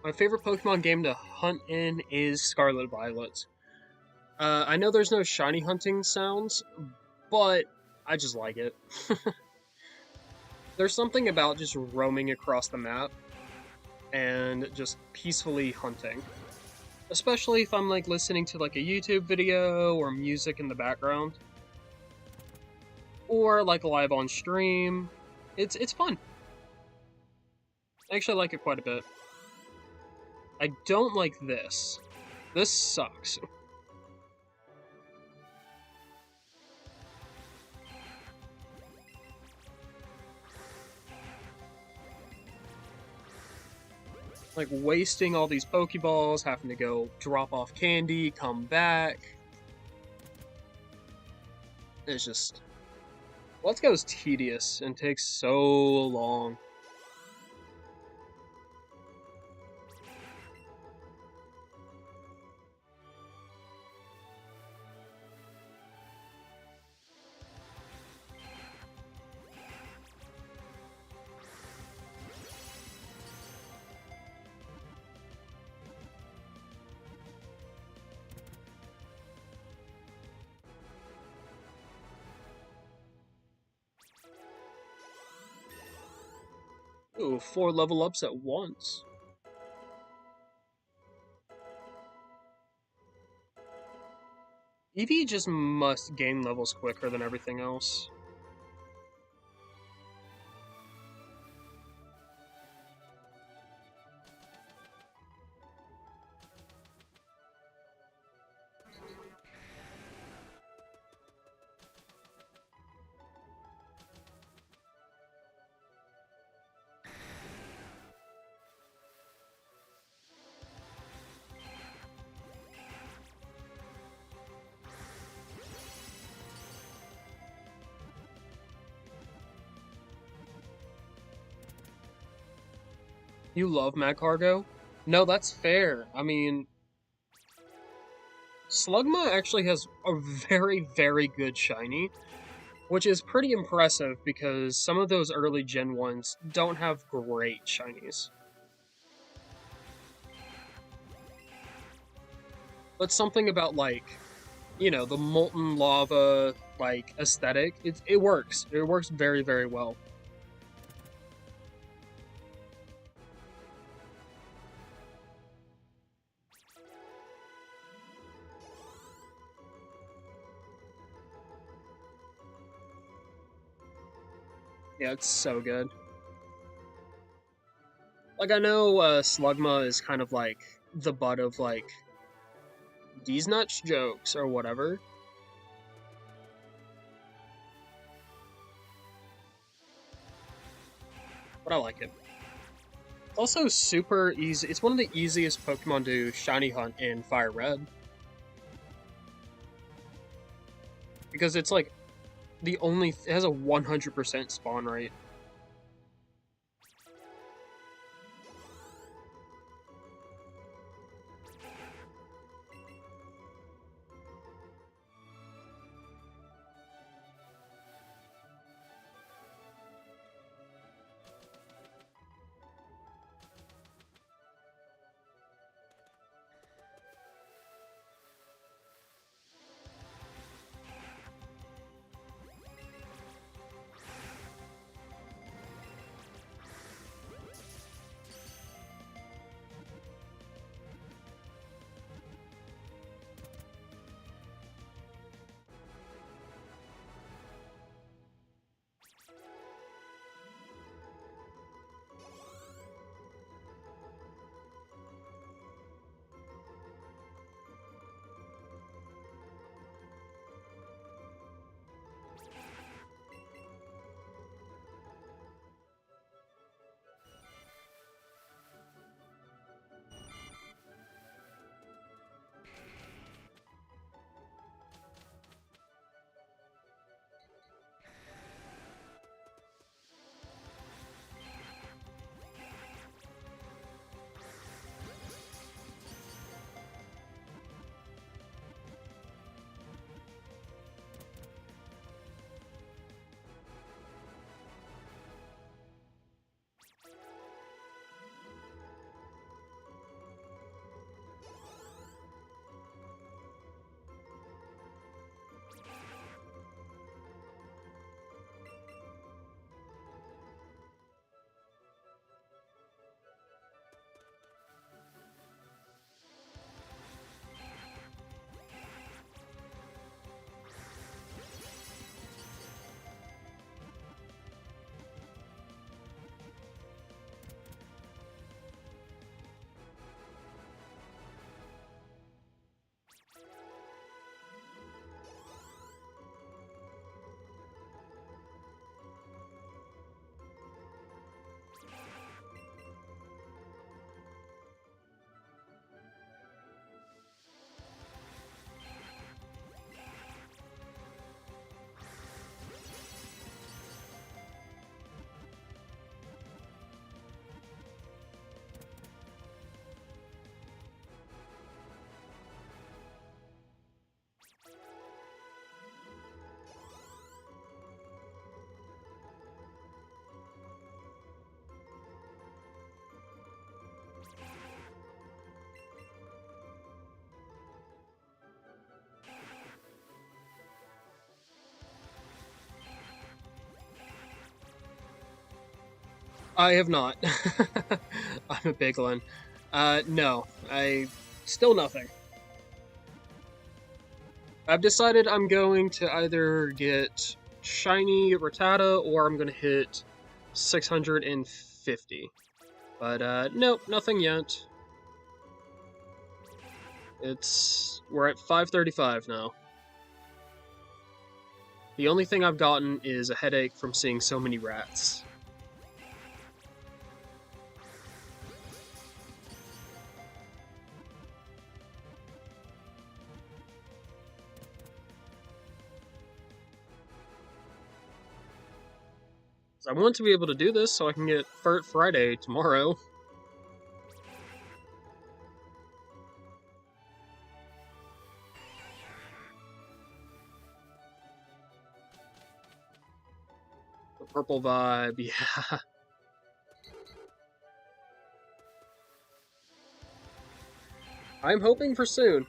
My favorite Pokemon game to hunt in is Scarlet Violet. I know there's no shiny hunting sounds, but I just like it. There's something about just roaming across the map and just peacefully hunting. Especially if I'm like listening to like a YouTube video or music in the background. Or like live on stream. It's fun. I actually like it quite a bit. I don't like this. This sucks. Like wasting all these Pokeballs, having to go drop off candy, come back. It's just... Let's Go is tedious and takes so long. Ooh, 4 level ups at once. Eevee just must gain levels quicker than everything else. You love Magcargo? No, that's fair. I mean, Slugma actually has a very, very good shiny, which is pretty impressive because some of those early Gen 1s don't have great shinies. But something about, like, you know, the molten lava, like, aesthetic, it works. It works very, very well. Yeah, it's so good. Like, I know Slugma is kind of like the butt of, like, these nuts jokes or whatever. But I like it. Also super easy. It's one of the easiest Pokemon to shiny hunt in Fire Red. Because it's like it has a 100% spawn rate. I have not. I'm a big one. No, I still nothing. I've decided I'm going to either get shiny Rattata or I'm going to hit 650. But nope, nothing yet. We're at 535 now. The only thing I've gotten is a headache from seeing so many rats. I want to be able to do this so I can get Furt Friday tomorrow. The purple vibe, yeah. I'm hoping for soon.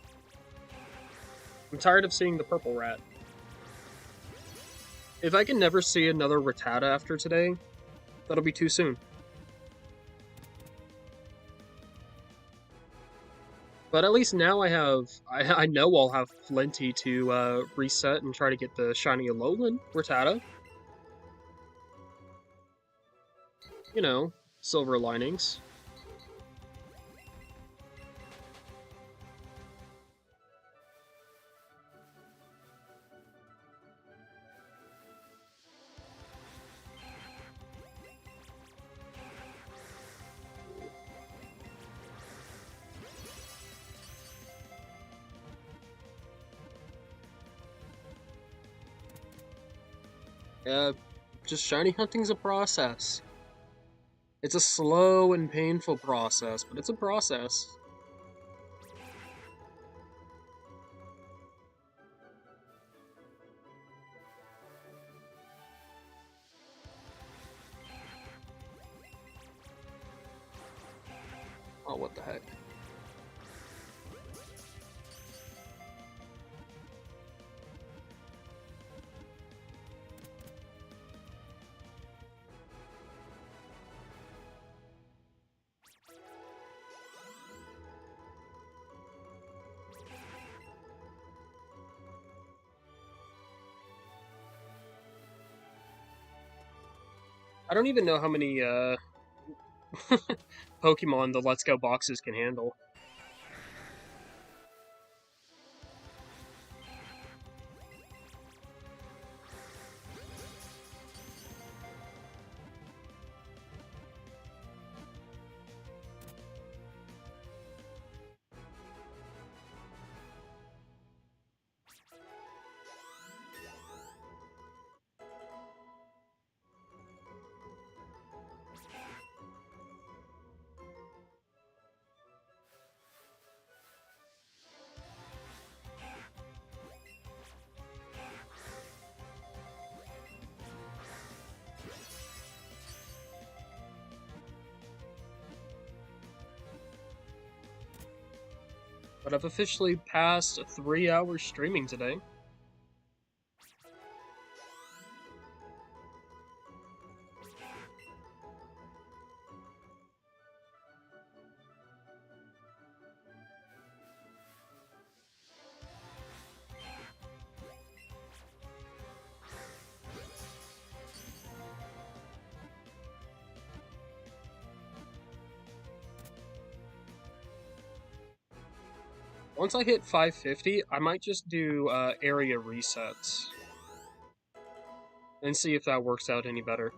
I'm tired of seeing the purple rat. If I can never see another Rattata after today, that'll be too soon. But at least now I know I'll have plenty to reset and try to get the shiny Alolan Rattata. You know, silver linings. Just shiny hunting's a process. It's a slow and painful process, but it's a process. Oh, what the heck. I don't even know how many, Pokemon the Let's Go boxes can handle. But I've officially passed 3 hours streaming today. Once I hit 550, I might just do area resets and see if that works out any better.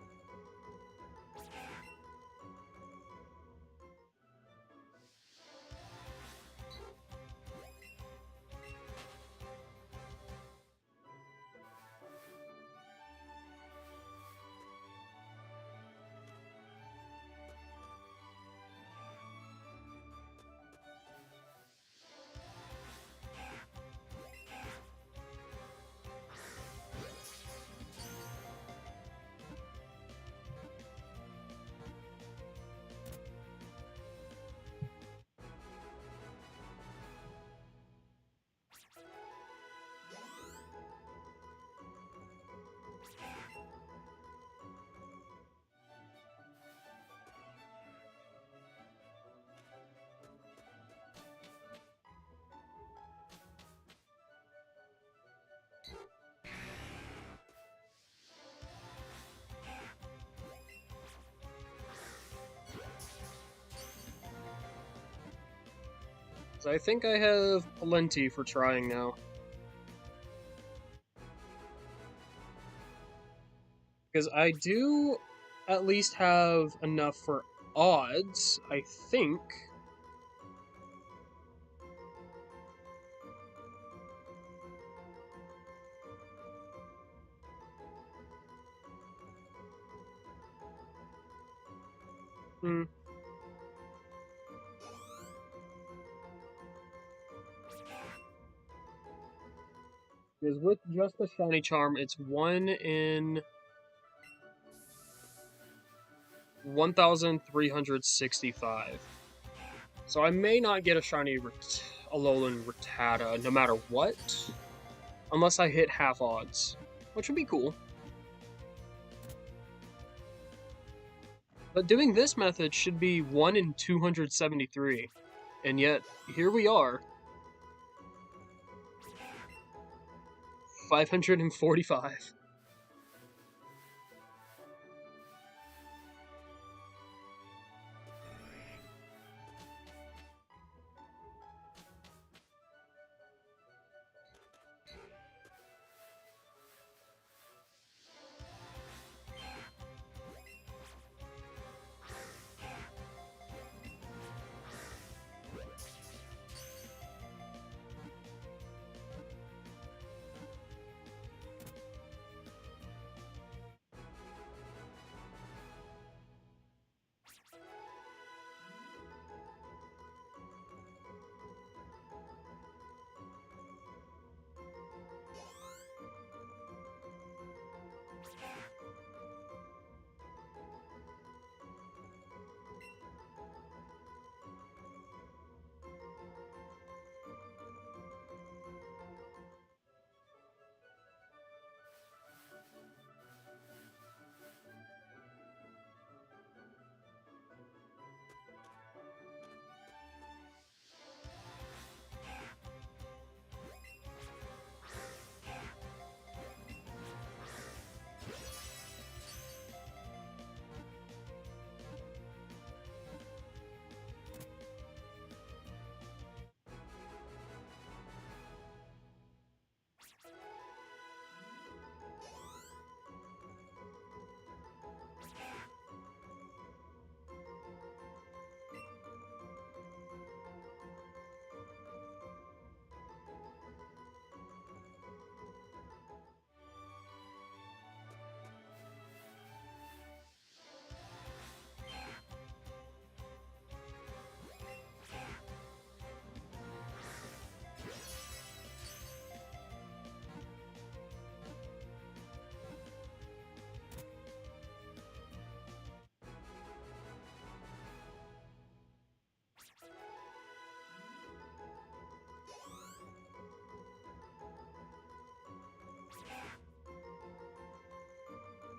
So I think I have plenty for trying now. Because I do at least have enough for odds, I think. Hmm. Because with just the shiny charm, it's 1 in 1,365. So I may not get a shiny Alolan Rattata no matter what, unless I hit half odds, which would be cool. But doing this method should be 1 in 273, and yet here we are, 545.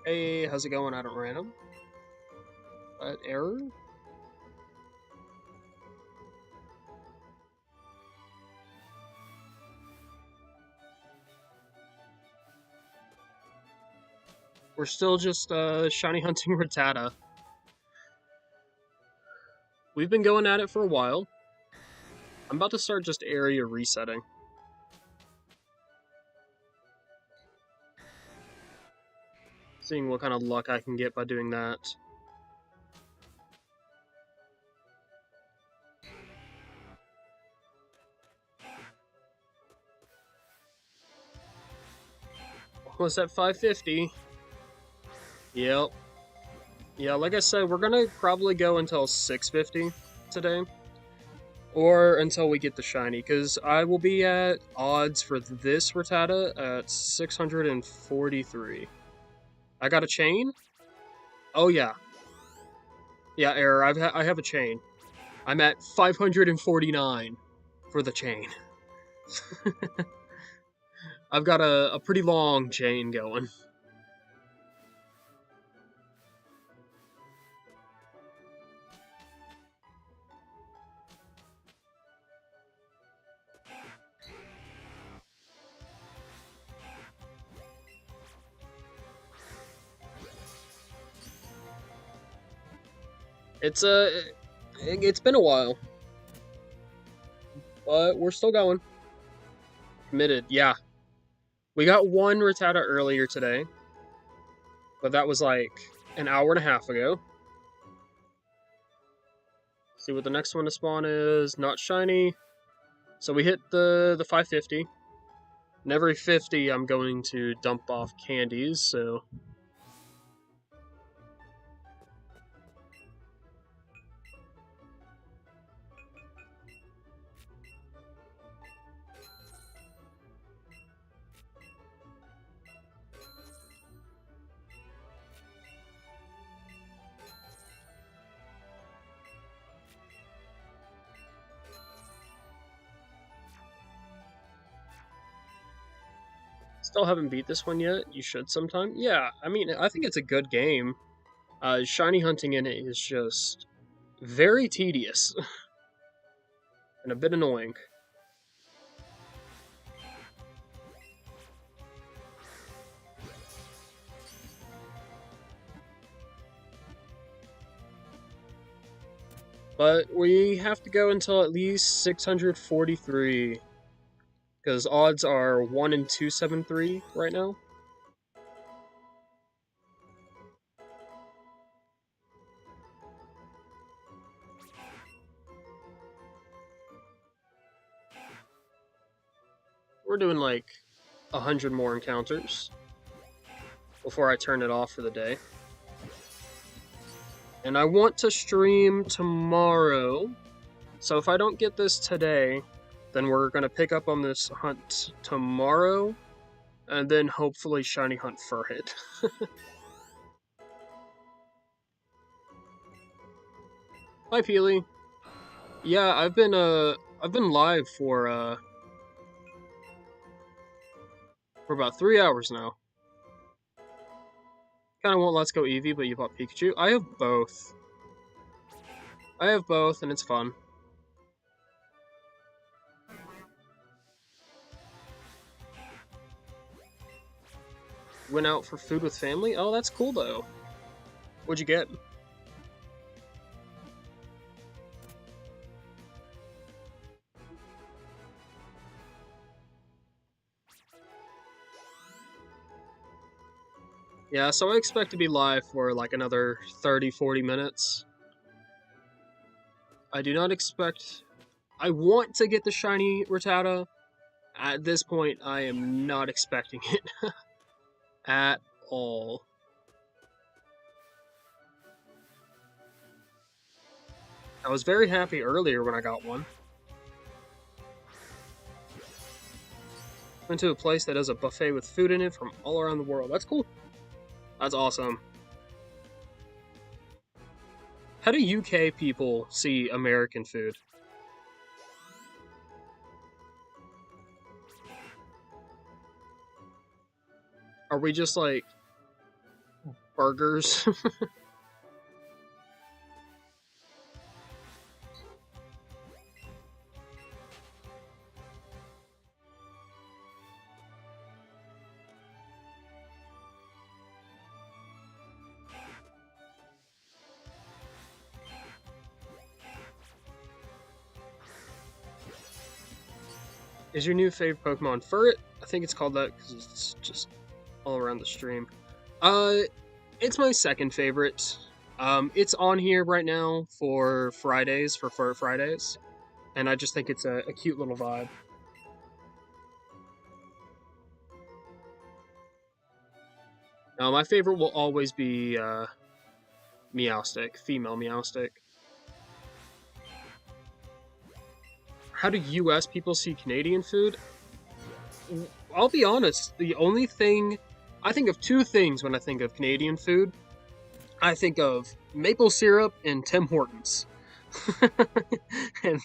Hey, how's it going? I don't random. Error? We're still just shiny hunting Rattata. We've been going at it for a while. I'm about to start just area resetting. Seeing what kind of luck I can get by doing that. Almost at 550. Yep. Yeah, like I said, we're gonna probably go until 650 today. Or until we get the shiny, because I will be at odds for this Rattata at 643. I got a chain? Oh yeah. Yeah, error. I have a chain. I'm at 549 for the chain. I've got a pretty long chain going. It's been a while, but we're still going. Committed, yeah. We got one Rattata earlier today, but that was like an hour and a half ago. See what the next one to spawn is. Not shiny. So we hit the 550. And every 50, I'm going to dump off candies, so... Still haven't beat this one yet. You should sometime. Yeah, I mean, I think it's a good game. Shiny hunting in it is just very tedious and a bit annoying. But we have to go until at least 643. Because odds are 1 in 273 right now. We're doing like 100 more encounters before I turn it off for the day. And I want to stream tomorrow. So if I don't get this today, then we're going to pick up on this hunt tomorrow. And then hopefully shiny hunt Furhit. Hi Peely. Yeah, I've been live for about 3 hours now. Kind of want Let's Go Eevee, but you bought Pikachu. I have both. And it's fun. Went out for food with family? Oh, that's cool though. What'd you get? Yeah, so I expect to be live for like another 30-40 minutes. I do not expect... I want to get the shiny Rattata. At this point, I am not expecting it. At all. I was very happy earlier when I got one. Went to a place that has a buffet with food in it from all around the world. That's cool. That's awesome. How do UK people see American food? Are we just like burgers. Is your new favorite Pokemon Furret? I think it's called that because it's just all around the stream. Uh, it's my second favorite. It's on here right now for Fridays, for Fur Fridays, and I just think it's a cute little vibe. Now, my favorite will always be Meowstic, female Meowstic. How do US people see Canadian food? I'll be honest, the only thing I think of two things when I think of Canadian food. I think of maple syrup and Tim Hortons. And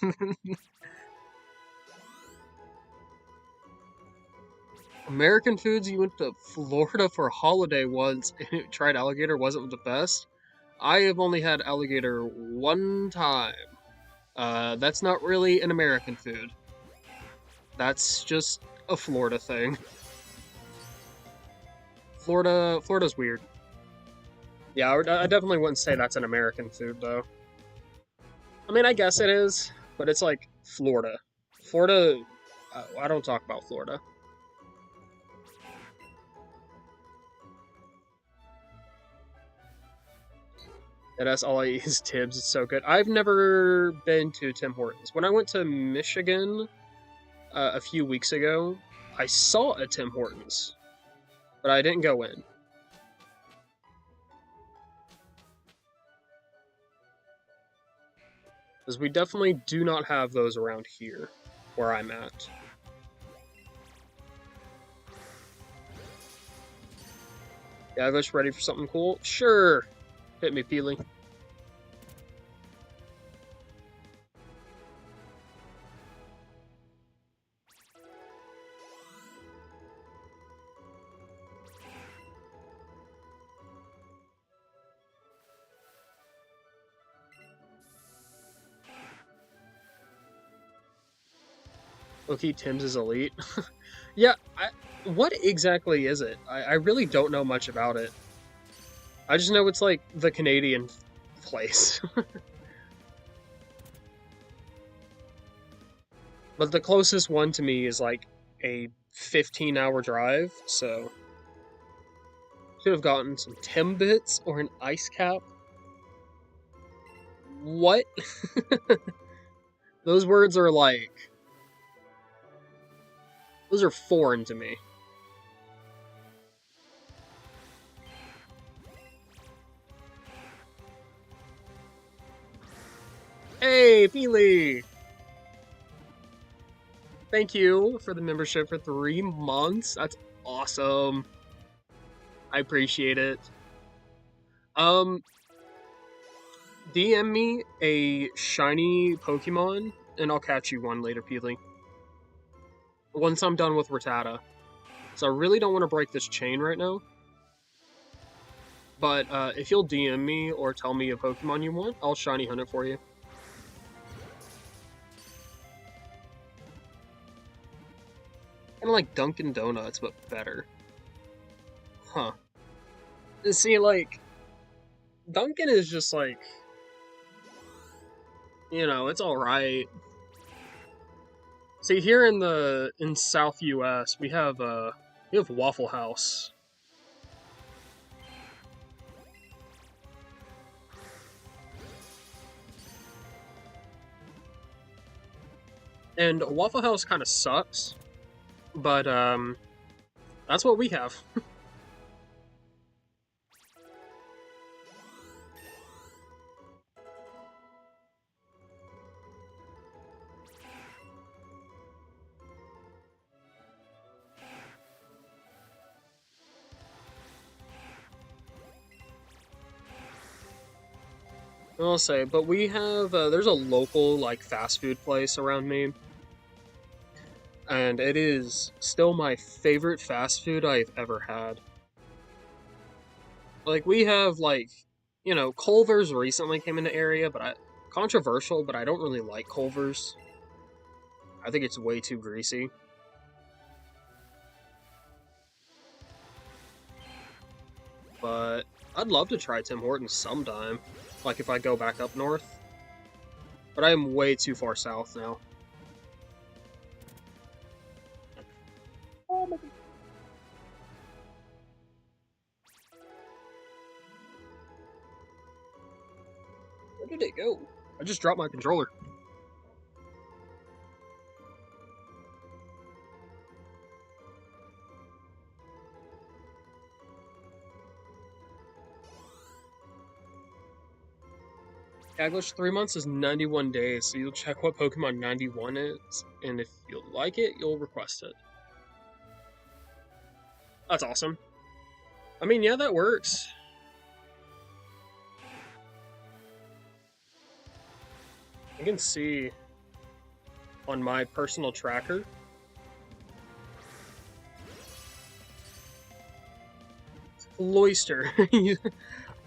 American foods, you went to Florida for a holiday once and tried alligator, wasn't the best. I have only had alligator one time. That's not really an American food. That's just a Florida thing. Florida's weird. Yeah, I definitely wouldn't say that's an American food, though. I mean, I guess it is, but it's like Florida. Florida, I don't talk about Florida. And that's all I eat is Tibbs. It's so good. I've never been to Tim Hortons. When I went to Michigan a few weeks ago, I saw a Tim Hortons, but I didn't go in. Because we definitely do not have those around here, where I'm at. Yeah, English ready for something cool? Sure. Hit me, Peely. Okay, Tim's is elite. Yeah, what exactly is it? I really don't know much about it. I just know it's like the Canadian place. But the closest one to me is like a 15-hour drive, so should have gotten some Timbits or an ice cap. What? Those words are like, those are foreign to me. Hey, Peely! Thank you for the membership for 3 months. That's awesome. I appreciate it. Um, DM me a shiny Pokemon, and I'll catch you one later, Peely. Once I'm done with Rattata. So I really don't want to break this chain right now. But if you'll DM me or tell me a Pokemon you want, I'll shiny hunt it for you. Kind of like Dunkin' Donuts, but better. Huh. See, like, Dunkin' is just like, you know, it's alright. See, here in South US, we have Waffle House. And Waffle House kind of sucks, but that's what we have. I'll say, but we have there's a local like fast food place around me, and it is still my favorite fast food I've ever had. Like, we have, like, you know, Culvers recently came into area, but controversial, but I don't really like Culvers. I think it's way too greasy. But I'd love to try Tim Hortons sometime, like if I go back up north. But I am way too far south now. Oh my God. Where did it go? I just dropped my controller. Caglish 3 months is 91 days, so you'll check what Pokemon 91 is, and if you'll like it, you'll request it. That's awesome. I mean, yeah, that works. You can see on my personal tracker. Cloyster.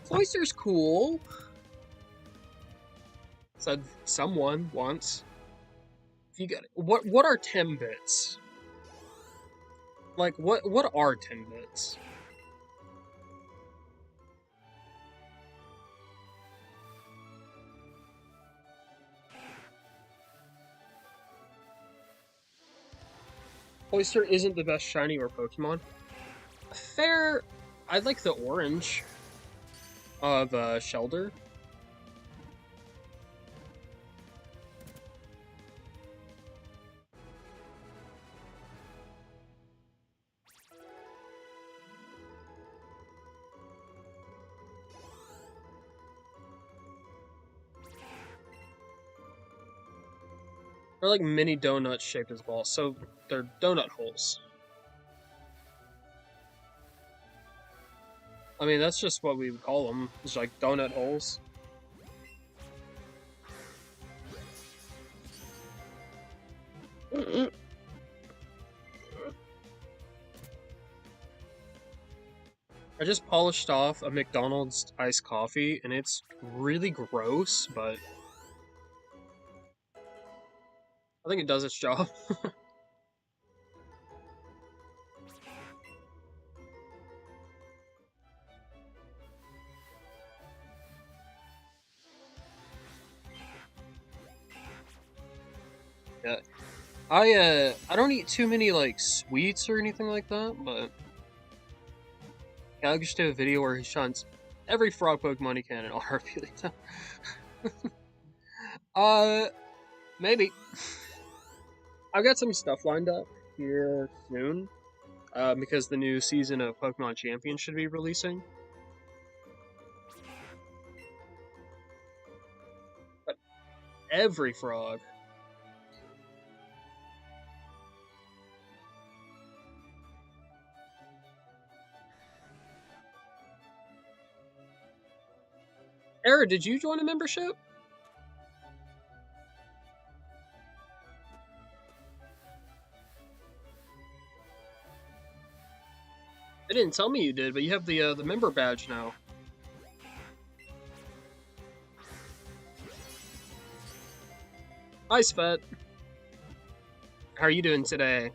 Cloyster's cool. Said someone once. If you get it. What are 10 bits? Like what are 10 bits? Cloyster isn't the best shiny or Pokemon. Fair. I like the orange of Shelder. They're like mini donuts shaped as balls, so they're donut holes. I mean, that's just what we would call them. It's like donut holes. I just polished off a McDonald's iced coffee, and it's really gross, but I think it does its job. Yeah. I don't eat too many like sweets or anything like that, but yeah, I just did a video where he shunts every frog Pokemon he can in RP. uh, maybe. I've got some stuff lined up here soon, because the new season of Pokemon Champion should be releasing. But every frog. Era, did you join a membership? They didn't tell me you did, but you have the member badge now. Hi, Svet. How are you doing today?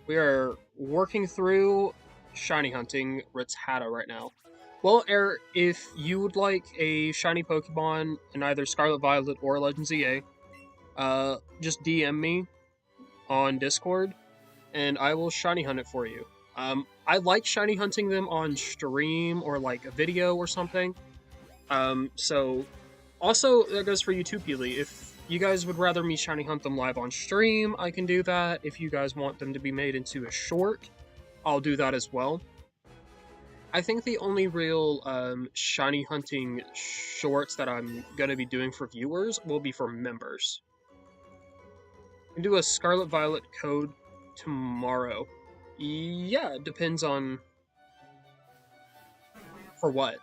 We are working through shiny hunting Rattata right now. Well, Eric, if you would like a shiny Pokemon in either Scarlet Violet or Legends EA, just DM me on Discord, and I will shiny hunt it for you. I like shiny hunting them on stream or like a video or something. So also that goes for you too, Peely. If you guys would rather me shiny hunt them live on stream, I can do that. If you guys want them to be made into a short, I'll do that as well. I think the only real shiny hunting shorts that I'm going to be doing for viewers will be for members. I can do a Scarlet Violet code tomorrow. Yeah, it depends on... For what?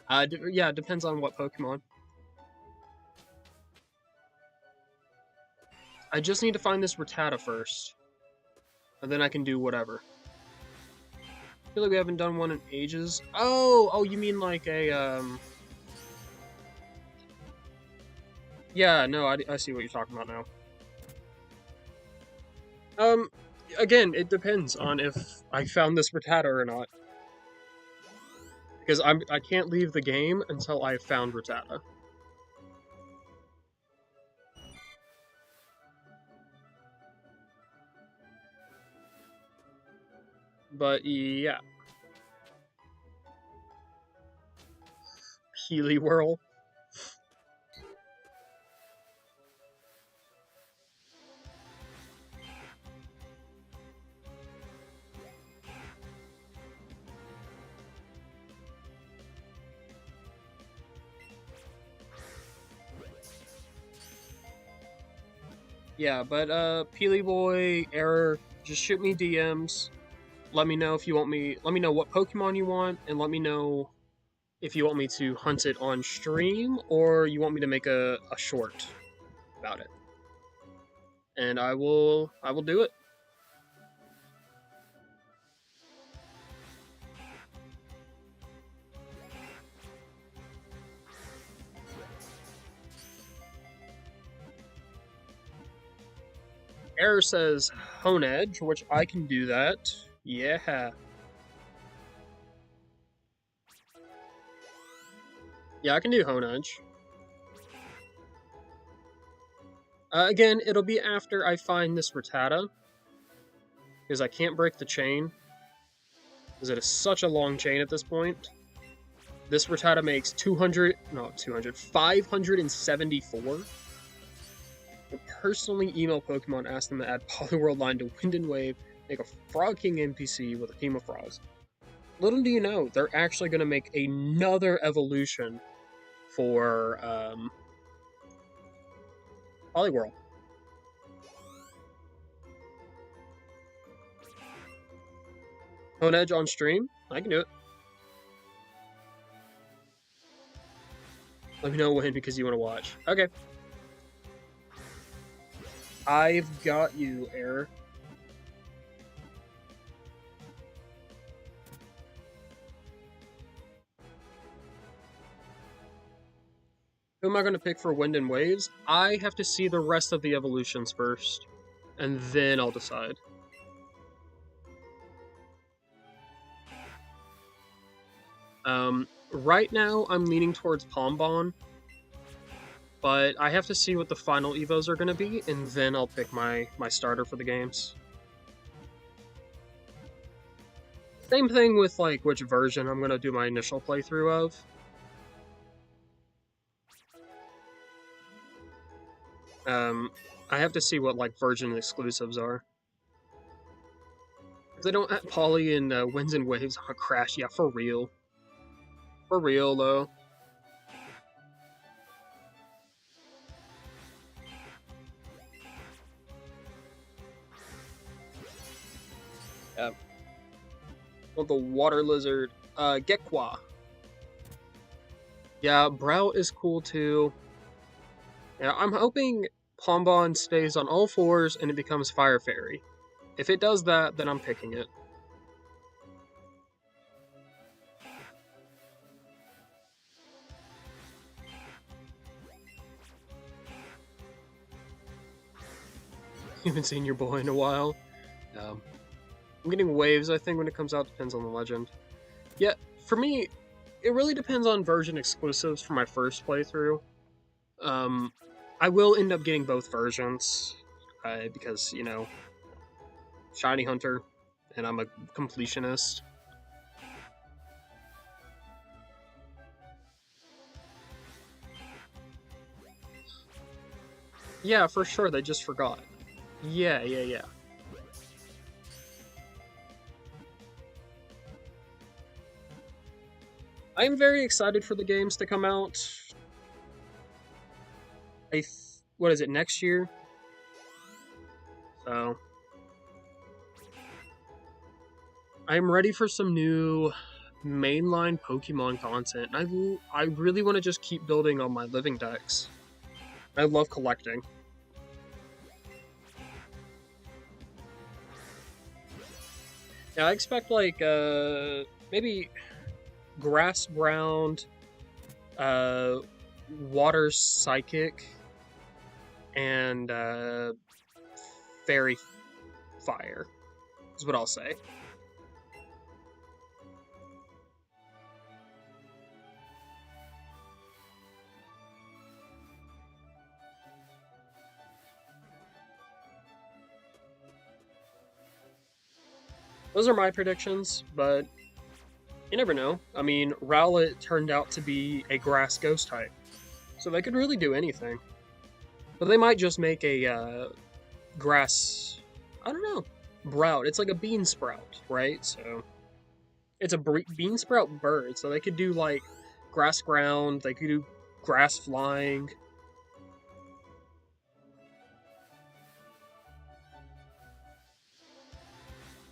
Yeah, it depends on what Pokemon. I just need to find this Rattata first. And then I can do whatever. I feel like we haven't done one in ages. Oh, you mean like a, Yeah, no, I see what you're talking about now. Um, again, it depends on if I found this Rattata or not. Because I can't leave the game until I've found Rattata. But yeah, Healy Whirl. Yeah, but Peely Boy, Error, just shoot me DMs. Let me know if you want me. Let me know what Pokemon you want, and let me know if you want me to hunt it on stream or you want me to make a short about it. And I will do it. Error says Hone Edge, which I can do that. Yeah. Yeah, I can do Hone Edge. Again, it'll be after I find this Rattata, because I can't break the chain, because it is such a long chain at this point. This Rattata makes 200, no, 200, 574. I'll personally email Pokemon, ask them to add Poliwhirl line to Wind and Wave, make a Frog King NPC with a team of frogs. Little do you know, they're actually going to make another evolution for Poliwhirl. Hone Edge on stream? I can do it. Let me know when because you want to watch. Okay. I've got you, Error. Who am I going to pick for Wind and Waves? I have to see the rest of the evolutions first, and then I'll decide. Right now, I'm leaning towards Pombon, but I have to see what the final Evos are going to be, and then I'll pick my starter for the games. Same thing with like which version I'm going to do my initial playthrough of. I have to see what like version exclusives are. If they don't have Poly and Winds and Waves, I'll crash. Yeah, for real. For real though. Yeah. Want the water lizard. Gekwa. Yeah, Brow is cool too. Yeah, I'm hoping Pombon stays on all fours and it becomes Fire Fairy. If it does that, then I'm picking it. You haven't seen your boy in a while. Um, I'm getting waves, I think, when it comes out. Depends on the legend. Yeah, for me, it really depends on version exclusives for my first playthrough. Um, I will end up getting both versions because, you know, Shiny Hunter, and I'm a completionist. Yeah, for sure, they just forgot. Yeah. I'm very excited for the games to come out. What is it, next year? So I'm ready for some new mainline Pokemon content. I really want to just keep building on my living decks. I love collecting. Yeah, I expect like maybe grass ground, uh water psychic, and fairy fire is what I'll say. Those are my predictions, but you never know. I mean, Rowlet turned out to be a grass ghost type, so they could really do anything. But they might just make a grass. I don't know. Sprout. It's like a bean sprout, right? So it's a bean sprout bird, so they could do like grass ground. They could do grass flying.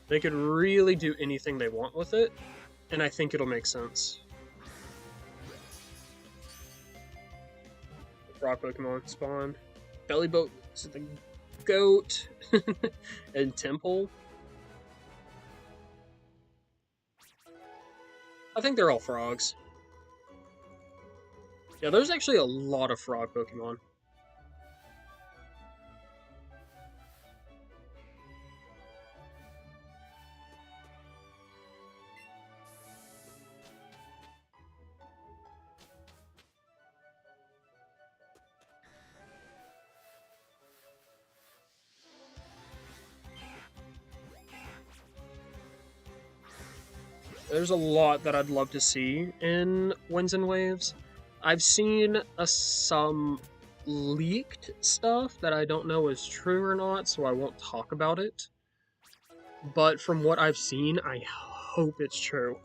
They could really do anything they want with it, and I think it'll make sense. Rock Pokemon spawn. Bellyboat is the goat, and Temple. I think they're all frogs. Yeah, there's actually a lot of frog Pokemon. There's a lot that I'd love to see in Winds and Waves. I've seen some leaked stuff that I don't know is true or not, so I won't talk about it. But from what I've seen, I hope it's true.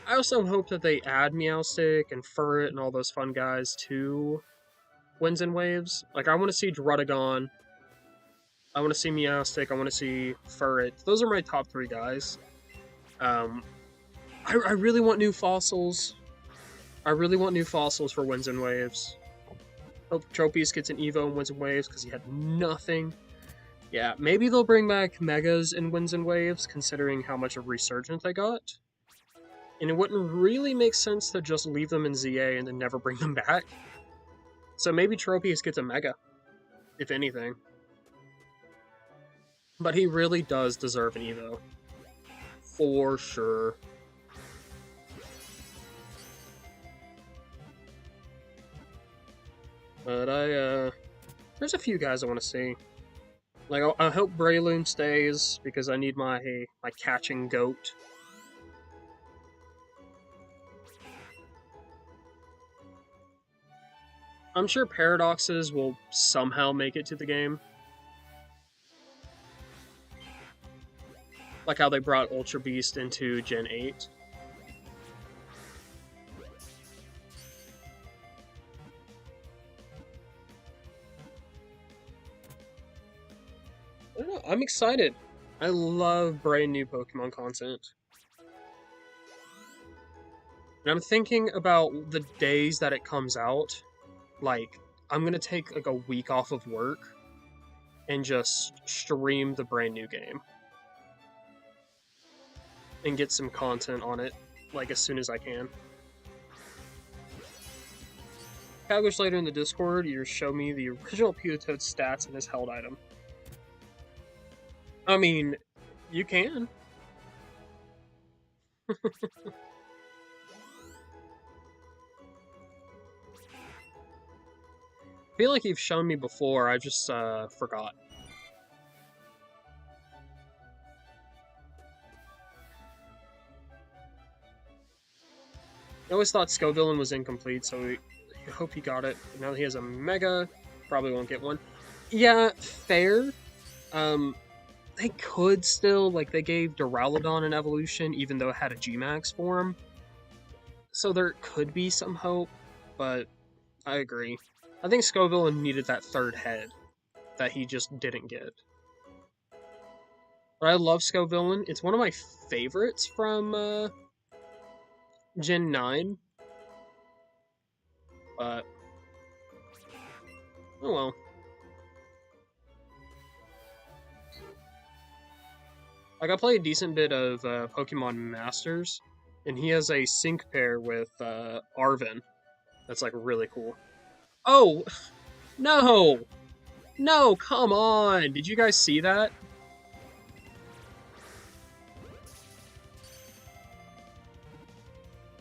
I also hope that they add Meowstic and Furret and all those fun guys to Winds and Waves. Like, I want to see Druddigon. I want to see Meowstic. I want to see Furret. Those are my top three guys. Um, I really want new fossils. I really want new fossils for Winds and Waves. Hope Tropius gets an Evo in Winds and Waves because he had nothing. Yeah, maybe they'll bring back Megas in Winds and Waves, considering how much of Resurgent they got. And it wouldn't really make sense to just leave them in ZA and then never bring them back. So maybe Tropius gets a Mega, if anything. But he really does deserve an Evo. For sure. But there's a few guys I want to see. Like, I hope Breloom stays, because I need my catching goat. I'm sure Paradoxes will somehow make it to the game. Like how they brought Ultra Beast into Gen 8. I don't know, I'm excited. I love brand new Pokemon content. And I'm thinking about the days that it comes out. Like, I'm gonna take like a week off of work and just stream the brand new game. And get some content on it, like, as soon as I can. Calgush later in the Discord, you show me the original Pewtoad stats in his held item. I mean, you can. I feel like you've shown me before, I just forgot. I always thought Scovillain was incomplete, so I hope he got it. Now that he has a Mega, probably won't get one. Yeah, fair. They could still, like, they gave Duraludon an evolution, even though it had a G-Max form. So there could be some hope, but I agree. I think Scovillain needed that third head that he just didn't get. But I love Scovillain. It's one of my favorites from Gen 9. But, oh well. Like, I play a decent bit of Pokemon Masters, and he has a sync pair with Arven. That's like really cool. Oh no, no! Come on! Did you guys see that?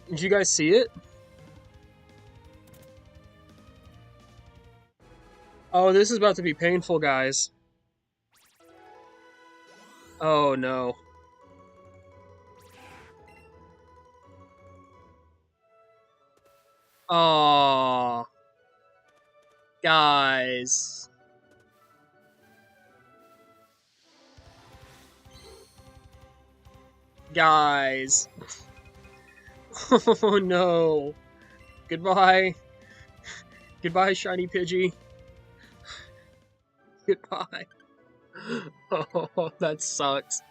Did you guys see it? Oh, this is about to be painful, guys. Oh no. Oh, guys. Guys. Oh no. Goodbye. Goodbye, shiny Pidgey. Goodbye. Oh, that sucks.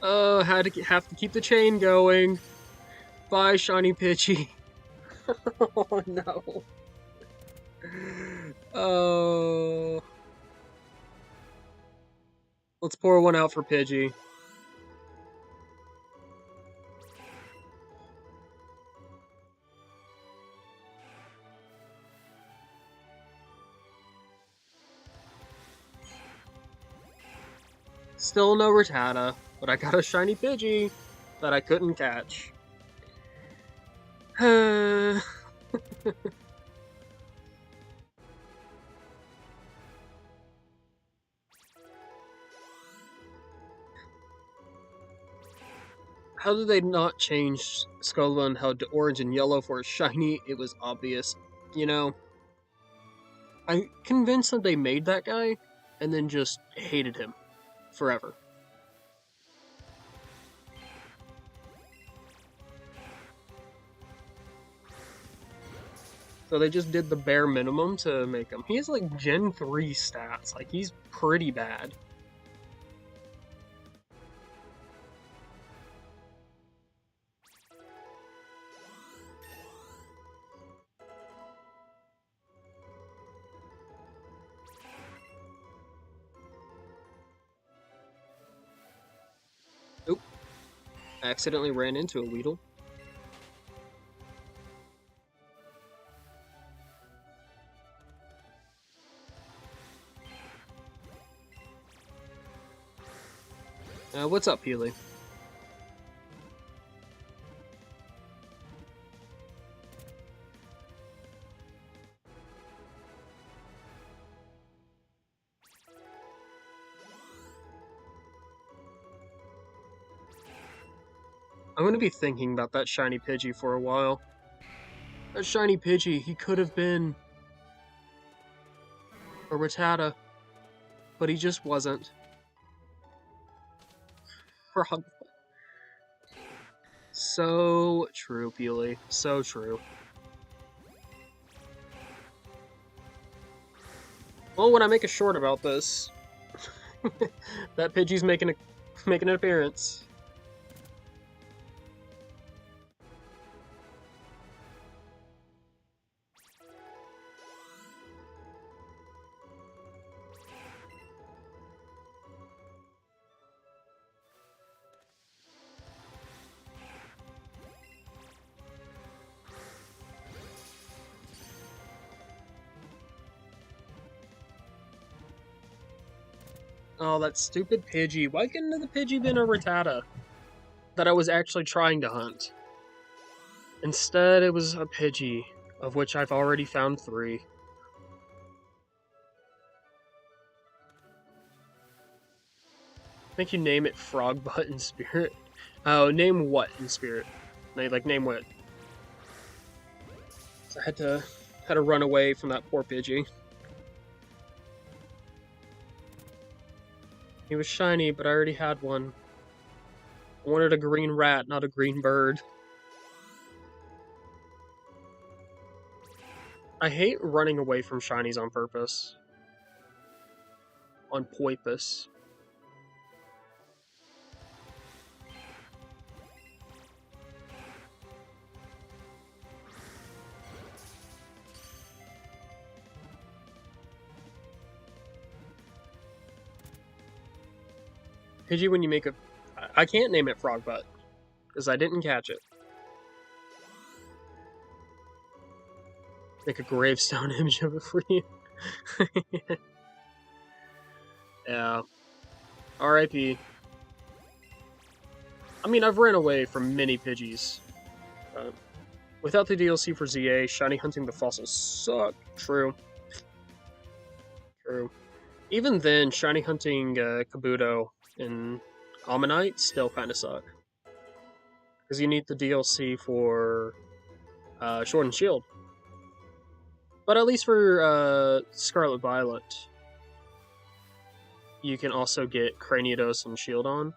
Oh, have to keep the chain going. Bye, shiny Pidgey. Oh no. Oh. Let's pour one out for Pidgey. Still no Rattata, but I got a shiny Pidgey that I couldn't catch. How did they not change Skullbone held to orange and yellow for a shiny? It was obvious. You know, I'm convinced that they made that guy and then just hated him forever. So they just did the bare minimum to make him. He has like Gen 3 stats. Like, he's pretty bad. Oop. I accidentally ran into a Weedle. What's up, Healy? I'm gonna be thinking about that shiny Pidgey for a while. That shiny Pidgey, he could have been a Rattata, but he just wasn't. Frog. So true, Peely. So true. Well, when I make a short about this, that Pidgey's making an appearance. Oh, that stupid Pidgey. Why couldn't the Pidgey been a Rattata that I was actually trying to hunt? Instead, it was a Pidgey, of which I've already found 3. I think you name it Frogbutt in Spirit. Oh, name what in Spirit? Like, name what? So I had to run away from that poor Pidgey. He was shiny, but I already had one. I wanted a green rat, not a green bird. I hate running away from shinies on purpose. On purpose. Pidgey, when you make a... I can't name it Frogbutt, because I didn't catch it. Make a gravestone image of it for you. Yeah. R.I.P. I mean, I've ran away from many Pidgeys. Without the DLC for ZA, shiny hunting the fossils suck. True. True. Even then, shiny hunting Kabuto and Ammonite still kind of suck. Because you need the DLC for Sword and Shield. But at least for Scarlet Violet, you can also get Cranidos and Shieldon.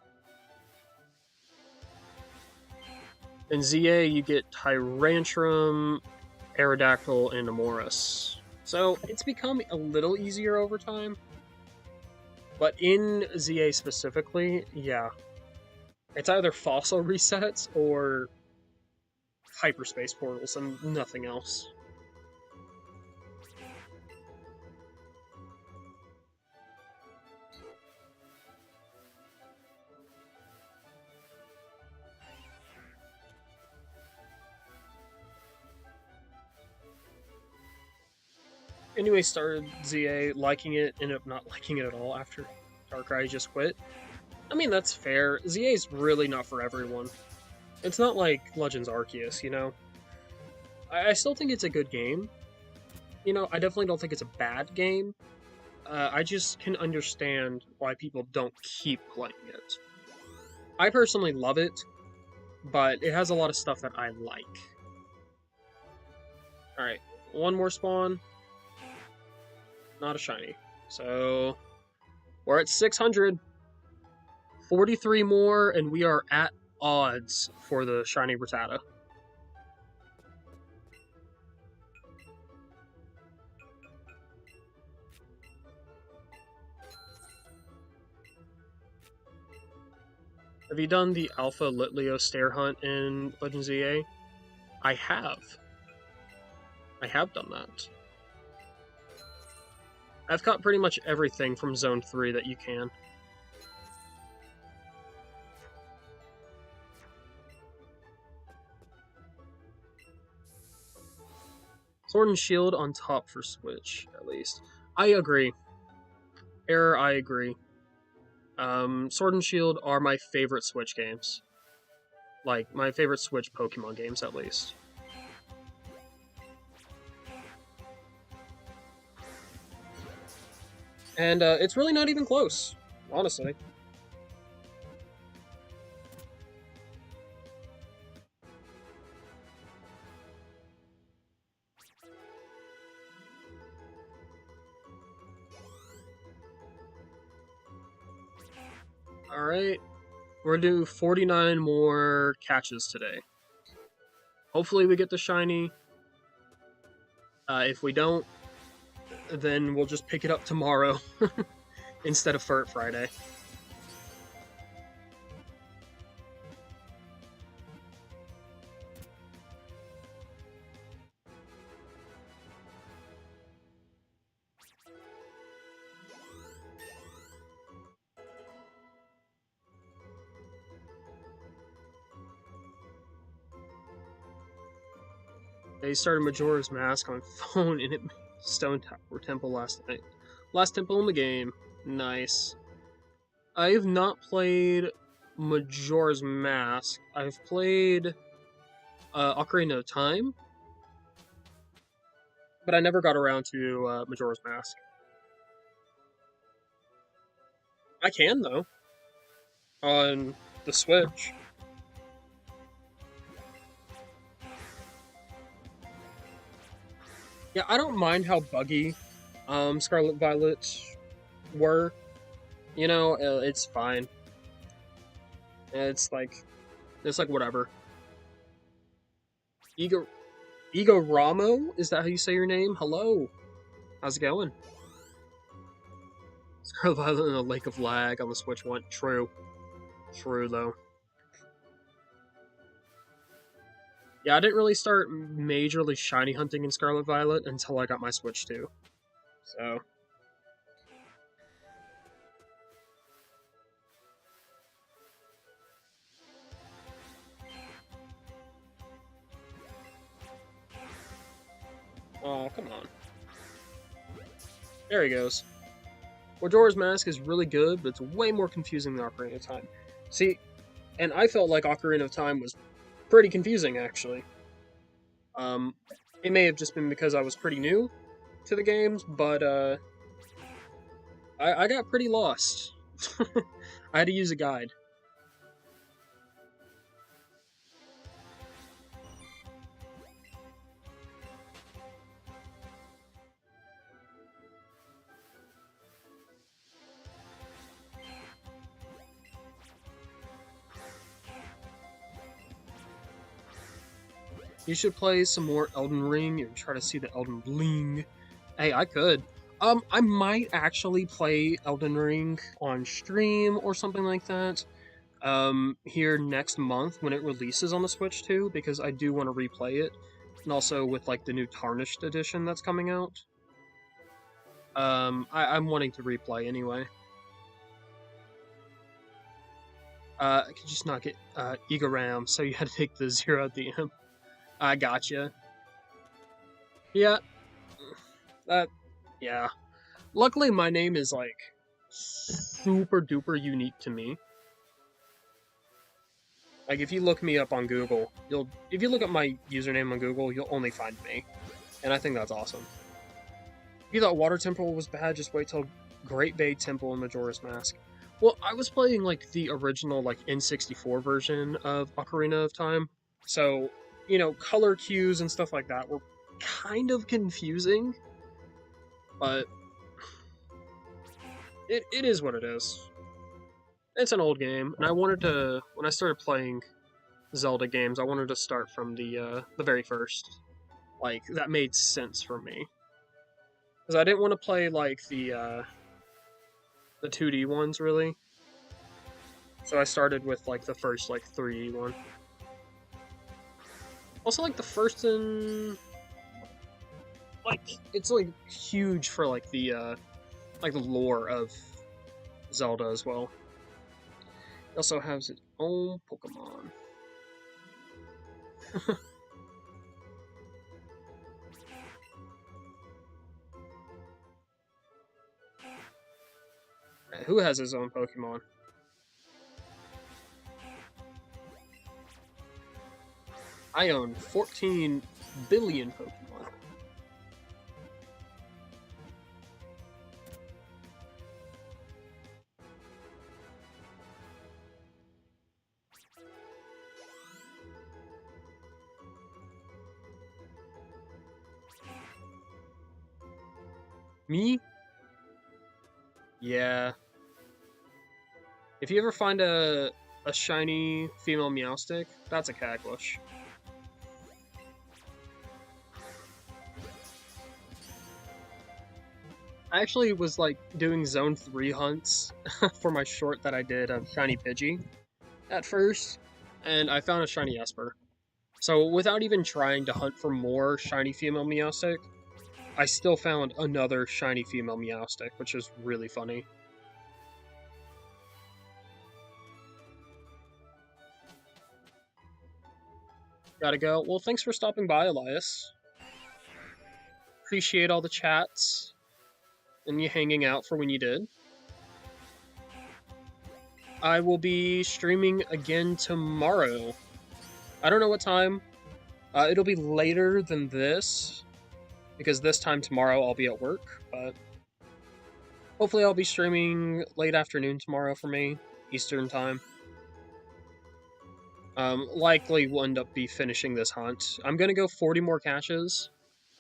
In ZA, you get Tyrantrum, Aerodactyl, and Amoris. So it's become a little easier over time. But in ZA specifically, yeah. It's either fossil resets or hyperspace portals and nothing else. Anyway, started ZA, liking it, ended up not liking it at all after Darkrai just quit. I mean, that's fair. ZA is really not for everyone. It's not like Legends Arceus, you know? I still think it's a good game. You know, I definitely don't think it's a bad game. I just can understand why people don't keep playing it. I personally love it, but it has a lot of stuff that I like. Alright, one more spawn. Not a shiny. So, we're at 600. 43 more, and we are at odds for the shiny Rattata. Have you done the Alpha Litleo Stair Hunt in Legends EA? I have. I have done that. I've caught pretty much everything from Zone 3 that you can. Sword and Shield on top for Switch, at least. I agree. Error, I agree. Sword and Shield are my favorite Switch games. Like, my favorite Switch Pokemon games, at least. And it's really not even close, honestly. Alright, we're gonna do 49 more catches today. Hopefully we get the shiny. If we don't, then we'll just pick it up tomorrow instead of Friday. They started Majora's Mask on phone and it Stone Tower Temple last night. Last temple in the game. Nice. I have not played Majora's Mask. I've played Ocarina of Time, but I never got around to Majora's Mask. I can, though, on the Switch. Yeah, I don't mind how buggy Scarlet Violet were. You know, it's fine. It's like whatever. Ego Ramo, is that how you say your name? Hello, how's it going? Scarlet Violet in a Lake of Lag on the Switch one. True though. Yeah, I didn't really start majorly shiny hunting in Scarlet Violet until I got my Switch 2. So Oh, come on. There he goes. Majora's Mask is really good, but it's way more confusing than Ocarina of Time. See, and I felt like Ocarina of Time was pretty confusing, actually. Um, it may have just been because I was pretty new to the games, but I got pretty lost. I had to use a guide. You should play some more Elden Ring and try to see the Elden Bling. Hey, I could. I might actually play Elden Ring on stream or something like that. Here next month when it releases on the Switch too, because I do want to replay it, and also with like the new Tarnished edition that's coming out. I'm wanting to replay anyway. I could just not get Egoram, so you had to take the zero at the end. I gotcha. Yeah, that. Yeah. Luckily, my name is like super duper unique to me. Like if you look me up on Google, if you look up my username on Google, you'll only find me, and I think that's awesome. If you thought Water Temple was bad, just wait till Great Bay Temple in Majora's Mask. Well, I was playing like the original like N64 version of Ocarina of Time, so color cues and stuff like that were kind of confusing, but it is what it is. It's an old game, and I wanted to when I started playing Zelda games, I wanted to start from the very first. Like that made sense for me because I didn't want to play like the 2D ones really. So I started with like the first like 3D one. Also like the first and like it's like huge for like the lore of Zelda as well. It also has its own Pokemon. Who has his own Pokemon? I own 14 billion Pokemon. Me? Yeah. If you ever find a shiny female Meowstic, that's a Cactush. I actually was like doing Zone 3 hunts for my short that I did of Shiny Pidgey at first, and I found a Shiny Esper. So without even trying to hunt for more shiny female Meowstic, I still found another shiny female Meowstic, which is really funny. Gotta go. Well, thanks for stopping by, Elias. Appreciate all the chats and you hanging out for when you did. I will be streaming again tomorrow. I don't know what time. It'll be later than this, because this time tomorrow I'll be at work, but hopefully I'll be streaming late afternoon tomorrow for me, Eastern time. Likely will end up be finishing this hunt. I'm gonna go 40 more caches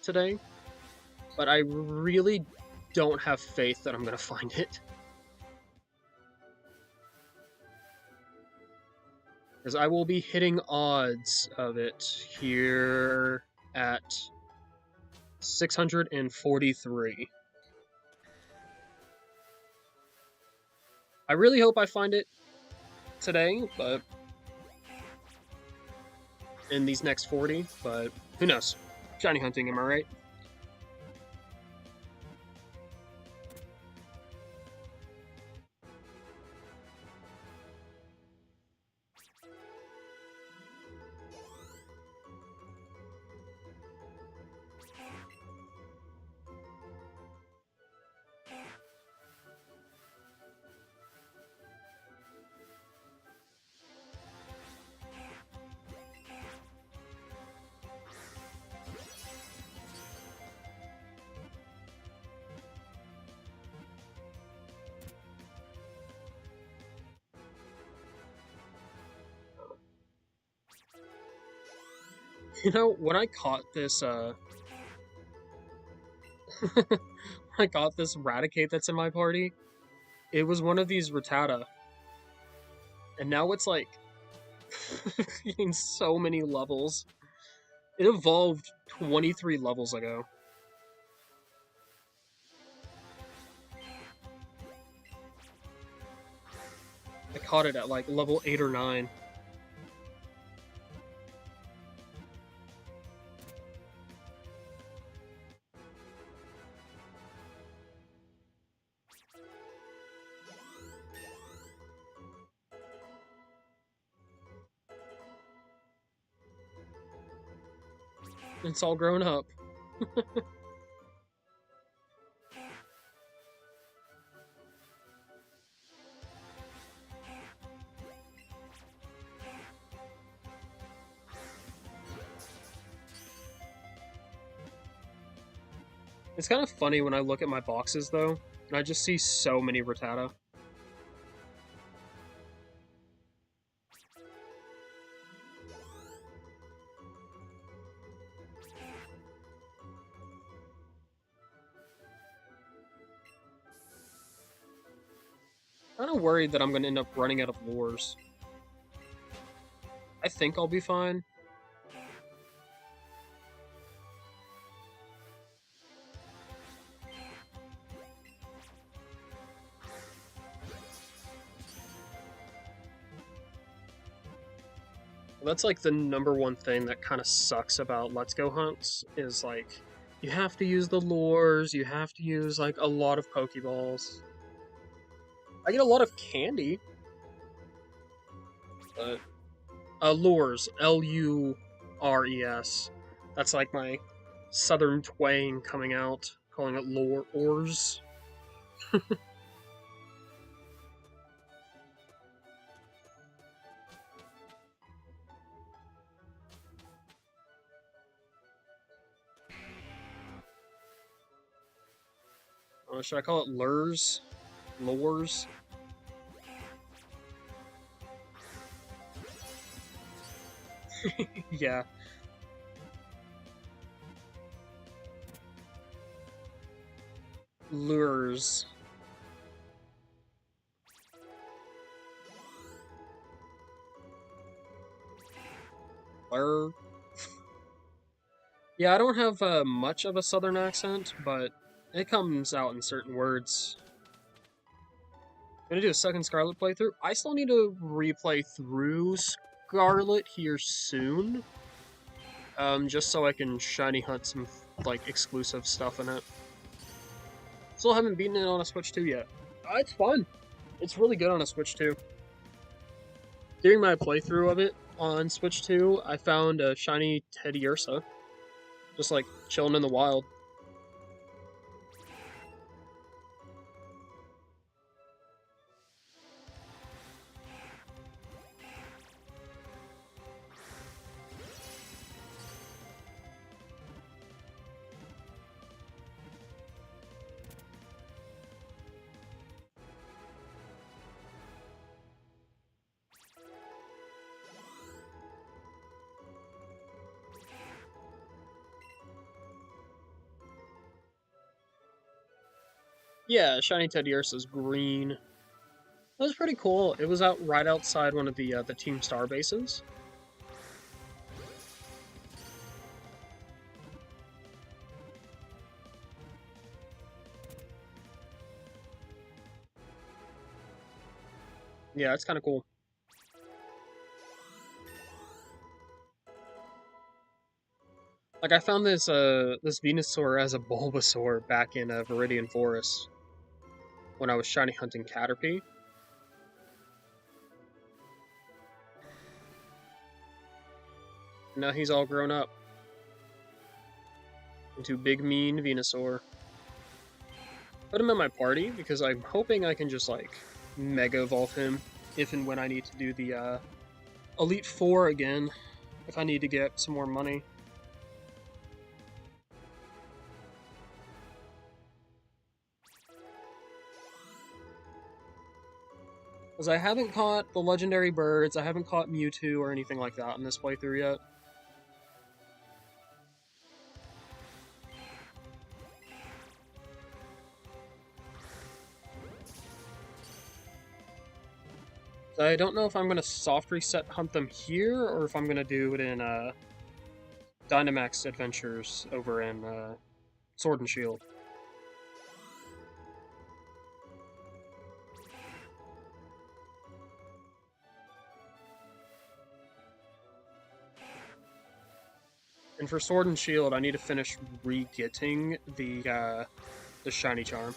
today, but I really don't have faith that I'm gonna find it. Because I will be hitting odds of it here at 643. I really hope I find it today, but in these next 40, but who knows? Shiny hunting, am I right? You know, when I caught this, when I got this Raticate that's in my party, it was one of these Rattata, and now it's like getting so many levels. It evolved 23 levels ago. I caught it at like level 8 or 9. It's all grown up. It's kind of funny when I look at my boxes though, and I just see so many Rattata. I'm kind of worried that I'm going to end up running out of lures. I think I'll be fine. That's like the number one thing that kind of sucks about Let's Go hunts is like you have to use the lures, you have to use like a lot of Pokeballs. I get a lot of candy, but lures, Lures. That's like my southern twang coming out, calling it lures. Should I call it lures? Lures? Yeah. Lures. Lure. Yeah, I don't have much of a southern accent, but it comes out in certain words. I'm gonna do a second Scarlet playthrough. I still need to replay through Scarlet here soon, just so I can shiny hunt some like exclusive stuff in it. Still haven't beaten it on a Switch 2 yet. It's fun. It's really good on a Switch 2. During my playthrough of it on Switch 2, I found a shiny Teddiursa, just like chilling in the wild. Yeah, shiny Teddiursa's green. That was pretty cool. It was out right outside one of the Team Star bases. Yeah, it's kind of cool. Like I found this Venusaur as a Bulbasaur back in Viridian Forest when I was shiny hunting Caterpie. Now he's all grown up into big mean Venusaur. Put him in my party because I'm hoping I can just like Mega Evolve him if and when I need to do the Elite Four again. If I need to get some more money. Because I haven't caught the legendary birds, I haven't caught Mewtwo or anything like that in this playthrough yet. I don't know if I'm gonna soft reset hunt them here or if I'm gonna do it in Dynamax Adventures over in Sword and Shield. And for Sword and Shield, I need to finish re-getting the shiny charm.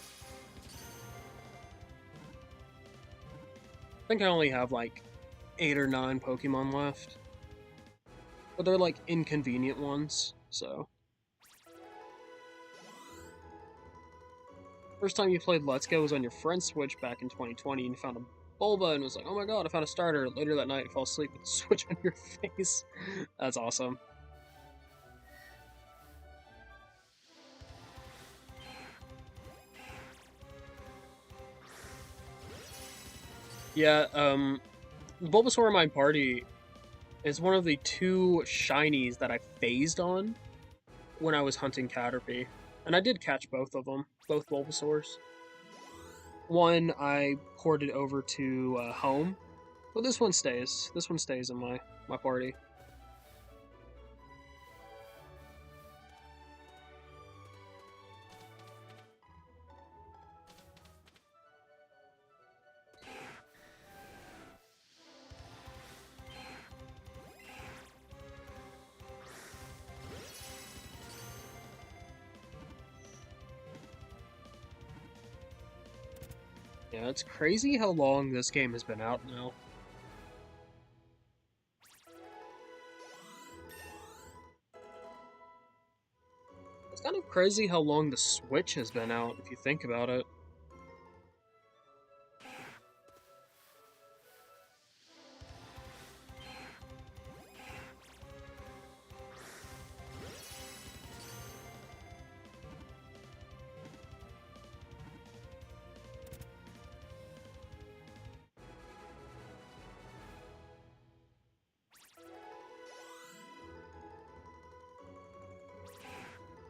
I think I only have like 8 or 9 Pokemon left. But they're like inconvenient ones, so. First time you played Let's Go was on your friend's Switch back in 2020 and you found a Bulba and was like, oh my god, I found a starter. Later that night, you fell asleep with the Switch on your face. That's awesome. Yeah, Bulbasaur in my party is one of the 2 shinies that I phased on when I was hunting Caterpie. And I did catch both of them, both Bulbasaurs. One I ported over to home, but this one stays. This one stays in my party. Yeah, it's crazy how long this game has been out now. It's kind of crazy how long the Switch has been out, if you think about it.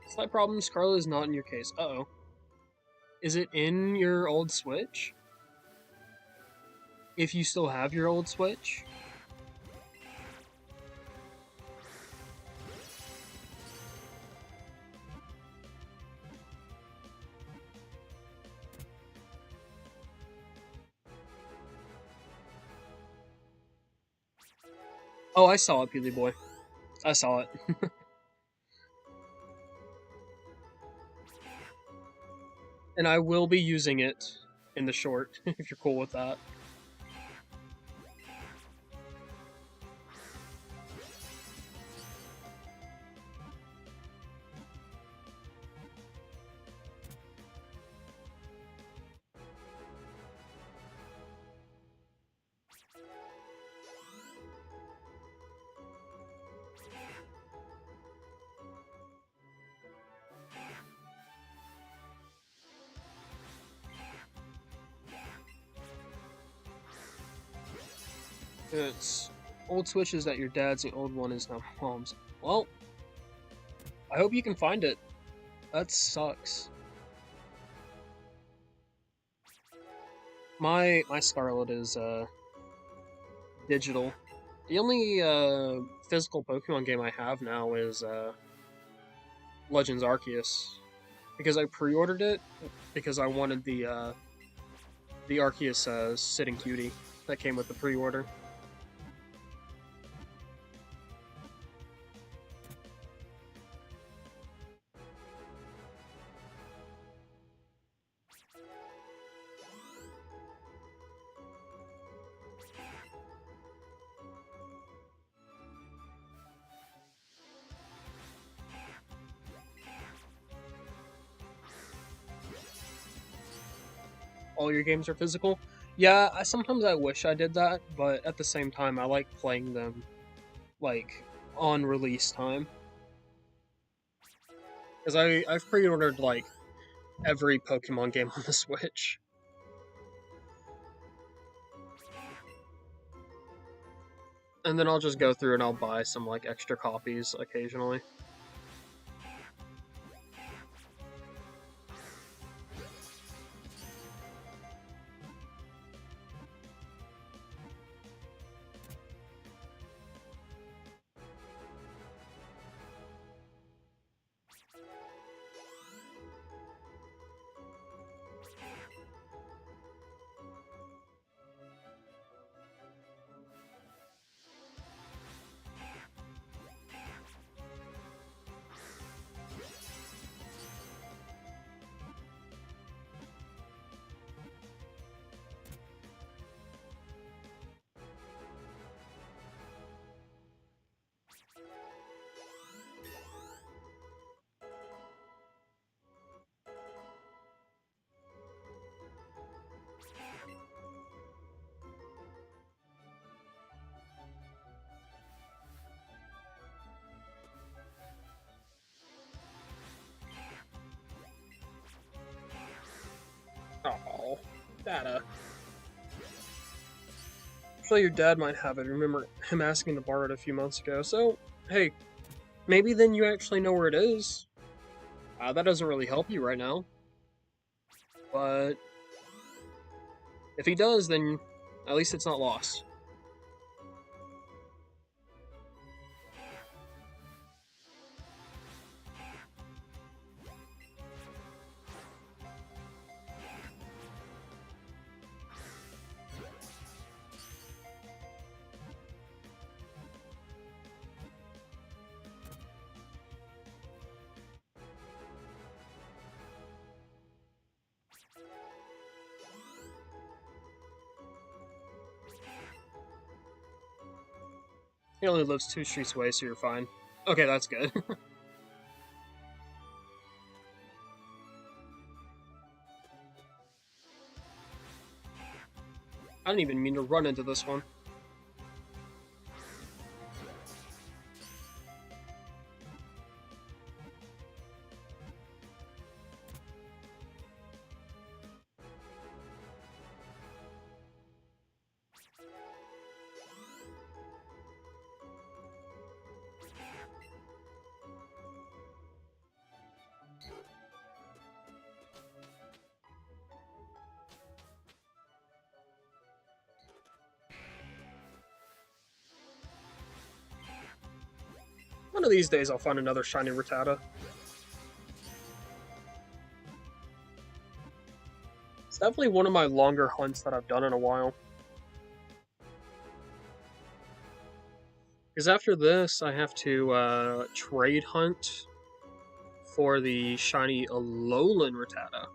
Slight problem, Scarlet is not in your case. Uh-oh. Is it in your old Switch? If you still have your old Switch? Oh, I saw it, Peely Boy. I saw it. And I will be using it in the short, if you're cool with that. It's old Switch is at your dad's, the old one is now mom's. Well, I hope you can find it. That sucks. My Scarlet is digital. The only physical Pokemon game I have now is Legends Arceus, because I pre-ordered it because I wanted the Arceus sitting cutie that came with the pre-order. All your games are physical. Yeah, sometimes I wish I did that, but at the same time, I like playing them like on release time. Because I've pre-ordered like every Pokemon game on the Switch. And then I'll just go through and I'll buy some like extra copies occasionally. Data. Actually, your dad might have it. I remember him asking to borrow it a few months ago. So, hey, maybe then you actually know where it is. That doesn't really help you right now. But if he does, then at least it's not lost. He only lives 2 streets away, so you're fine. Okay, that's good. I didn't even mean to run into this one. One of these days I'll find another shiny Rattata. It's definitely one of my longer hunts that I've done in a while. Because after this, I have to trade hunt for the shiny Alolan Rattata.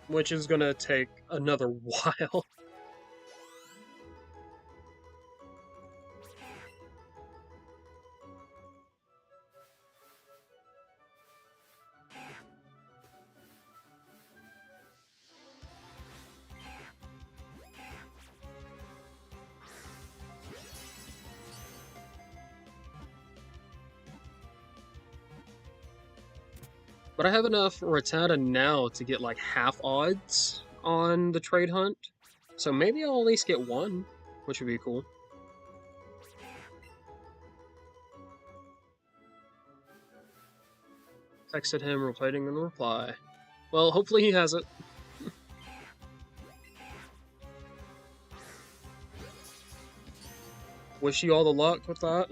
Which is gonna take another while. But I have enough Rattata now to get like half odds on the trade hunt. So maybe I'll at least get one, which would be cool. Texted him, replying in reply. Well, hopefully he has it. Wish you all the luck with that.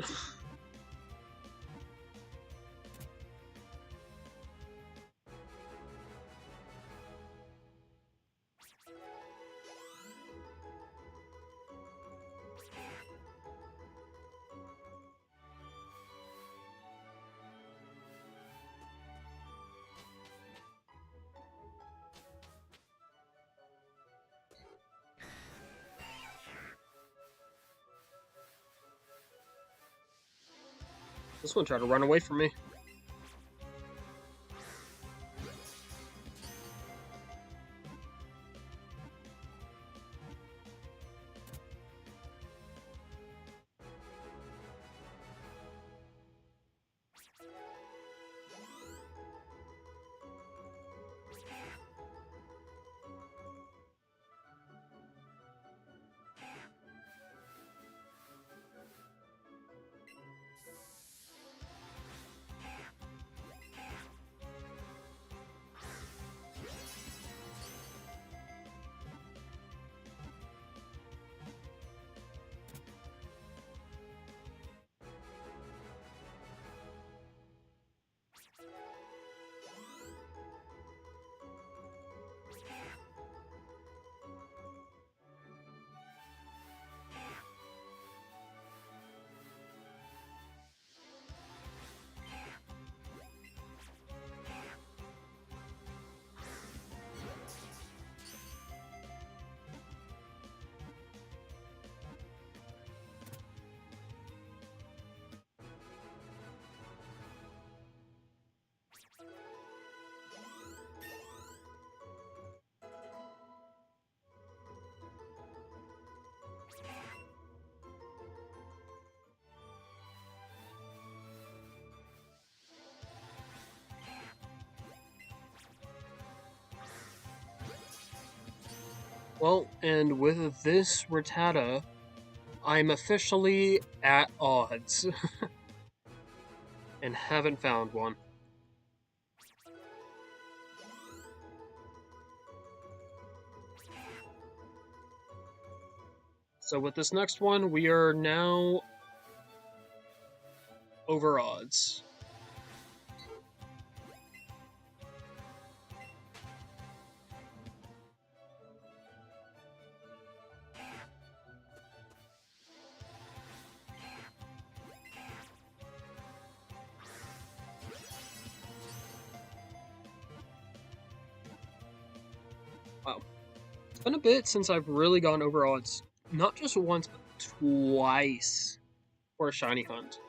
This one tried to run away from me. Well, and with this Rattata, I'm officially at odds and haven't found one. So with this next one, we are now over odds. Wow. It's been a bit since I've really gone over odds. Not just once, but twice for a shiny hunt.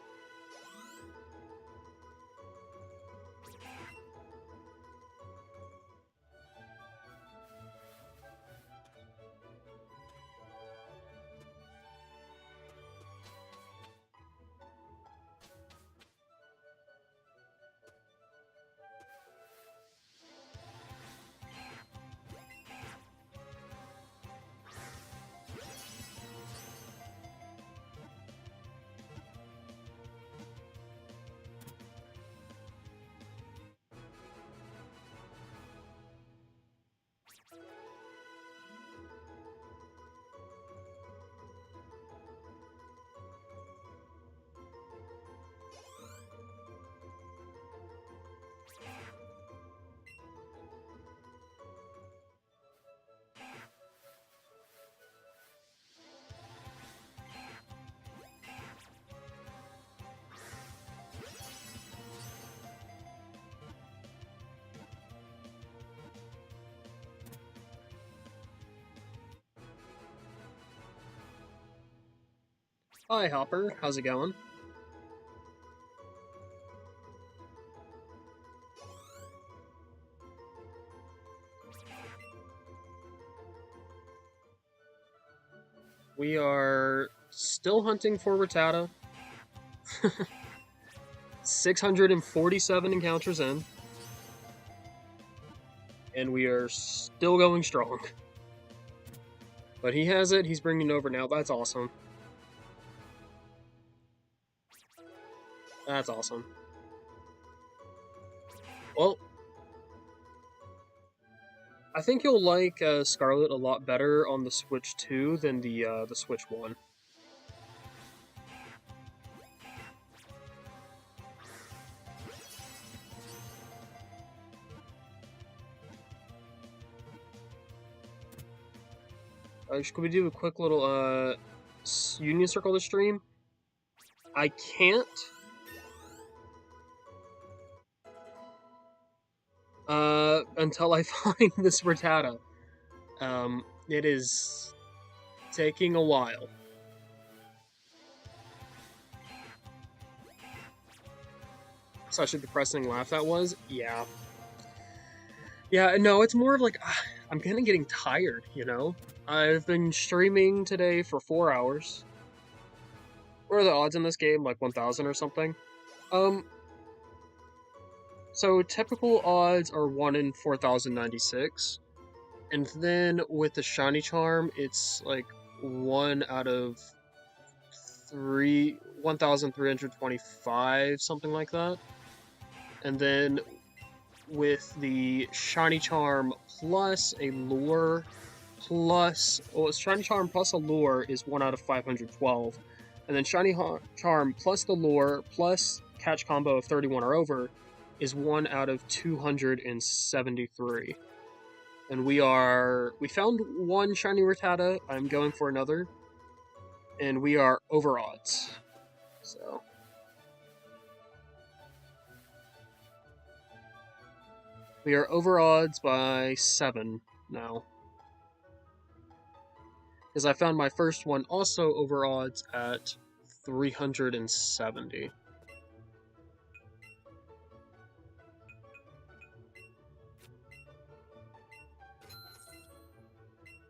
Hi, Hopper. How's it going? We are still hunting for Rattata. 647 encounters in, and we are still going strong. But he has it. He's bringing it over now. That's awesome. That's awesome. Well, I think you'll like Scarlet a lot better on the Switch 2 than the Switch 1. Should we do a quick little Union Circle to stream? I can't. Until I find this Rattata. It is taking a while. Such a depressing laugh that was. Yeah. Yeah, no, it's more of like, I'm kind of getting tired, you know? I've been streaming today for 4 hours. What are the odds in this game? Like 1,000 or something? Um, so typical odds are 1 in 4,096. And then with the shiny charm, it's like 1 out of 1,325, something like that. And then with the shiny charm plus a lure shiny charm plus a lure is 1 out of 512, and then shiny charm plus the lure plus catch combo of 31 or over is 1 out of 273. And we found one shiny Rattata. I'm going for another, and we are over odds. So we are over odds by 7 now. Because I found my first one also over odds at 370.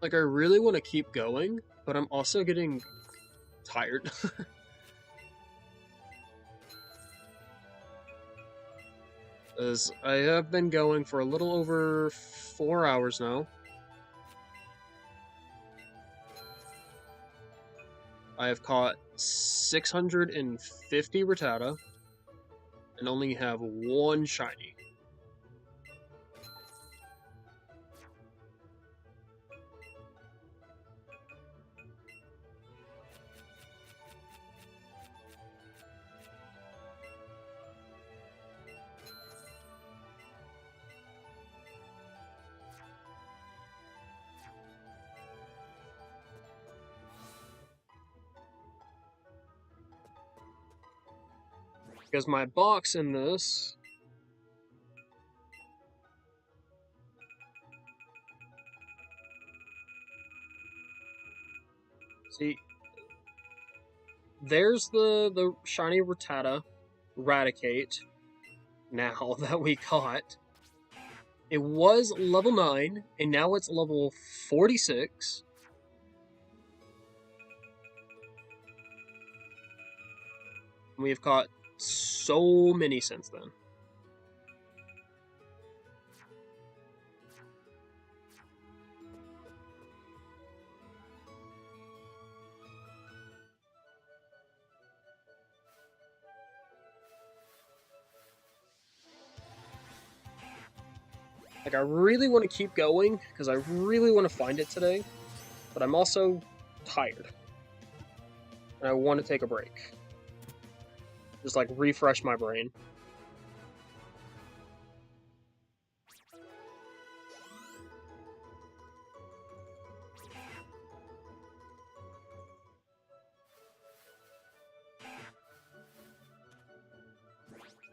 Like, I really want to keep going, but I'm also getting tired. As I have been going for a little over 4 hours now. I have caught 650 Rattata and only have one shiny. Because my box in this see, there's the shiny Rattata Raticate now that we caught. It was level 9, and now it's level 46. We have caught so many since then. Like, I really want to keep going, because I really want to find it today, but I'm also tired. And I want to take a break. Just, like, refresh my brain.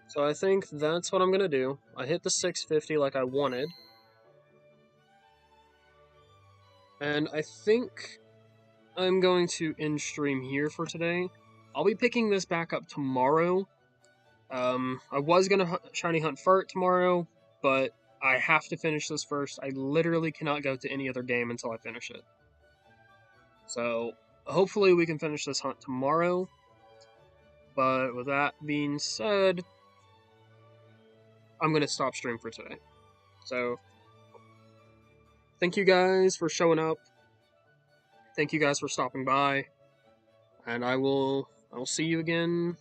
So I think that's what I'm going to do. I hit the 650 like I wanted. And I think I'm going to end stream here for today. I'll be picking this back up tomorrow. I was going to shiny hunt Furt tomorrow, but I have to finish this first. I literally cannot go to any other game until I finish it. So hopefully we can finish this hunt tomorrow. But with that being said, I'm going to stop stream for today. So thank you guys for showing up. Thank you guys for stopping by. And I will see you again